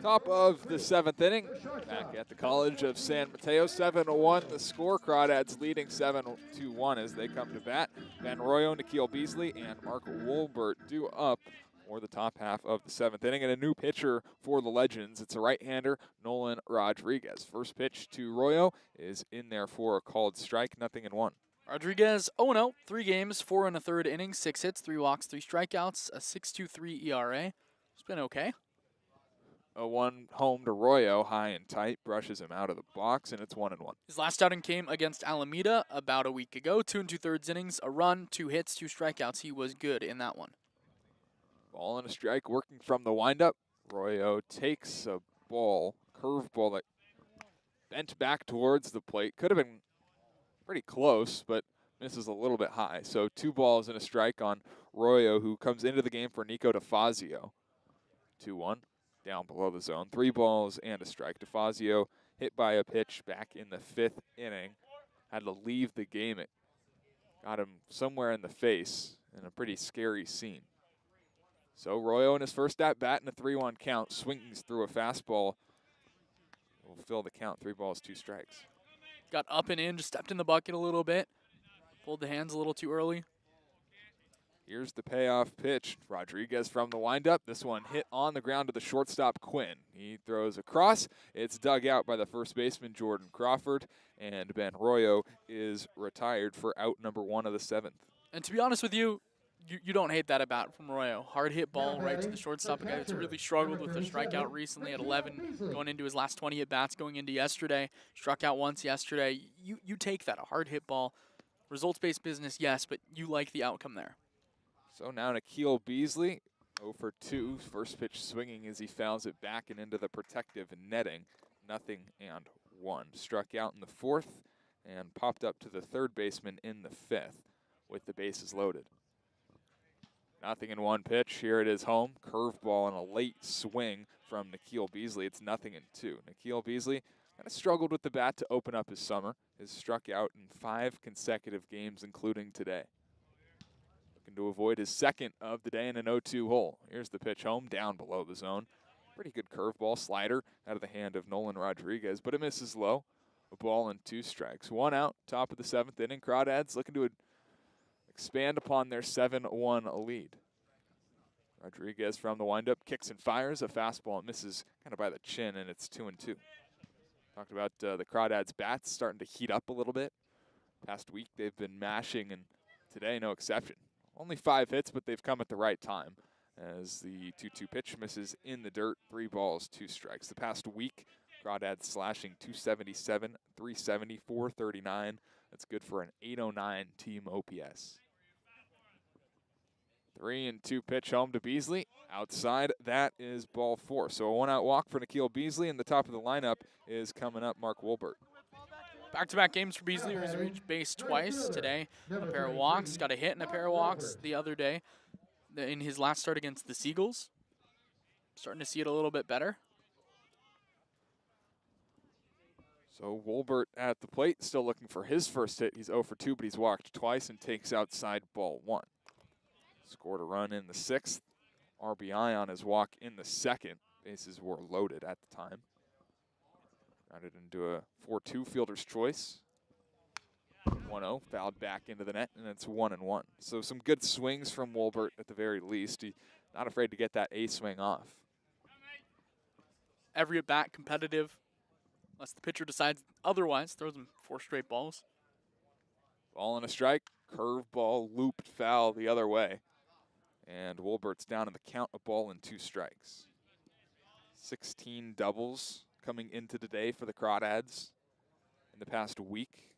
Top of the 7th inning, back at the College of San Mateo, 7-1 the score. Crawdads leading 7-1 as they come to bat. Ben Royo, Nikhil Beasley, and Mark Wolbert due up for the top half of the 7th inning. And a new pitcher for the Legends. It's a right-hander, Nolan Rodriguez. First pitch to Royo is in there for a called strike, 0-1. Rodriguez 0-0, 3 games, 4 1/3 innings, 6 hits, 3 walks, 3 strikeouts, a 6.23 ERA. It's been okay. A 1 home to Royo, high and tight, brushes him out of the box, and it's 1-1. His last outing came against Alameda about a week ago. 2 2/3 innings, a run, 2 hits, 2 strikeouts. He was good in that one. Ball and a strike working from the windup. Royo takes a ball, curveball that bent back towards the plate. Could have been pretty close, but misses a little bit high. So 2 balls and a strike on Royo, who comes into the game for Nico DeFazio. 2-1. Down below the zone. 3 balls and a strike. DeFazio hit by a pitch back in the 5th inning. Had to leave the game. It got him somewhere in the face in a pretty scary scene. So Royo in his first at-bat in a 3-1 count swings through a fastball. Will fill the count. 3 balls, 2 strikes. Got up and in, just stepped in the bucket a little bit. Pulled the hands a little too early. Here's the payoff pitch. Rodriguez from the windup. This one hit on the ground to the shortstop, Quinn. He throws across. It's dug out by the first baseman, Jordan Crawford. And Ben Royo is retired for out number 1 of the 7th. And to be honest with you, you don't hate that at bat from Royo. Hard hit ball right to the shortstop. A guy that's really struggled with a strikeout recently at 11, going into his last 20 at-bats going into yesterday. Struck out once yesterday. You take that, a hard hit ball. Results-based business, yes, but you like the outcome there. So now Nikhil Beasley, 0 for 2. First pitch swinging as he fouls it back and into the protective netting. 0-1. Struck out in the 4th and popped up to the 3rd baseman in the 5th with the bases loaded. 0-1 pitch. Here it is home. Curveball and a late swing from Nikhil Beasley. It's 0-2. Nikhil Beasley kind of struggled with the bat to open up his summer. Has struck out in 5 consecutive games, including today. Looking to avoid his 2nd of the day in an 0-2 hole. Here's the pitch home, down below the zone. Pretty good curveball slider out of the hand of Nolan Rodriguez, but it misses low. A ball and 2 strikes. 1 out, top of the 7th inning. Crawdads looking to expand upon their 7-1 lead. Rodriguez from the windup, kicks and fires. A fastball and misses kind of by the chin, and it's 2-2. Talked about the Crawdads bats starting to heat up a little bit. Past week they've been mashing, and today no exception. Only 5 hits, but they've come at the right time as the 2-2 pitch misses in the dirt. 3 balls, 2 strikes. The past week, Crawdads slashing 277, 370, 439. That's good for an 809 team OPS. 3-2 pitch home to Beasley. Outside, that is ball 4. So a 1-out walk for Nikhil Beasley, and the top of the lineup is coming up Mark Wolbert. Back-to-back games for Beasley. He's reached base twice today. A pair of walks. Got a hit and a pair of walks the other day in his last start against the Seagulls. Starting to see it a little bit better. So Wolbert at the plate, still looking for his first hit. He's 0 for 2, but he's walked twice and takes outside ball 1. Scored a run in the 6th. RBI on his walk in the 2nd. Bases were loaded at the time. Grounded into a 4-2 fielder's choice. 1-0, fouled back into the net, and it's 1-1. So some good swings from Wolbert at the very least. He's not afraid to get that A swing off. Every at bat competitive, unless the pitcher decides otherwise. Throws him 4 straight balls. Ball and a strike. Curveball looped foul the other way. And Wolbert's down in the count, a ball and 2 strikes. 16 doubles coming into today for the Crawdads in the past week.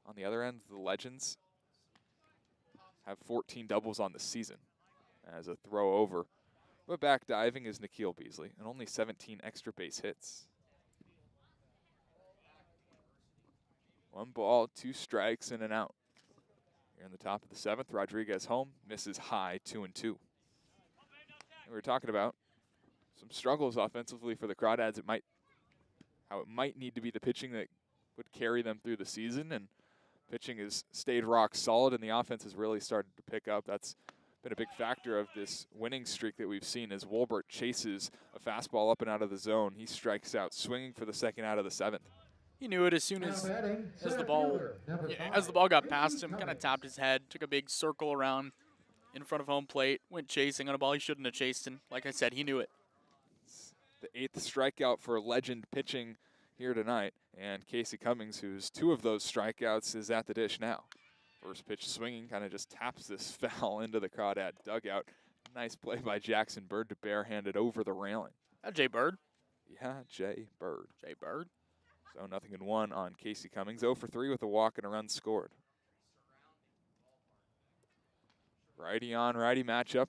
On the other end, the Legends have 14 doubles on the season as a throw over. But back diving is Nikhil Beasley, and only 17 extra base hits. 1 ball, 2 strikes, and an out. Here in the top of the 7th, Rodriguez home, misses high, 2-2. And we were talking about some struggles offensively for the Crawdads. How it might need to be the pitching that would carry them through the season, and pitching has stayed rock solid, and the offense has really started to pick up. That's been a big factor of this winning streak that we've seen as Wolbert chases a fastball up and out of the zone. He strikes out, swinging for the second out of the 7th. He knew it as soon as the ball got past him, kind of tapped his head, took a big circle around in front of home plate, went chasing on a ball he shouldn't have chased, and like I said, he knew it. It's the 8th strikeout for legend pitching here tonight, and Casey Cummings, who's 2 of those strikeouts, is at the dish now. First pitch swinging, kind of just taps this foul into the Crawdad dugout. Nice play by Jackson Bird to barehand it over the railing. Jay Bird. Yeah, Jay Bird. Jay Bird. So 0-1 on Casey Cummings. 0 for 3 with a walk and a run scored. Righty on righty matchup.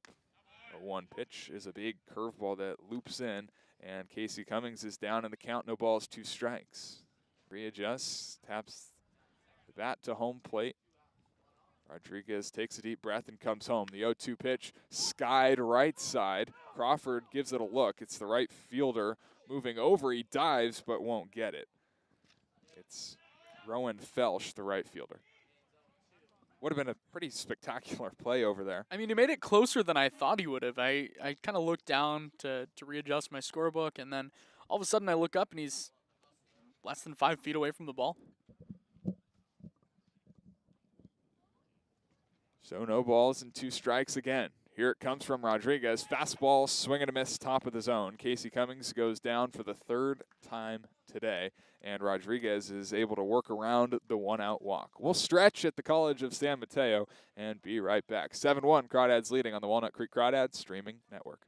The 1 pitch is a big curveball that loops in, and Casey Cummings is down in the count. No balls, 2 strikes. Readjusts, taps the bat to home plate. Rodriguez takes a deep breath and comes home. The 0-2 pitch skied right side. Crawford gives it a look. It's the right fielder moving over. He dives but won't get it. It's Rowan Felsch, the right fielder. Would have been a pretty spectacular play over there. I mean, he made it closer than I thought he would have. I kind of looked down to readjust my scorebook, and then all of a sudden I look up and he's less than 5 feet away from the ball. So no balls and 2 strikes again. Here it comes from Rodriguez. Fastball, swing and a miss, top of the zone. Casey Cummings goes down for the 3rd time today, and Rodriguez is able to work around the 1-out walk. We'll stretch at the College of San Mateo and be right back. 7-1, Crawdads leading on the Walnut Creek Crawdads streaming network.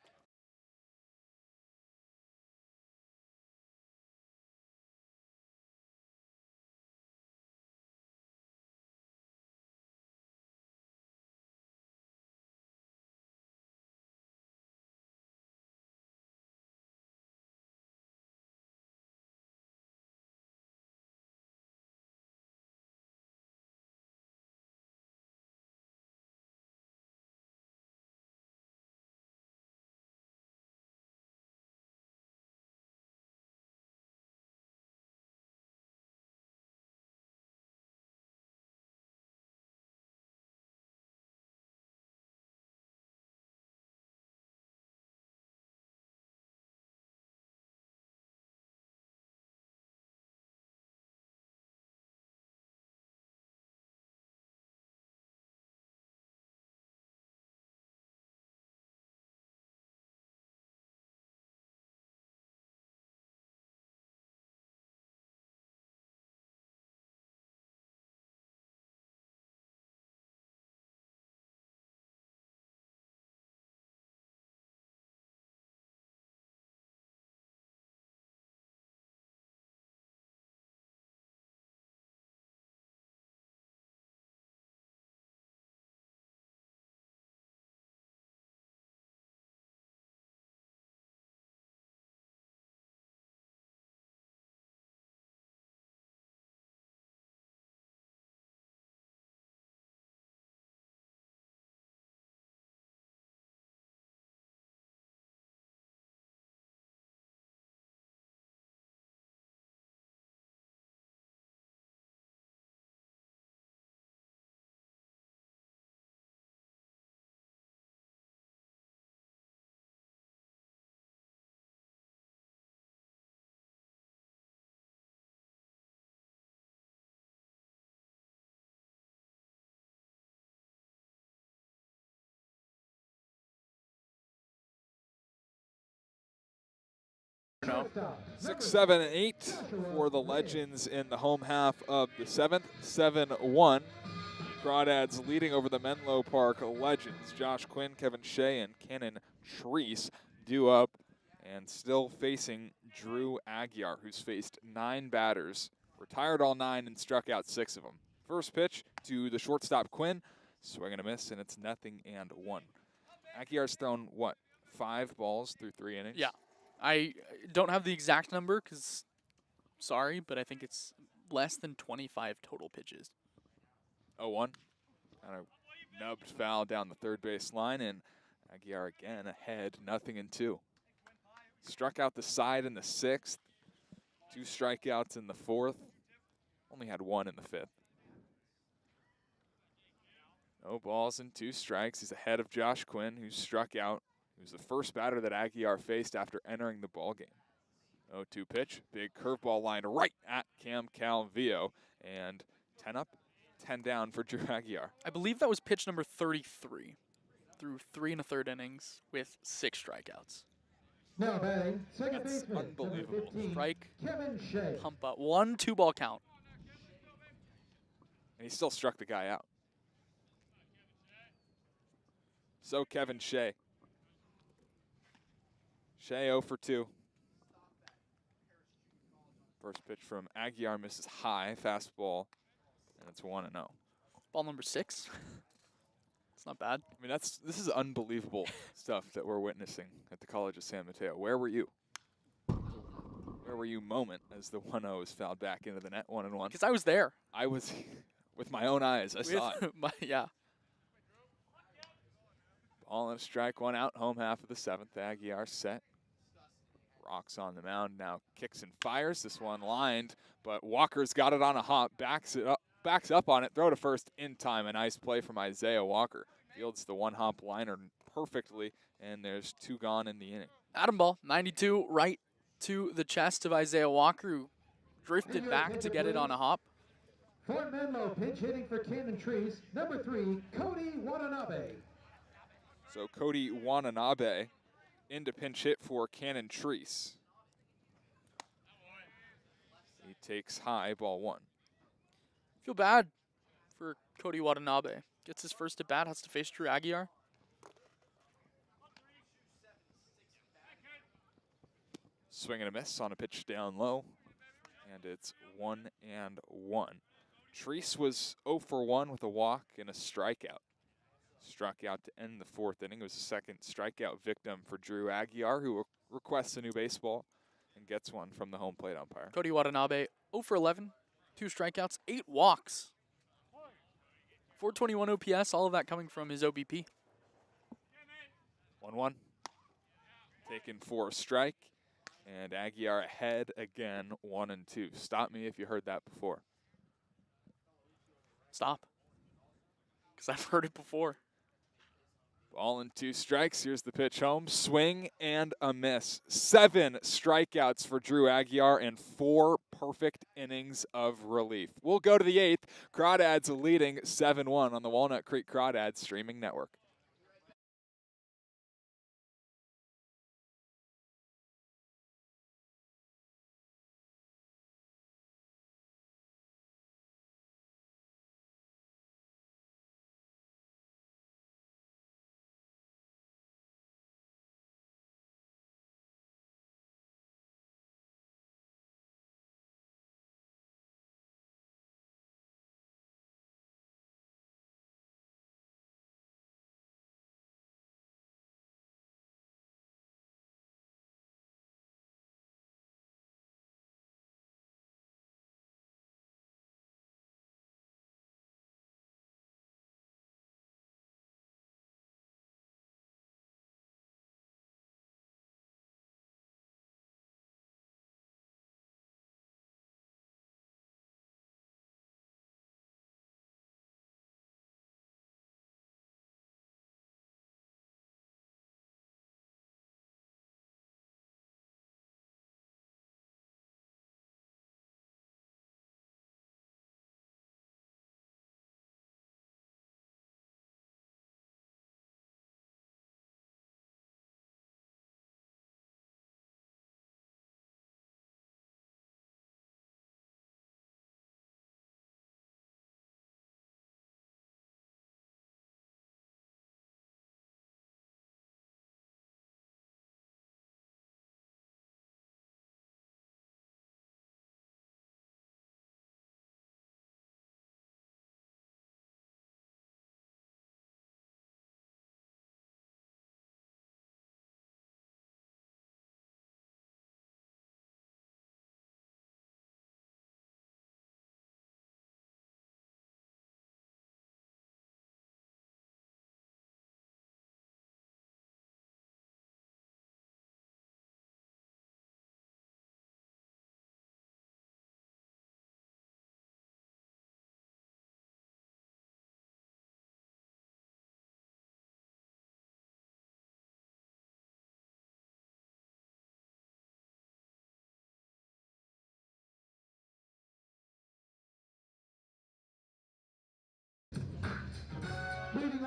No. 6, 7, and 8 for the Legends in the home half of the 7th. 7-1. Crawdads leading over the Menlo Park Legends. Josh Quinn, Kevin Shea, and Cannon Treese due up and still facing Drew Aguiar, who's faced 9 batters, retired all 9 and struck out 6 of them. First pitch to the shortstop Quinn, swing and a miss, and it's 0-1. Aguiar's thrown, what, 5 balls through 3 innings? Yeah. I don't have the exact number because, sorry, but I think it's less than 25 total pitches. 0-1. Kind of nubbed foul down the third base line, and Aguiar again ahead, 0-2. Struck out the side in the 6th, 2 strikeouts in the 4th, only had 1 in the 5th. No balls and 2 strikes. He's ahead of Josh Quinn, who struck out. He was the first batter that Aguiar faced after entering the ballgame. 0-2 pitch. Big curveball line right at Cam Calvillo. And 10 up, 10 down for Drew Aguiar. I believe that was pitch number 33. Through 3 1/3 innings with 6 strikeouts. Now batting, second That's baseman, number unbelievable. 15, Strike. Kevin Shea. Pump up. 1-2 ball count. And he still struck the guy out. So Kevin Shea. Shea 0 for 2. First pitch from Aguiar misses high, fastball, and it's 1-0. Ball number 6. It's not bad. I mean, this is unbelievable stuff that we're witnessing at the College of San Mateo. Where were you? Where were you moment as the 1-0 is fouled back into the net, 1-1? Because I was there. I was with my own eyes. I saw it. Yeah. Ball and a strike, 1 out, home half of the 7th. Aguiar set. Rocks on the mound, now kicks and fires. This one lined, but Walker's got it on a hop, backs up on it, throw to first in time. A nice play from Isaiah Walker. Fields the 1-hop liner perfectly, and there's 2 gone in the inning. Atom ball, 92, right to the chest of Isaiah Walker, who drifted back to get it on a hop. For Menlo, pinch hitting for Cannon Trees, number 3, Cody Watanabe. So Cody Watanabe into pinch hit for Cannon Treese. He takes high, ball 1. Feel bad for Cody Watanabe. Gets his first at bat, has to face Drew Aguiar. Swing and a miss on a pitch down low, and it's 1-1. Treese was 0 for 1 with a walk and a strikeout. Struck out to end the 4th inning. It was the second strikeout victim for Drew Aguiar, who requests a new baseball and gets one from the home plate umpire. Cody Watanabe, 0 for 11, 2 strikeouts, 8 walks. 421 OPS, all of that coming from his OBP. 1-1. Taken for a strike, and Aguiar ahead again, 1-2. Stop me if you heard that before. Stop. Because I've heard it before. Ball and 2 strikes. Here's the pitch home. Swing and a miss. 7 strikeouts for Drew Aguiar and 4 perfect innings of relief. We'll go to the 8th. Crawdads leading 7-1 on the Walnut Creek Crawdads streaming network.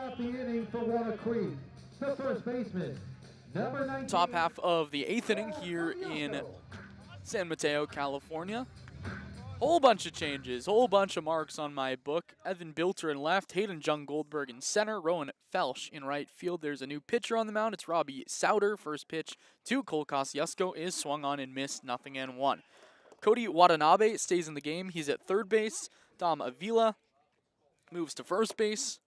off the inning for Walnut Creek, the first baseman, number 19. Top half of the 8th inning here in San Mateo, California. Whole bunch of changes, whole bunch of marks on my book. Evan Bilter in left, Hayden Jung Goldberg in center, Rowan Felsch in right field. There's a new pitcher on the mound. It's Robbie Sauter. First pitch to Cole Casasco is swung on and missed, 0-1. Cody Watanabe stays in the game. He's at third base. Dom Avila moves to first base.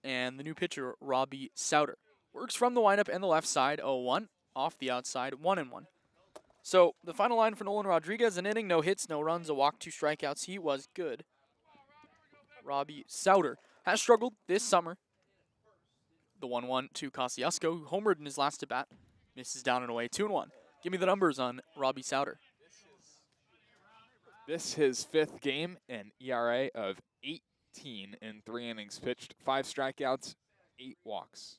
And the new pitcher, Robbie Sauter, works from the windup and the left side, 0-1. Off the outside, 1-1. So the final line for Nolan Rodriguez, an inning, no hits, no runs, a walk, 2 strikeouts. He was good. Robbie Sauter has struggled this summer. The 1-1 to Casasco, who homered in his last at-bat. Misses down and away, 2-1. Give me the numbers on Robbie Sauter. This his 5th game, an ERA of 18 in 3 innings pitched, 5 strikeouts, 8 walks.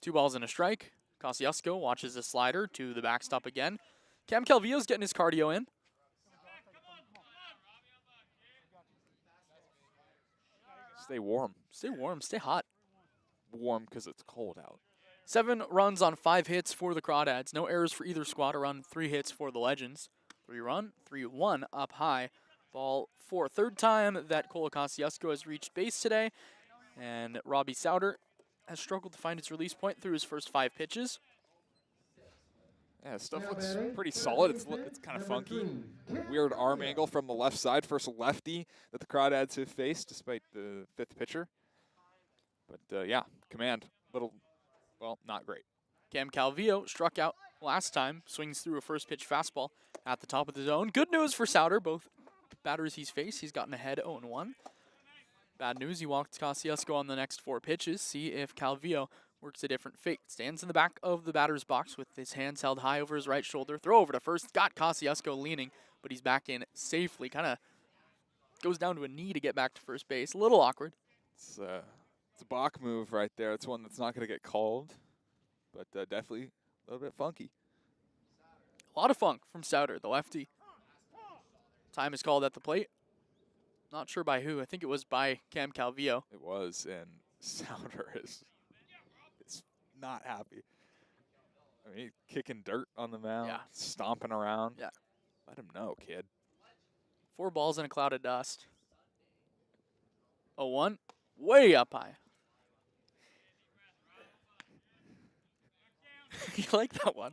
2 balls and a strike. Casasco watches the slider to the backstop again. Cam Calvillo's getting his cardio in. Stay warm. Stay warm, stay hot. Warm because it's cold out. 7 runs on 5 hits for the Crawdads. No errors for either squad. Around 3 hits for the Legends. 3-run, 3-1 up high. Ball 4. Third time that Cole Casasco has reached base today. And Robbie Sauter has struggled to find its release point through his first 5 pitches. Yeah, stuff looks pretty solid. It's kind of funky. Weird arm angle from the left side. First lefty that the Crawdads have faced, despite the 5th pitcher. But yeah, command, little, well, not great. Cam Calvillo struck out last time, swings through a first pitch fastball at the top of the zone. Good news for Sauter, both batters he's faced, he's gotten ahead 0-1. Bad news, he walked Casasco on the next 4 pitches. See if Calvillo works a different fate. Stands in the back of the batter's box with his hands held high over his right shoulder. Throw over to first, got Casasco leaning, but he's back in safely. Kind of goes down to a knee to get back to first base. A little awkward. It's a Bach move right there. It's one that's not going to get called, but definitely a little bit funky. A lot of funk from Sauter, the lefty. Time is called at the plate. Not sure by who. I think it was by Cam Calvillo. It was, and Sauter is not happy. I mean, kicking dirt on the mound, Yeah. stomping around. Yeah. Let him know, kid. 4 balls in a cloud of dust. 0-1, way up high. You like that one?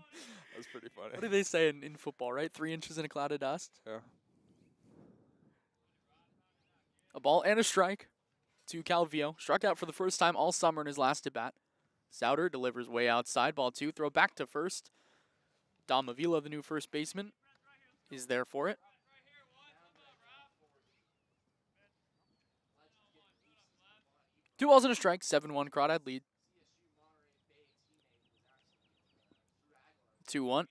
That was pretty funny. What do they say in football, right? 3 inches in a cloud of dust. Yeah. A ball and a strike to Calvillo. Struck out for the first time all summer in his last at-bat. Sauter delivers way outside. Ball 2. Throw back to first. Dom Avila, the new first baseman, is there for it. Two balls and a strike. 7-1 Crawdad lead. 2-1.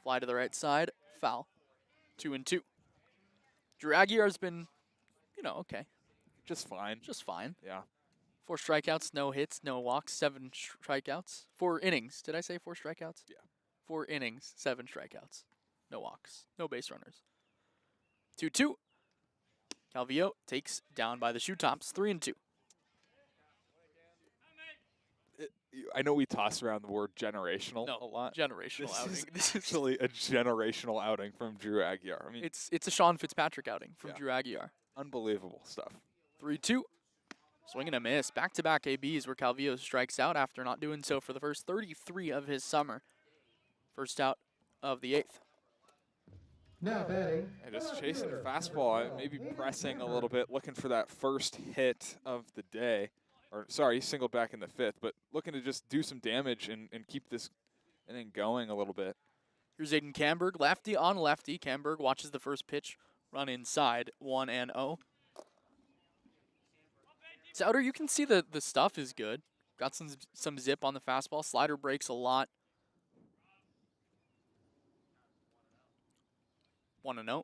Fly to the right side. Foul. 2-2. Drew Aguiar's been, okay. Just fine. Just fine. Yeah. 4 strikeouts, no hits, no walks, 7 strikeouts. 4 innings. Did I say 4 strikeouts? Yeah. 4 innings, 7 strikeouts. No walks, no base runners. 2-2. Calvillo takes down by the shoe tops, 3-2. I know we toss around the word generational a lot. Generational outing. This is actually a generational outing from Drew Aguiar. I mean, It's a Sean Fitzpatrick outing from Yeah. Drew Aguiar. unbelievable stuff. 3-2. Swing and a miss. Back-to-back ABs where Calvillo strikes out after not doing so for the first 33 of his summer. First out of the 8th. Now batting. And just chasing a fastball, maybe pressing a little bit, looking for that first hit of the day. Or, sorry, he singled back in the 5th, but looking to just do some damage and keep this inning going a little bit. Here's Aiden Camberg, lefty on lefty. Camberg watches the first pitch run inside, 1-0. Sauter, you can see the stuff is good. Got some zip on the fastball. Slider breaks a lot. 1-0.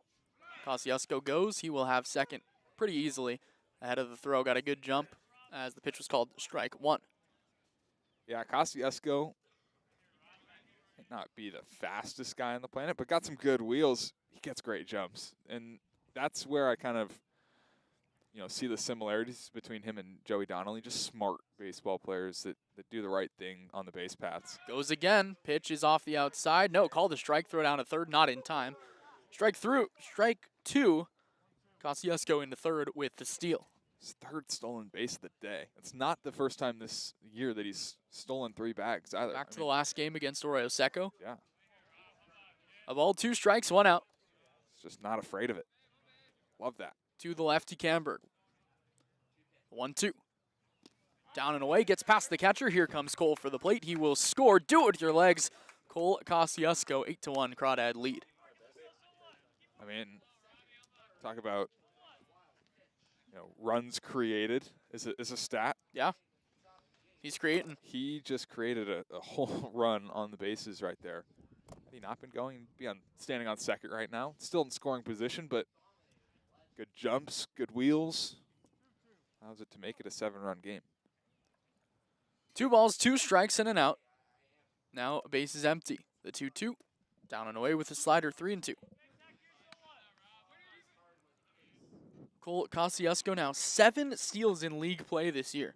Casasco goes. He will have second pretty easily. Ahead of the throw, got a good jump as the pitch was called strike 1. Yeah, Casasco might not be the fastest guy on the planet, but got some good wheels. He gets great jumps. And that's where I kind of, see the similarities between him and Joey Donnelly. Just smart baseball players that do the right thing on the base paths. Goes again. Pitch is off the outside. No, called a strike. Throw down to third. Not in time. Strike two. Casasco into third with the steal. His third stolen base of the day. It's not the first time this year that he's stolen 3 bags either. Back to the last game against Arroyo Seco. Yeah. A ball, 2 strikes, 1 out. He's just not afraid of it. Love that. To the lefty Camberg. 1-2. Down and away, gets past the catcher. Here comes Cole for the plate. He will score. Do it with your legs. Cole Casasco, 8-1 Crawdad lead. I mean, talk about runs created is a stat. Yeah. He's creating. He just created a whole run on the bases right there. Had he not been going, he'd be standing on second right now. Still in scoring position, but good jumps, good wheels. Allows it to make it a 7-run game. 2 balls, 2 strikes, and an out. Now base is empty. The 2-2. Down and away with a slider, 3-2. Cole Casasco now 7 steals in league play this year.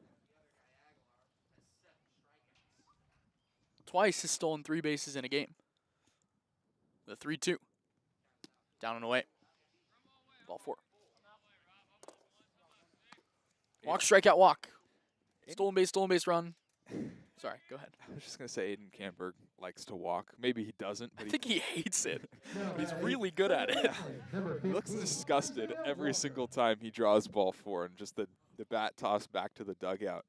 Twice has stolen 3 bases in a game. The 3-2. Down and away. Ball 4. Walk, strikeout, walk. Stolen base run. Sorry, go ahead. I was just going to say Aiden Camberg likes to walk. Maybe he doesn't. But I think he hates it. He's really good at it. He looks disgusted every single time he draws ball 4 and just the bat toss back to the dugout.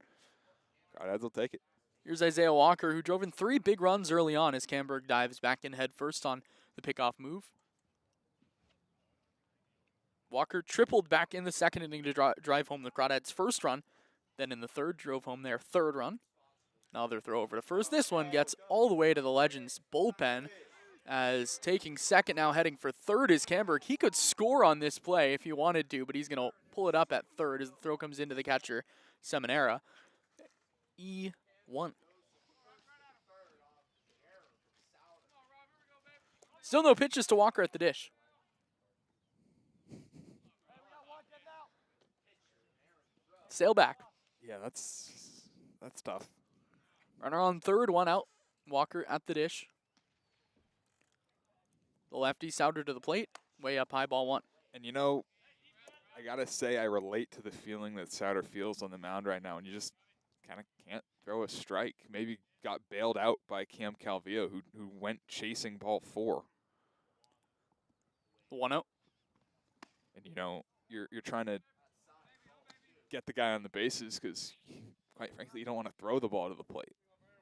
Crawdads will take it. Here's Isaiah Walker, who drove in 3 big runs early on as Camberg dives back in head first on the pickoff move. Walker tripled back in the second inning to drive home the Crawdads' first run. Then in the third, drove home their 3rd run. Another throw over to first. This one gets all the way to the Legends bullpen as taking second now, heading for third is Camberg. He could score on this play if he wanted to, but he's going to pull it up at third as the throw comes into the catcher, Seminara. E1. Still no pitches to Walker at the dish. Sail back. Yeah, that's tough. Runner on third, 1 out. Walker at the dish. The lefty Souter to the plate. Way up high, ball 1. And I got to say I relate to the feeling that Souter feels on the mound right now, and you just kind of can't throw a strike. Maybe got bailed out by Cam Calvillo, who went chasing ball 4. 1 out. And you're trying to get the guy on the bases because, quite frankly, you don't want to throw the ball to the plate.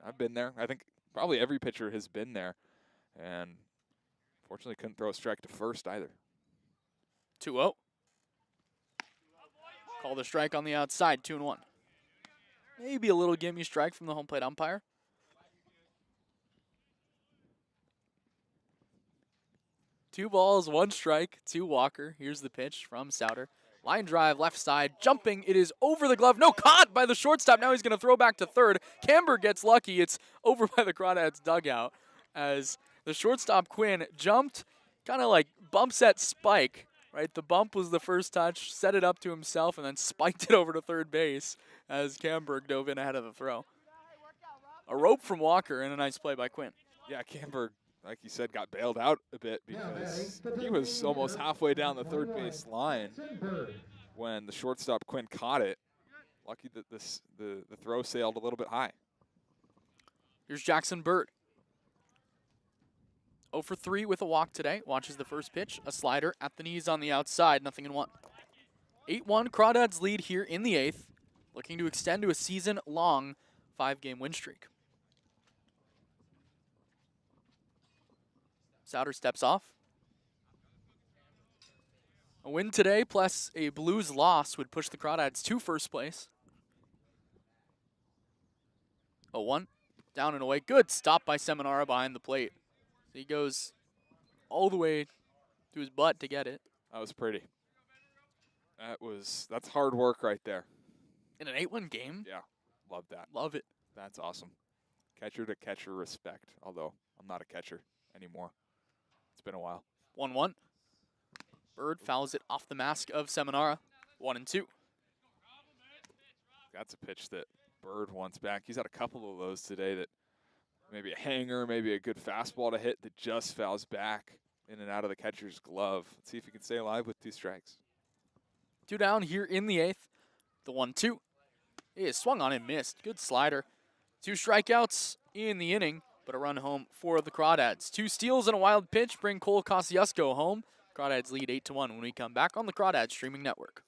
I've been there. I think probably every pitcher has been there, and fortunately couldn't throw a strike to first either. 2-0. Call the strike on the outside, 2-1. Maybe a little gimme strike from the home plate umpire. Two balls, 1 strike to Walker. Here's the pitch from Souter. Line drive, left side, jumping. It is over the glove. No, caught by the shortstop. Now he's going to throw back to third. Camberg gets lucky. It's over by the Crawdads dugout as the shortstop, Quinn, jumped, kind of like bumps at Spike, right? The bump was the first touch, set it up to himself, and then spiked it over to third base as Camberg dove in ahead of the throw. A rope from Walker and a nice play by Quinn. Yeah, Camberg, like you said, got bailed out a bit because he was almost halfway down the third base line when the shortstop Quinn caught it. Lucky that the throw sailed a little bit high. Here's Jackson Bird. 0 for 3 with a walk today. Watches the first pitch, a slider at the knees on the outside, 0-1. 8-1 Crawdads lead here in the 8th, looking to extend to a season-long 5-game win streak. Souter steps off. A win today plus a Blues loss would push the Crawdads to first place. 0-1. Down and away. Good stop by Seminara behind the plate. He goes all the way to his butt to get it. That was pretty. That's hard work right there. In an 8-1 game? Yeah, love that. Love it. That's awesome. Catcher to catcher respect, although I'm not a catcher anymore. It's been a while. 1-1. Bird fouls it off the mask of Seminara. 1-2. that's a pitch that Bird wants back. He's had a couple of those today that maybe a hanger, maybe a good fastball to hit that just fouls back in and out of the catcher's glove. Let's see if he can stay alive with 2 strikes. 2 down here in the 8th. The 1-2 is swung on and missed. Good slider. 2 strikeouts in the inning, but a run home for the Crawdads. 2 steals and a wild pitch bring Cole Casasco home. Crawdads lead 8-1 when we come back on the Crawdads streaming network.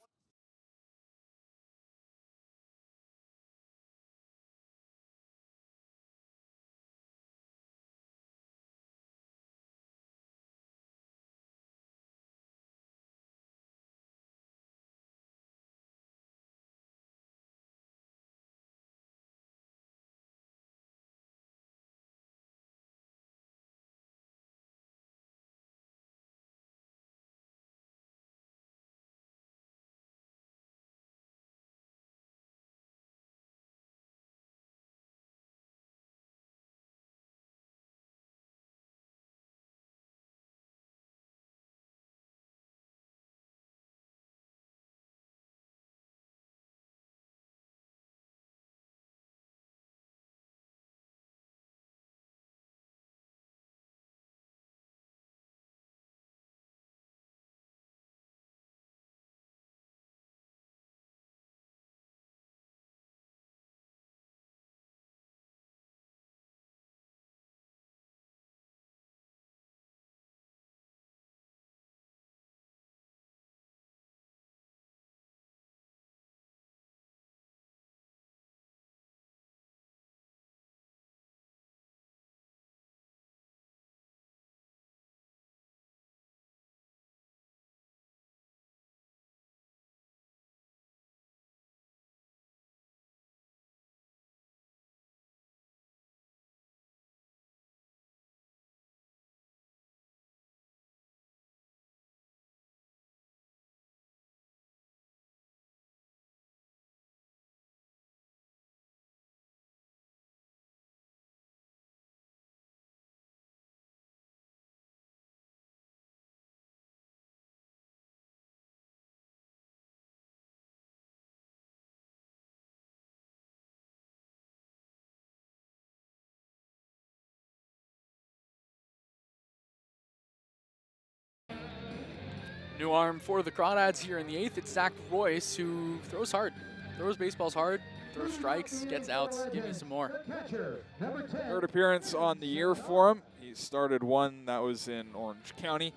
New arm for the Crawdads here in the 8th. It's Zach Royce, who throws hard. Throws baseballs hard, throws strikes, gets outs. Give me some more. Third appearance on the year for him. He started one that was in Orange County.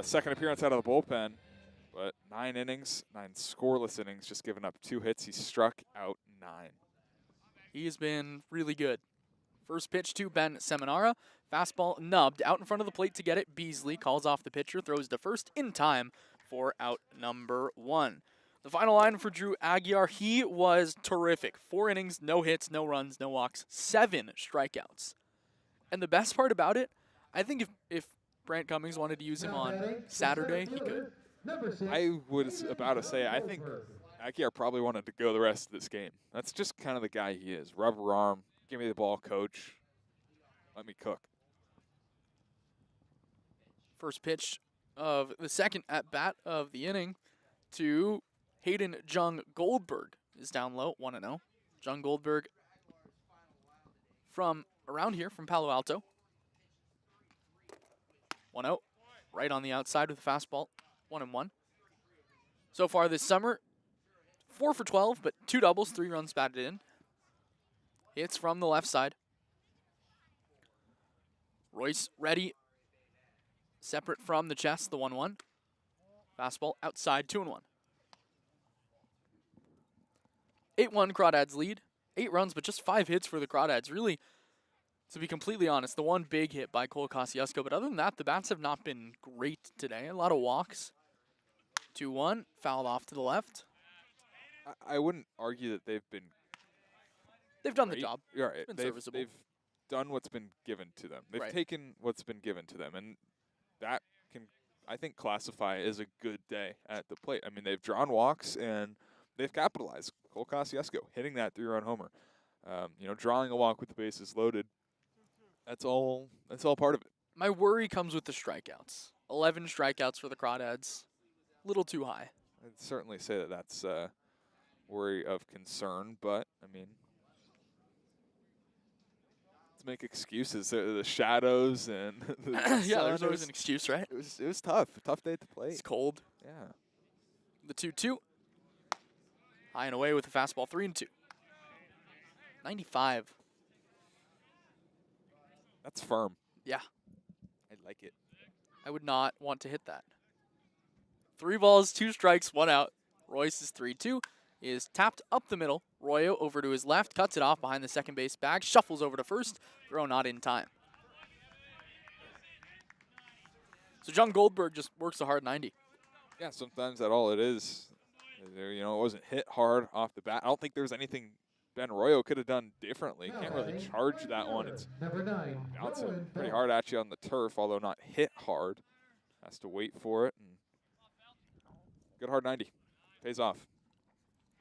Second appearance out of the bullpen. But 9 innings, 9 scoreless innings, just giving up 2 hits. He struck out 9. He's been really good. First pitch to Ben Seminara. Fastball nubbed out in front of the plate to get it. Beasley calls off the pitcher, throws to first in time for out number 1. The final line for Drew Aguiar, he was terrific. 4 innings, no hits, no runs, no walks, 7 strikeouts. And the best part about it, I think if Brant Cummings wanted to use him on Saturday, he could. I was about to say, I think Aguiar probably wanted to go the rest of this game. That's just kind of the guy he is. Rubber arm, give me the ball, coach. Let me cook. First pitch of the second at-bat of the inning to Hayden Jung Goldberg is down low, 1-0. Jung Goldberg from around here, from Palo Alto. 1-0, right on the outside with a fastball, 1-1. So far this summer, 4 for 12, but 2 doubles, 3 runs batted in. Hits from the left side. Royce ready. Separate from the chest, the 1-1. Fastball outside, 2-1. 8-1 Crawdads lead. 8 runs, but just 5 hits for the Crawdads. Really, to be completely honest, the one big hit by Cole Casasco. But other than that, the bats have not been great today. A lot of walks. 2-1, fouled off to the left. I wouldn't argue that they've been They've done great. the job. You're right. Been serviceable. They've done what's been given to them. They've Right. taken what's been given to them, and that can, I think, classify as a good day at the plate. I mean, they've drawn walks and they've capitalized. Cole Casasco hitting that 3-run homer, drawing a walk with the bases loaded. That's all part of it. My worry comes with the strikeouts. 11 strikeouts for the Crawdads. A little too high. I'd certainly say that that's worry of concern, but I mean, let's make excuses. The shadows and the Yeah, sun, there's always an excuse, right? it was tough. A tough day to play. It's cold. Yeah. The 2-2. High and away with the fastball, 3-2. 95. That's firm. Yeah, I like it. I would not want to hit that. 3 balls, 2 strikes, 1 out. Royce's 3-2 is tapped up the middle. Royo over to his left, cuts it off behind the second base bag, shuffles over to first. Throw not in time. So John Goldberg just works a hard 90. Yeah, sometimes that's all it is. You know, it wasn't hit hard off the bat. I don't think there's anything Ben Royo could have done differently. Can't really charge that one. It's Number 9, bouncing Rowan pretty Fell. hard at you on the turf, although not hit hard. Has to wait for it. And good hard 90. Pays off.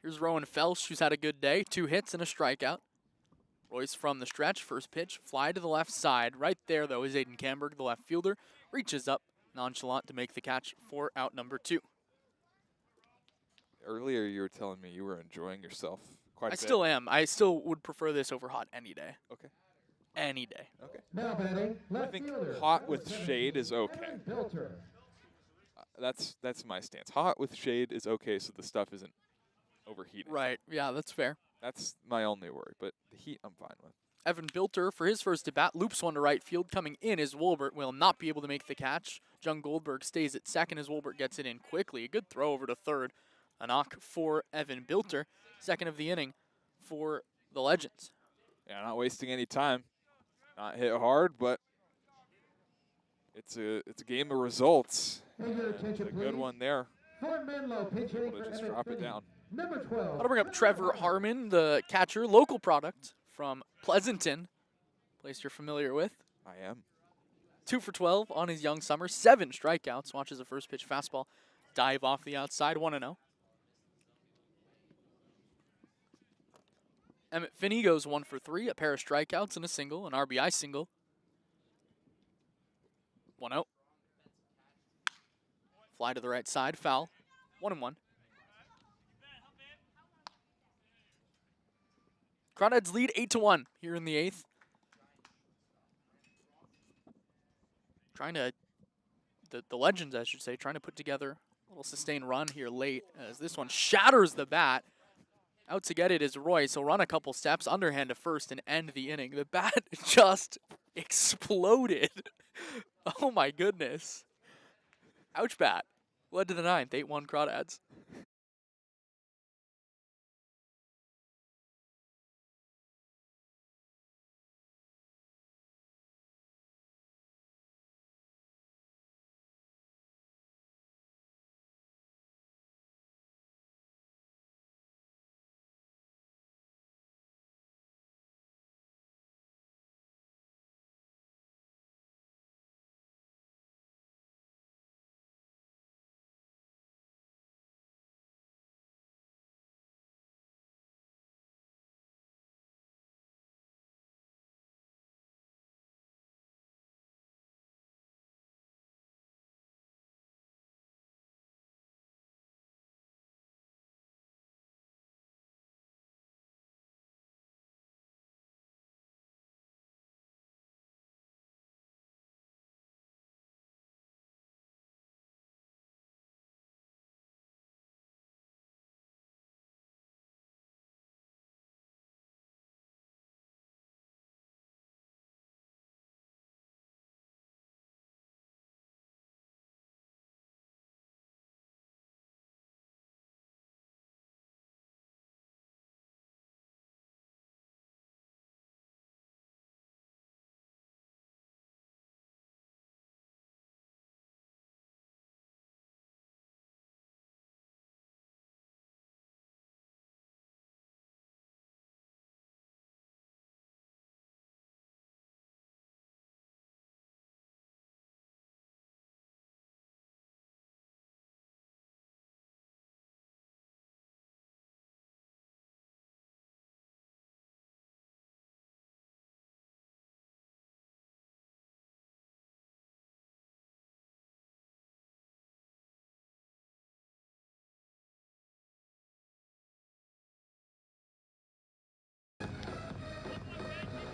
Here's Rowan Felsch, who's had a good day. 2 hits and a strikeout. Royce from the stretch, first pitch, fly to the left side. Right there, though, is Aiden Camberg, the left fielder. Reaches up, nonchalant to make the catch for out number 2. Earlier, you were telling me you were enjoying yourself quite a I bit. still am. I still would prefer this over hot any day. Okay. Any day. Okay. Now batting, left think fielder, hot with number shade is 17, okay. Evan Bilter. That's my stance. Hot with shade is okay, so the stuff isn't overheating. Right. Yeah, that's fair. That's my only worry, but the heat I'm fine with. Evan Bilter for his first at bat loops one to right field. Coming in is Wolbert, will not be able to make the catch. Jung Goldberg stays at second as Wolbert gets it in quickly. A good throw over to third. A knock for Evan Bilter. Second of the inning for the Legends. Yeah, not wasting any time. Not hit hard, but it's a game of results. And your It's attention, a good please. one there. For Menlo, pinch hitting Able for to just Emmett drop it Finney. down. Number 12. I'll bring up Trevor Harmon, the catcher, local product from Pleasanton. Place you're familiar with. I am. 2 for 12 on his young summer. 7 strikeouts. Watches a first pitch fastball dive off the outside. 1-0. Emmett Finney goes 1 for 3. A pair of strikeouts and a single, an RBI single. 1-0. Fly to the right side. Foul. 1-1. Crawdads lead 8-1 here in the 8th. Trying to, the Legends, I should say, trying to put together a little sustained run here late as this one shatters the bat. Out to get it is Royce. He'll run a couple steps, underhand to first, and end the inning. The bat just exploded. Oh my goodness. Ouch bat. Led to the 9th, 8-1 Crawdads.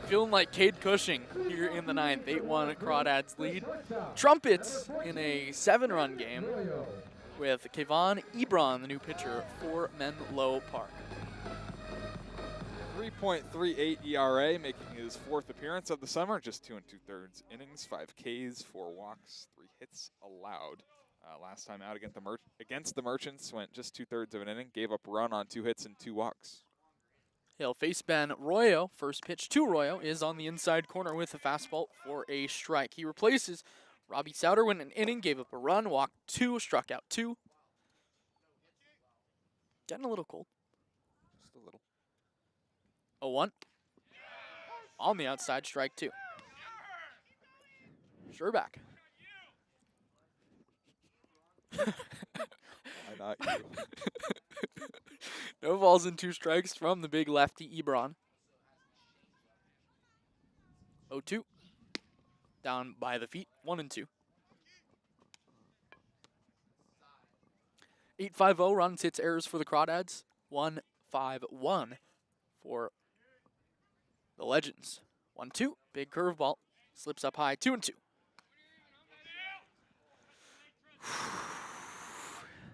Feeling like Cade Cushing here in the 9th. 8-1 Crawdads lead. Trumpets in a 7-run game with Kayvon Ebron, the new pitcher for Menlo Park. 3.38 ERA, making his 4th appearance of the summer. Just 2 2/3 innings, 5 Ks, 4 walks, 3 hits allowed. Last time out against the Merchants, went just 2/3 of an inning, gave up a run on 2 hits and 2 walks. He'll face Ben Royo. First pitch to Royo is on the inside corner with a fastball for a strike. He replaces Robbie Souter, went an inning, gave up a run, walked 2, struck out 2. Getting a little cold. Just a little. 0-1. On the outside, strike 2. Sherback. Why not you? No balls and 2 strikes from the big lefty Ebron. 0-2. Down by the feet, 1-2. 8-5-0 runs, hits, errors for the Crawdads. 1-5-1 for the Legends. 1-2, big curveball, slips up high, 2-2.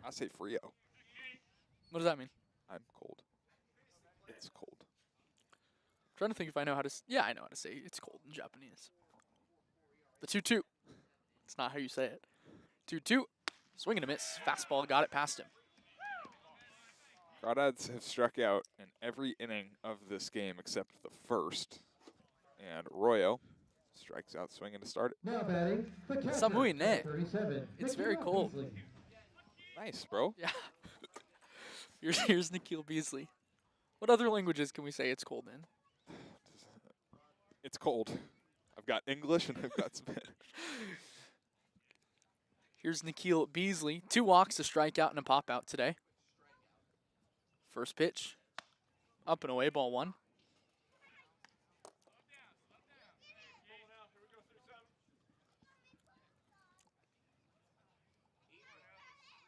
I say Frio. What does that mean? I'm cold. It's cold. I'm trying to think if I know how to. Yeah, I know how to say it's cold in Japanese. The 2-2. It's not how you say it. 2-2. Swing and a miss. Fastball got it past him. Crawdads have struck out in every inning of this game except the first. And Royo strikes out swinging to start it. Now batting, the catcher, Samui ne. 37. It's very cold. Beasley. Nice, bro. Yeah. Here's Nikhil Beasley. What other languages can we say it's cold in? It's cold. I've got English and I've got Spanish. Here's Nikhil Beasley. 2 walks, a strikeout, and a pop-out today. First pitch. Up and away, ball 1.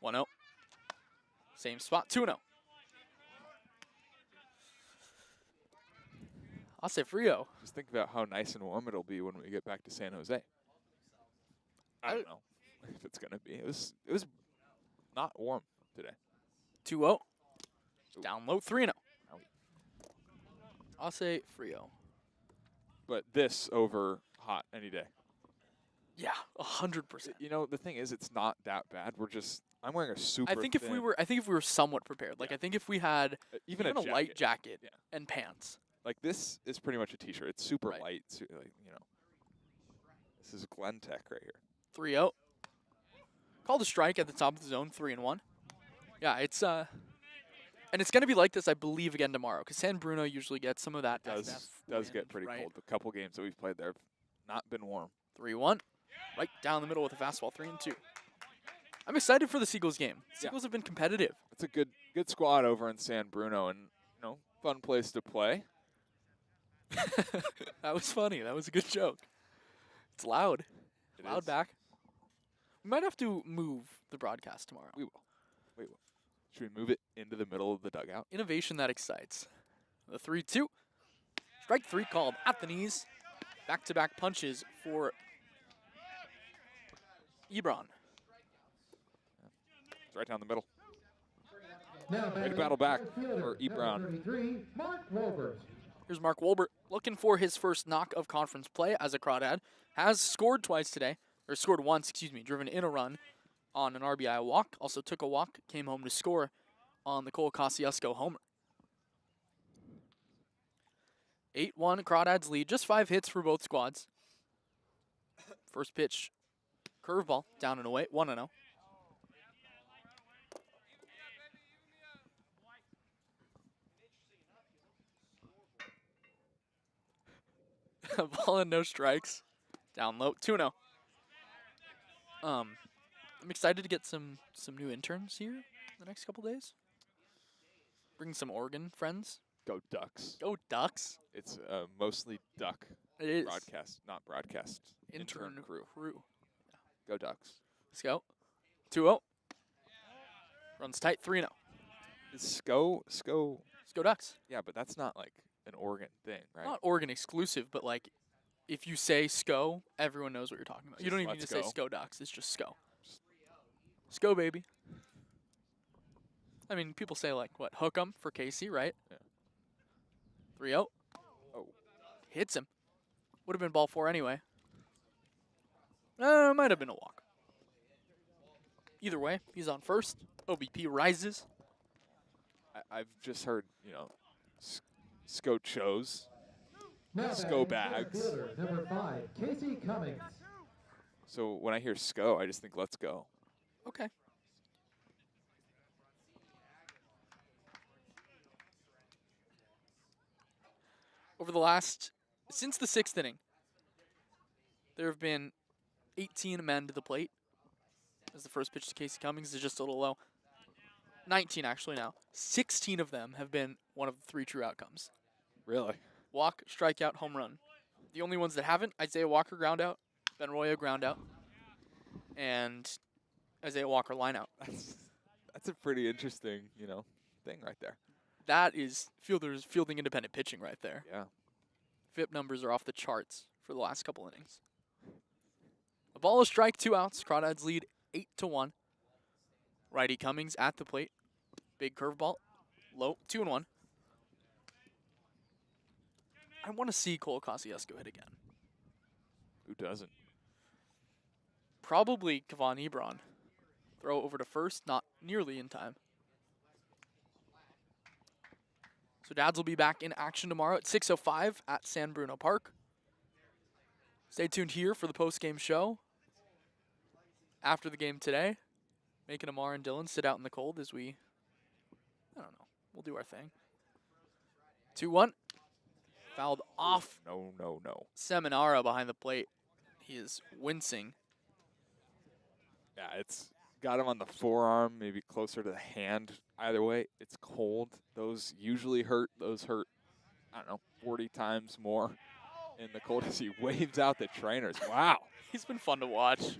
One 0. Same spot, 2-0. I'll say Frio. Just think about how nice and warm it'll be when we get back to San Jose. I don't know if it's gonna be. It was not warm today. 2-0. Down low, 3-0. Owie. I'll say Frio. But this over hot any day. Yeah, 100%. You know, the thing is, it's not that bad. I'm wearing a super. I think if we were somewhat prepared, like Yeah. I think if we had even a light jacket Yeah. and pants. Like this is pretty much a t-shirt. It's super Right. light. Like, this is Glen Tech right here. 3-0. Called a strike at the top of the zone, 3-1. Yeah, it's and it's gonna be like this, I believe, again tomorrow, because San Bruno usually gets some of that. Does wind, get pretty right? cold. The couple games that we've played there have not been warm. 3-1. Right down the middle with a fastball, 3-2. I'm excited for the Seagulls game. Seagulls have been competitive. It's a good squad over in San Bruno, and fun place to play. That was funny. That was a good joke. It's loud. It Loud is. back. We might have to move the broadcast tomorrow. We will. Should we move it into the middle of the dugout? Innovation that excites. The 3-2. Strike 3 called at the knees. Back-to-back punches for Ebron. It's right down the middle. Now Way to batting, battle back left fielder, for Ebron. number 33, Mark Wolbert. Here's Mark Wolbert looking for his first knock of conference play as a Crawdad. Has scored twice today, or scored once, driven in a run on an RBI walk. Also took a walk, came home to score on the Cole Casasco homer. 8-1 Crawdads lead, just 5 hits for both squads. First pitch, curveball, down and away, 1-0. Ball and no strikes. Down low, 2-0. I'm excited to get some new interns here the next couple days. Bring some Oregon friends. Go Ducks. Go Ducks. It's mostly Duck It is. broadcast. Intern crew. Yeah. Go Ducks. Let's go. 2-0. Runs tight, 3-0. Is Sko. Let's go Ducks. Yeah, but that's not like an Oregon thing, right? Not Oregon exclusive, but like if you say SCO, everyone knows what you're talking about. You Just don't even need let's to say go. SCO Ducks. It's just SCO. SCO, baby. I mean, people say like, what, hook 'em for Casey, right? Yeah. 3-0. Oh. Hits him. Would have been ball 4 anyway. Might have been a walk. Either way, he's on first. OBP rises. I've just heard, you know, SCO shows. Now SCO batting, bags. center fielder, number 5, Casey Cummings. So when I hear SCO, I just think let's go. Okay. Over the since the 6th inning, there have been 18 men to the plate. As the first pitch to Casey Cummings is just a little low. 19 actually now. 16 of them have been one of the 3 true outcomes. Really? Walk, strikeout, home run. The only ones that haven't, Isaiah Walker ground out, Ben Royo ground out, and Isaiah Walker line out. That's a pretty interesting, you know, thing right there. That is fielding independent pitching right there. Yeah. FIP numbers are off the charts for the last couple innings. A ball, a strike, 2 outs. Crawdads lead 8-1. Righty Cummings at the plate. Big curveball. Low, 2-1. I want to see Cole Casasco hit again. Who doesn't? Probably Kevon Ebron. Throw over to first, not nearly in time. So Dads will be back in action tomorrow at 6:05 at San Bruno Park. Stay tuned here for the post-game show. After the game today, making Ammar and Dylan sit out in the cold as we, I don't know, we'll do our thing. 2-1. Fouled off. No. Seminara behind the plate. He is wincing. Yeah, it's got him on the forearm, maybe closer to the hand. Either way, it's cold. Those usually hurt. Those hurt, I don't know, 40 times more in the cold as he waves out the trainers. Wow. He's been fun to watch.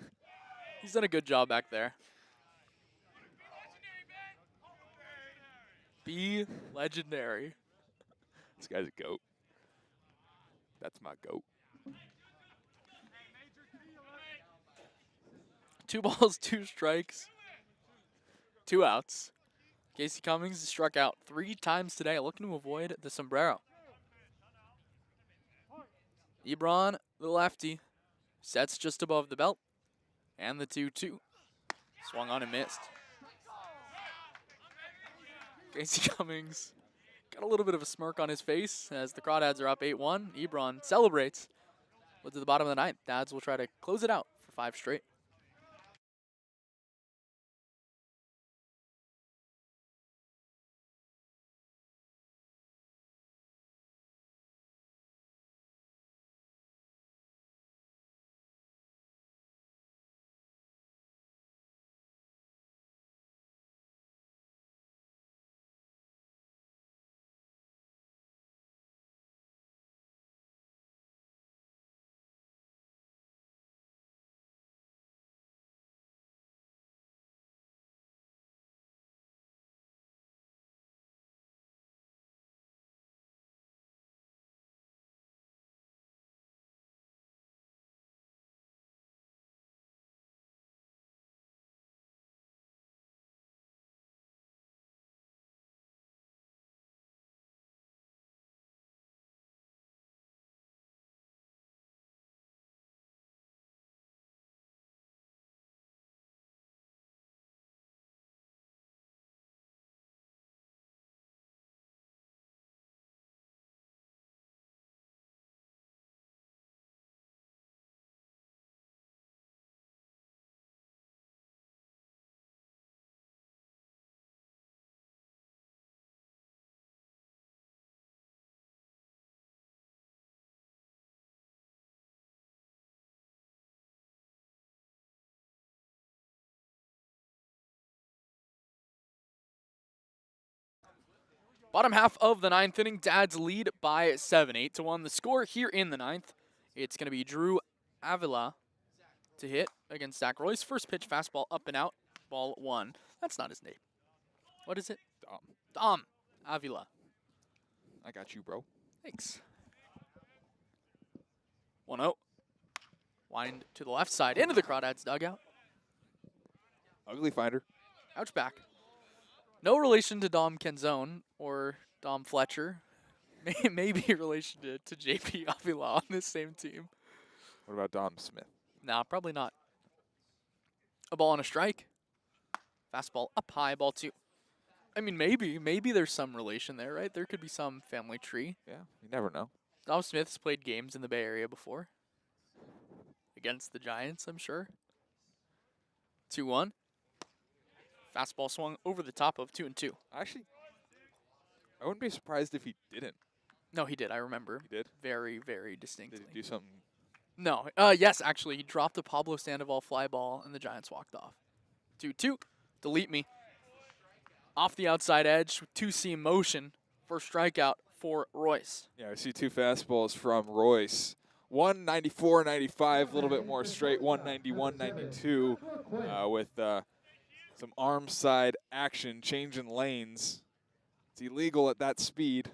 He's done a good job back there. Be legendary. This guy's a goat. That's my goat. 2 balls, 2 strikes, 2 outs. Casey Cummings has struck out 3 times today, looking to avoid the sombrero. Ebron, the lefty, sets just above the belt, and the 2-2. Swung on and missed. Casey Cummings got a little bit of a smirk on his face as the Crawdads are up 8-1. Ebron celebrates. But to the bottom of the 9th, Dads will try to close it out for 5 straight. Bottom half of the 9th inning, Dads lead by 7, 8-1. The score here in the 9th, it's going to be Drew Avila to hit against Zach Royce. First pitch, fastball up and out, ball 1. That's not his name. What is it? Dom Avila. I got you, bro. Thanks. 1-0. Wind to the left side, into the Crawdads dugout. Ugly finder. Ouch back. No relation to Dom Kenzone or Dom Fletcher. Maybe a relation to JP Avila on this same team. What about Dom Smith? Nah, probably not. A ball and a strike. Fastball up high, ball 2. I mean, maybe there's some relation there, right? There could be some family tree. Yeah, you never know. Dom Smith's played games in the Bay Area before. Against the Giants, I'm sure. 2-1. Fastball swung over the top of 2-2. Actually, I wouldn't be surprised if he didn't. No, he did. I remember. He did? Very, very distinctly. Did he do something? No. Yes, actually. He dropped a Pablo Sandoval fly ball, and the Giants walked off. 2-2. Delete me. Off the outside edge with 2-seam motion for strikeout for Royce. Yeah, I see 2 fastballs from Royce. 194, 95, a little bit more straight. 191, 92 with some arm side action, changing lanes. It's illegal at that speed.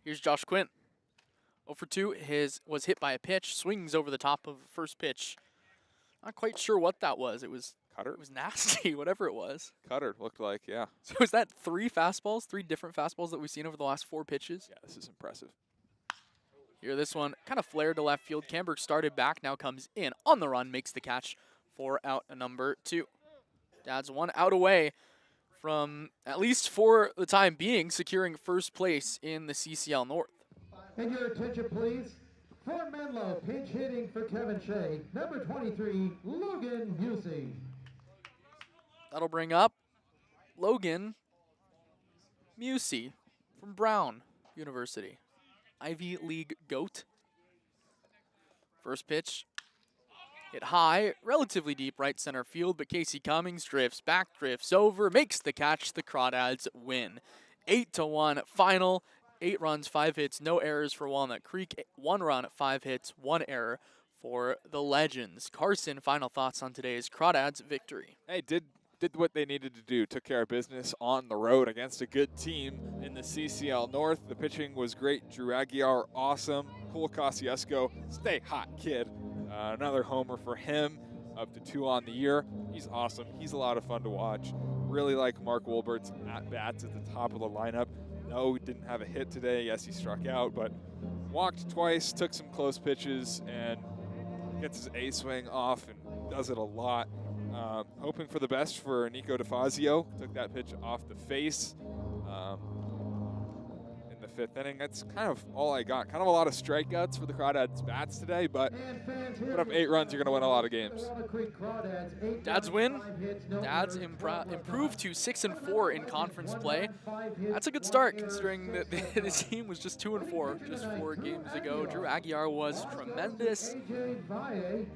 Here's Josh Quint. 0 for 2. His was hit by a pitch. Swings over the top of the first pitch. Not quite sure what that was. It was Cutter? nasty, whatever it was. Cutter looked like, yeah. So is that 3 fastballs? 3 different fastballs that we've seen over the last 4 pitches? Yeah, this is impressive. Here, this one kind of flared to left field. Camberg started back, now comes in on the run, makes the catch for out number 2. Dad's 1 out away from, at least for the time being, securing first place in the CCL North. And your attention, please. For Menlo, pinch hitting for Kevin Shea, number 23, Logan Busey. That'll bring up Logan Musey from Brown University. Ivy League GOAT. First pitch. Hit high, relatively deep right center field, but Casey Cummings drifts back, drifts over, makes the catch. The Crawdads win. 8-1 final. 8 runs, 5 hits, no errors for Walnut Creek. 1 run, 5 hits, 1 error for the Legends. Carson, final thoughts on today's Crawdads victory. Hey, did what they needed to do. Took care of business on the road against a good team in the CCL North. The pitching was great. Drew Aguiar, awesome. Cole Casasco, stay hot, kid. Another homer for him, up to 2 on the year. He's awesome. He's a lot of fun to watch. Really like Mark Wolbert's at-bats at the top of the lineup. No, he didn't have a hit today. Yes, he struck out, but walked twice, took some close pitches, and gets his A-swing off and does it a lot. Hoping for the best for Nico DeFazio. Took that pitch off the face in the 5th inning. That's kind of all I got. Kind of a lot of strikeouts for the Crawdads bats today, but put up 8 runs, you're going to win a lot of games. Dads win. Dads improved to 6-4 in conference play. That's a good start considering that the team was just 2-4 just 4 games ago. Drew Aguiar was tremendous.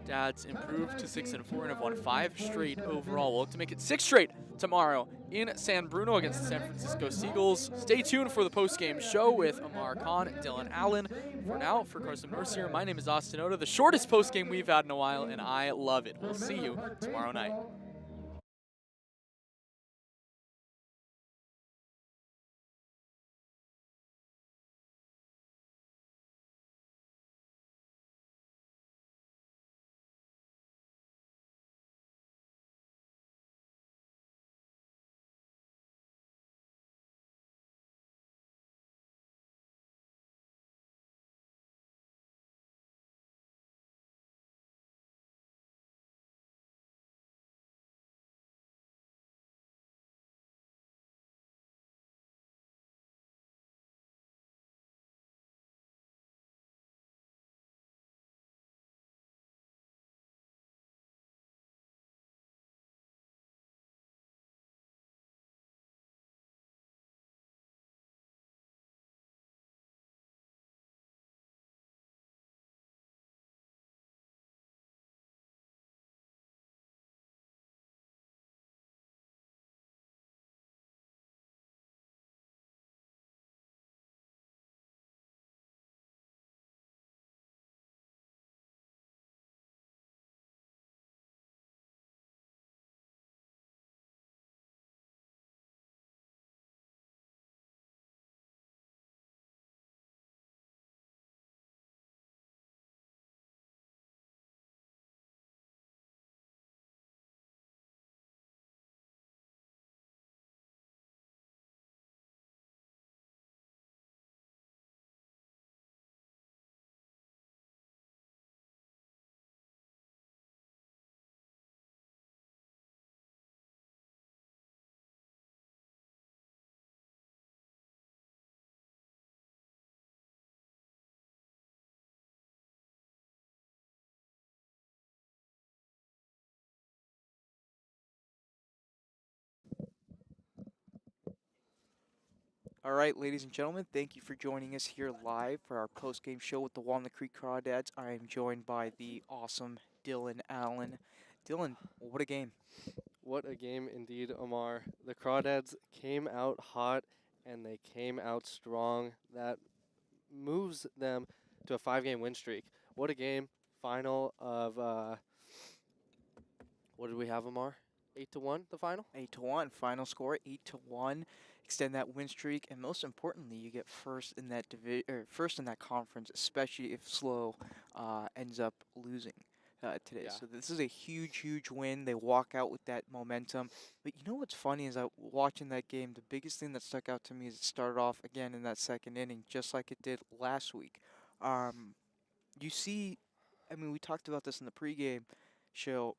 Dads improved to 6-4 and have won 5 straight overall. We'll look to make it 6 straight tomorrow in San Bruno against the San Francisco Seagulls. Stay tuned for the post-game show with Ammar Khan, Dylan Allen. For now, for Carson Mercier, my name is Austin Oda, the shortest post-game we've had in a while, and I love it. We'll see you tomorrow night. All right, ladies and gentlemen, thank you for joining us here live for our post-game show with the Walnut Creek Crawdads. I am joined by the awesome Dylan Allen. Dylan, what a game. What a game indeed, Ammar. The Crawdads came out hot and they came out strong. That moves them to a 5-game win streak. What a game. Final of, what did we have, Ammar? 8-1, the final? 8-1, final score 8-1. Extend that win streak, and most importantly, you get first in that first in that conference, especially if Slow ends up losing today. Yeah. So this is a huge win. They walk out with that momentum. But you know what's funny is that watching that game, the biggest thing that stuck out to me is it started off again in that second inning, just like it did last week. You see, I mean, we talked about this in the pregame show.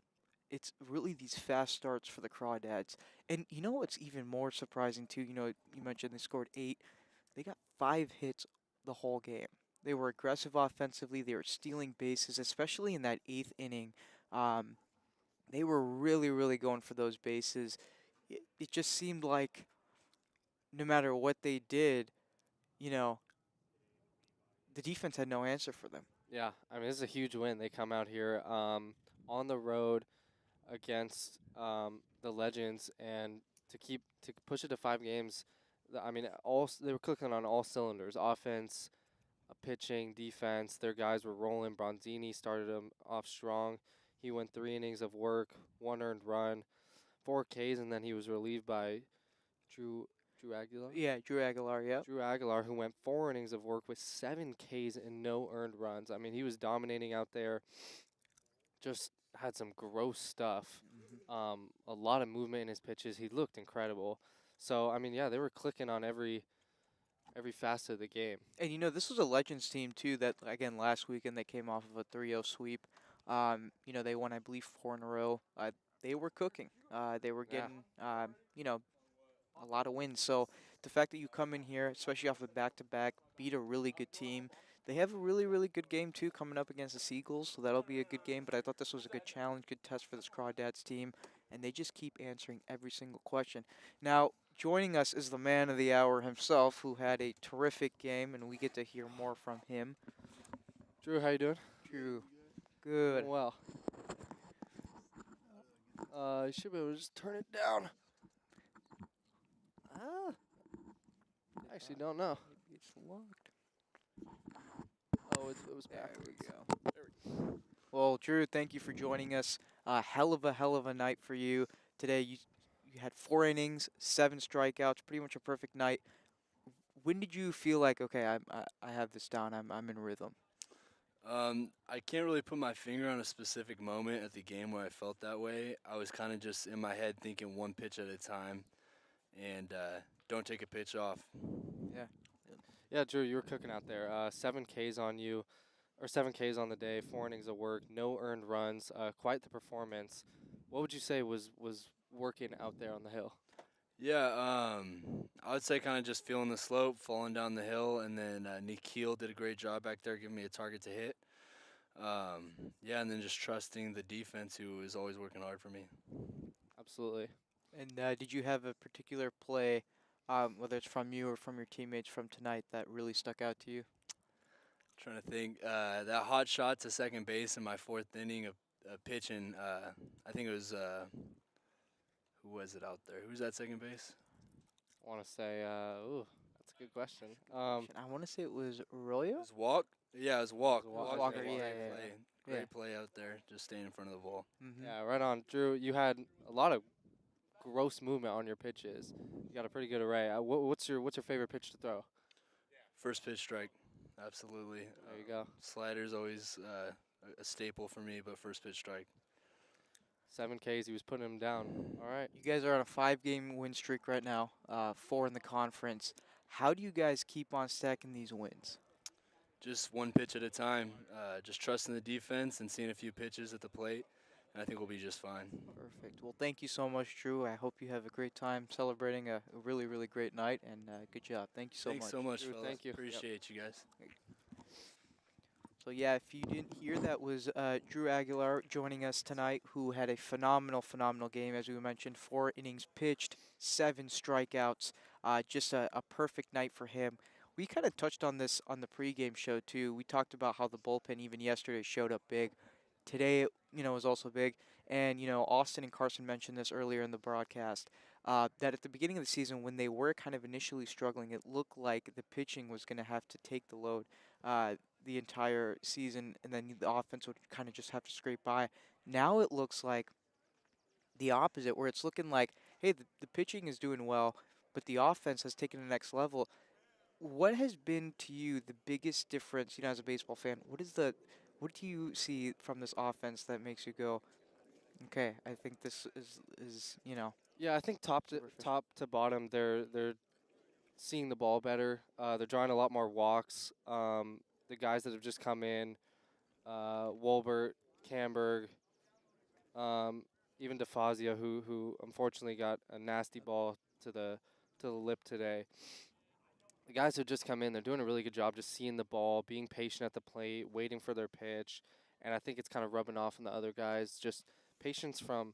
It's really these fast starts for the Crawdads. And you know what's even more surprising too? You know, you mentioned they scored 8. They got 5 hits the whole game. They were aggressive offensively. They were stealing bases, especially in that 8th inning. They were really going for those bases. It just seemed like no matter what they did, you know, the defense had no answer for them. Yeah, I mean, this is a huge win. They come out here on the road against the Legends, and to push it to 5 games. I mean, they were clicking on all cylinders: offense, pitching, defense. Their guys were rolling. Bronzini started them off strong. He went 3 innings of work, 1 earned run, 4 Ks, and then he was relieved by Drew Aguilar. Yeah, Drew Aguilar, yeah. Drew Aguilar, who went 4 innings of work with 7 Ks and no earned runs. I mean, he was dominating out there. Just had some gross stuff. A lot of movement in his pitches. He looked incredible. So, I mean, yeah, they were clicking on every facet of the game. And you know, this was a Legends team too that, again, last weekend they came off of a 3-0 sweep. You know, they won, I believe, 4 in a row. They were cooking. They were getting, you know, a lot of wins. So the fact that you come in here, especially off a back-to-back, beat a really good team. They have a really good game too coming up against the Seagulls, so that'll be a good game. But I thought this was a good challenge, good test for this Crawdads team, and they just keep answering every single question. Now, joining us is the man of the hour himself, who had a terrific game, and we get to hear more from him. Drew, how you doing? Drew, good. Well. You should be able to just turn it down. I actually don't know. Maybe it's locked. Oh, it was There back. we go. Well, Drew, thank you for joining us. Hell of a night for you today. You had 4 innings, 7 strikeouts, pretty much a perfect night. When did you feel like, okay, I have this down, I'm in rhythm? I can't really put my finger on a specific moment at the game where I felt that way. I was kind of just in my head thinking one pitch at a time, and don't take a pitch off. Yeah, Drew, you were cooking out there. 7 Ks on you, or 7 Ks on the day, 4 innings of work, no earned runs. Quite the performance. What would you say was working out there on the hill? Yeah, I would say kind of just feeling the slope, falling down the hill, and then Nikhil did a great job back there giving me a target to hit. Yeah, and then just trusting the defense, who is always working hard for me. Absolutely. And did you have a particular play, whether it's from you or from your teammates from tonight, that really stuck out to you? Trying to think. That hot shot to second base in my 4th inning of pitching, I think it was, who was it out there? Who's at second base? I want to say, ooh, that's a good question. I want to say it was Arroyo? It was Walk? Yeah, it was Walk. Walker, Great yeah. play. Great play out there, just staying in front of the ball. Mm-hmm. Yeah, right on. Drew, you had a lot of gross movement on your pitches. You got a pretty good array. What's your favorite pitch to throw? First pitch strike, absolutely. There you go. Slider's always a staple for me, but first pitch strike. 7 Ks, he was putting him down. All right. You guys are on a 5-game win streak right now, 4 in the conference. How do you guys keep on stacking these wins? Just one pitch at a time, just trusting the defense and seeing a few pitches at the plate, and I think we'll be just fine. Perfect. Well, thank you so much, Drew. I hope you have a great time celebrating a really great night, and good job. Thank you so Thanks much. so much, Drew, fellas. thank you. Appreciate you guys. So yeah, if you didn't hear, that was Drew Aguilar joining us tonight, who had a phenomenal game, as we mentioned. 4 innings pitched, 7 strikeouts. Just a perfect night for him. We kind of touched on this on the pregame show too. We talked about how the bullpen even yesterday showed up big. Today, was also big. And, Austin and Carson mentioned this earlier in the broadcast, that at the beginning of the season, when they were kind of initially struggling, it looked like the pitching was going to have to take the load the entire season, and then the offense would kind of just have to scrape by. Now it looks like the opposite, where it's looking like, hey, the pitching is doing well, but the offense has taken the next level. What has been to you the biggest difference, as a baseball fan? What do you see from this offense that makes you go, okay, I think this is. Yeah, I think top to Superficial. bottom, they're seeing the ball better. They're drawing a lot more walks. The guys that have just come in, Wolbert, Camberg, even DeFazio, who unfortunately got a nasty ball to the lip today. The guys who just come in, they're doing a really good job just seeing the ball, being patient at the plate, waiting for their pitch, and I think it's kind of rubbing off on the other guys. Just patience from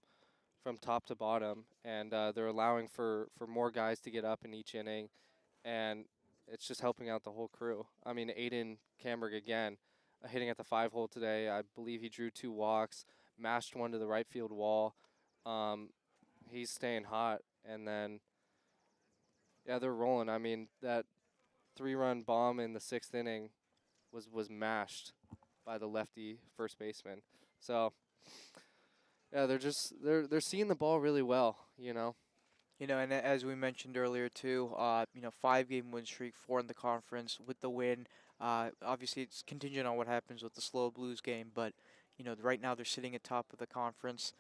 top to bottom, and they're allowing for more guys to get up in each inning, and it's just helping out the whole crew. I mean, Aiden Camberg again, hitting at the 5-hole today. I believe he drew 2 walks, mashed one to the right field wall. He's staying hot, and then yeah, they're rolling. I mean, that 3-run bomb in the 6th inning was mashed by the lefty first baseman. So yeah, they're seeing the ball really well. And as we mentioned earlier too, 5-game win streak, 4 in the conference with the win. Obviously, it's contingent on what happens with the slow Blues game, but right now they're sitting at top of the conference.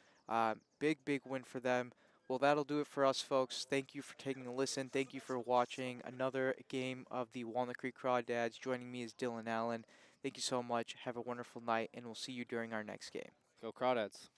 Big win for them. Well, that'll do it for us, folks. Thank you for taking a listen. Thank you for watching another game of the Walnut Creek Crawdads. Joining me is Dylan Allen. Thank you so much. Have a wonderful night, and we'll see you during our next game. Go Crawdads.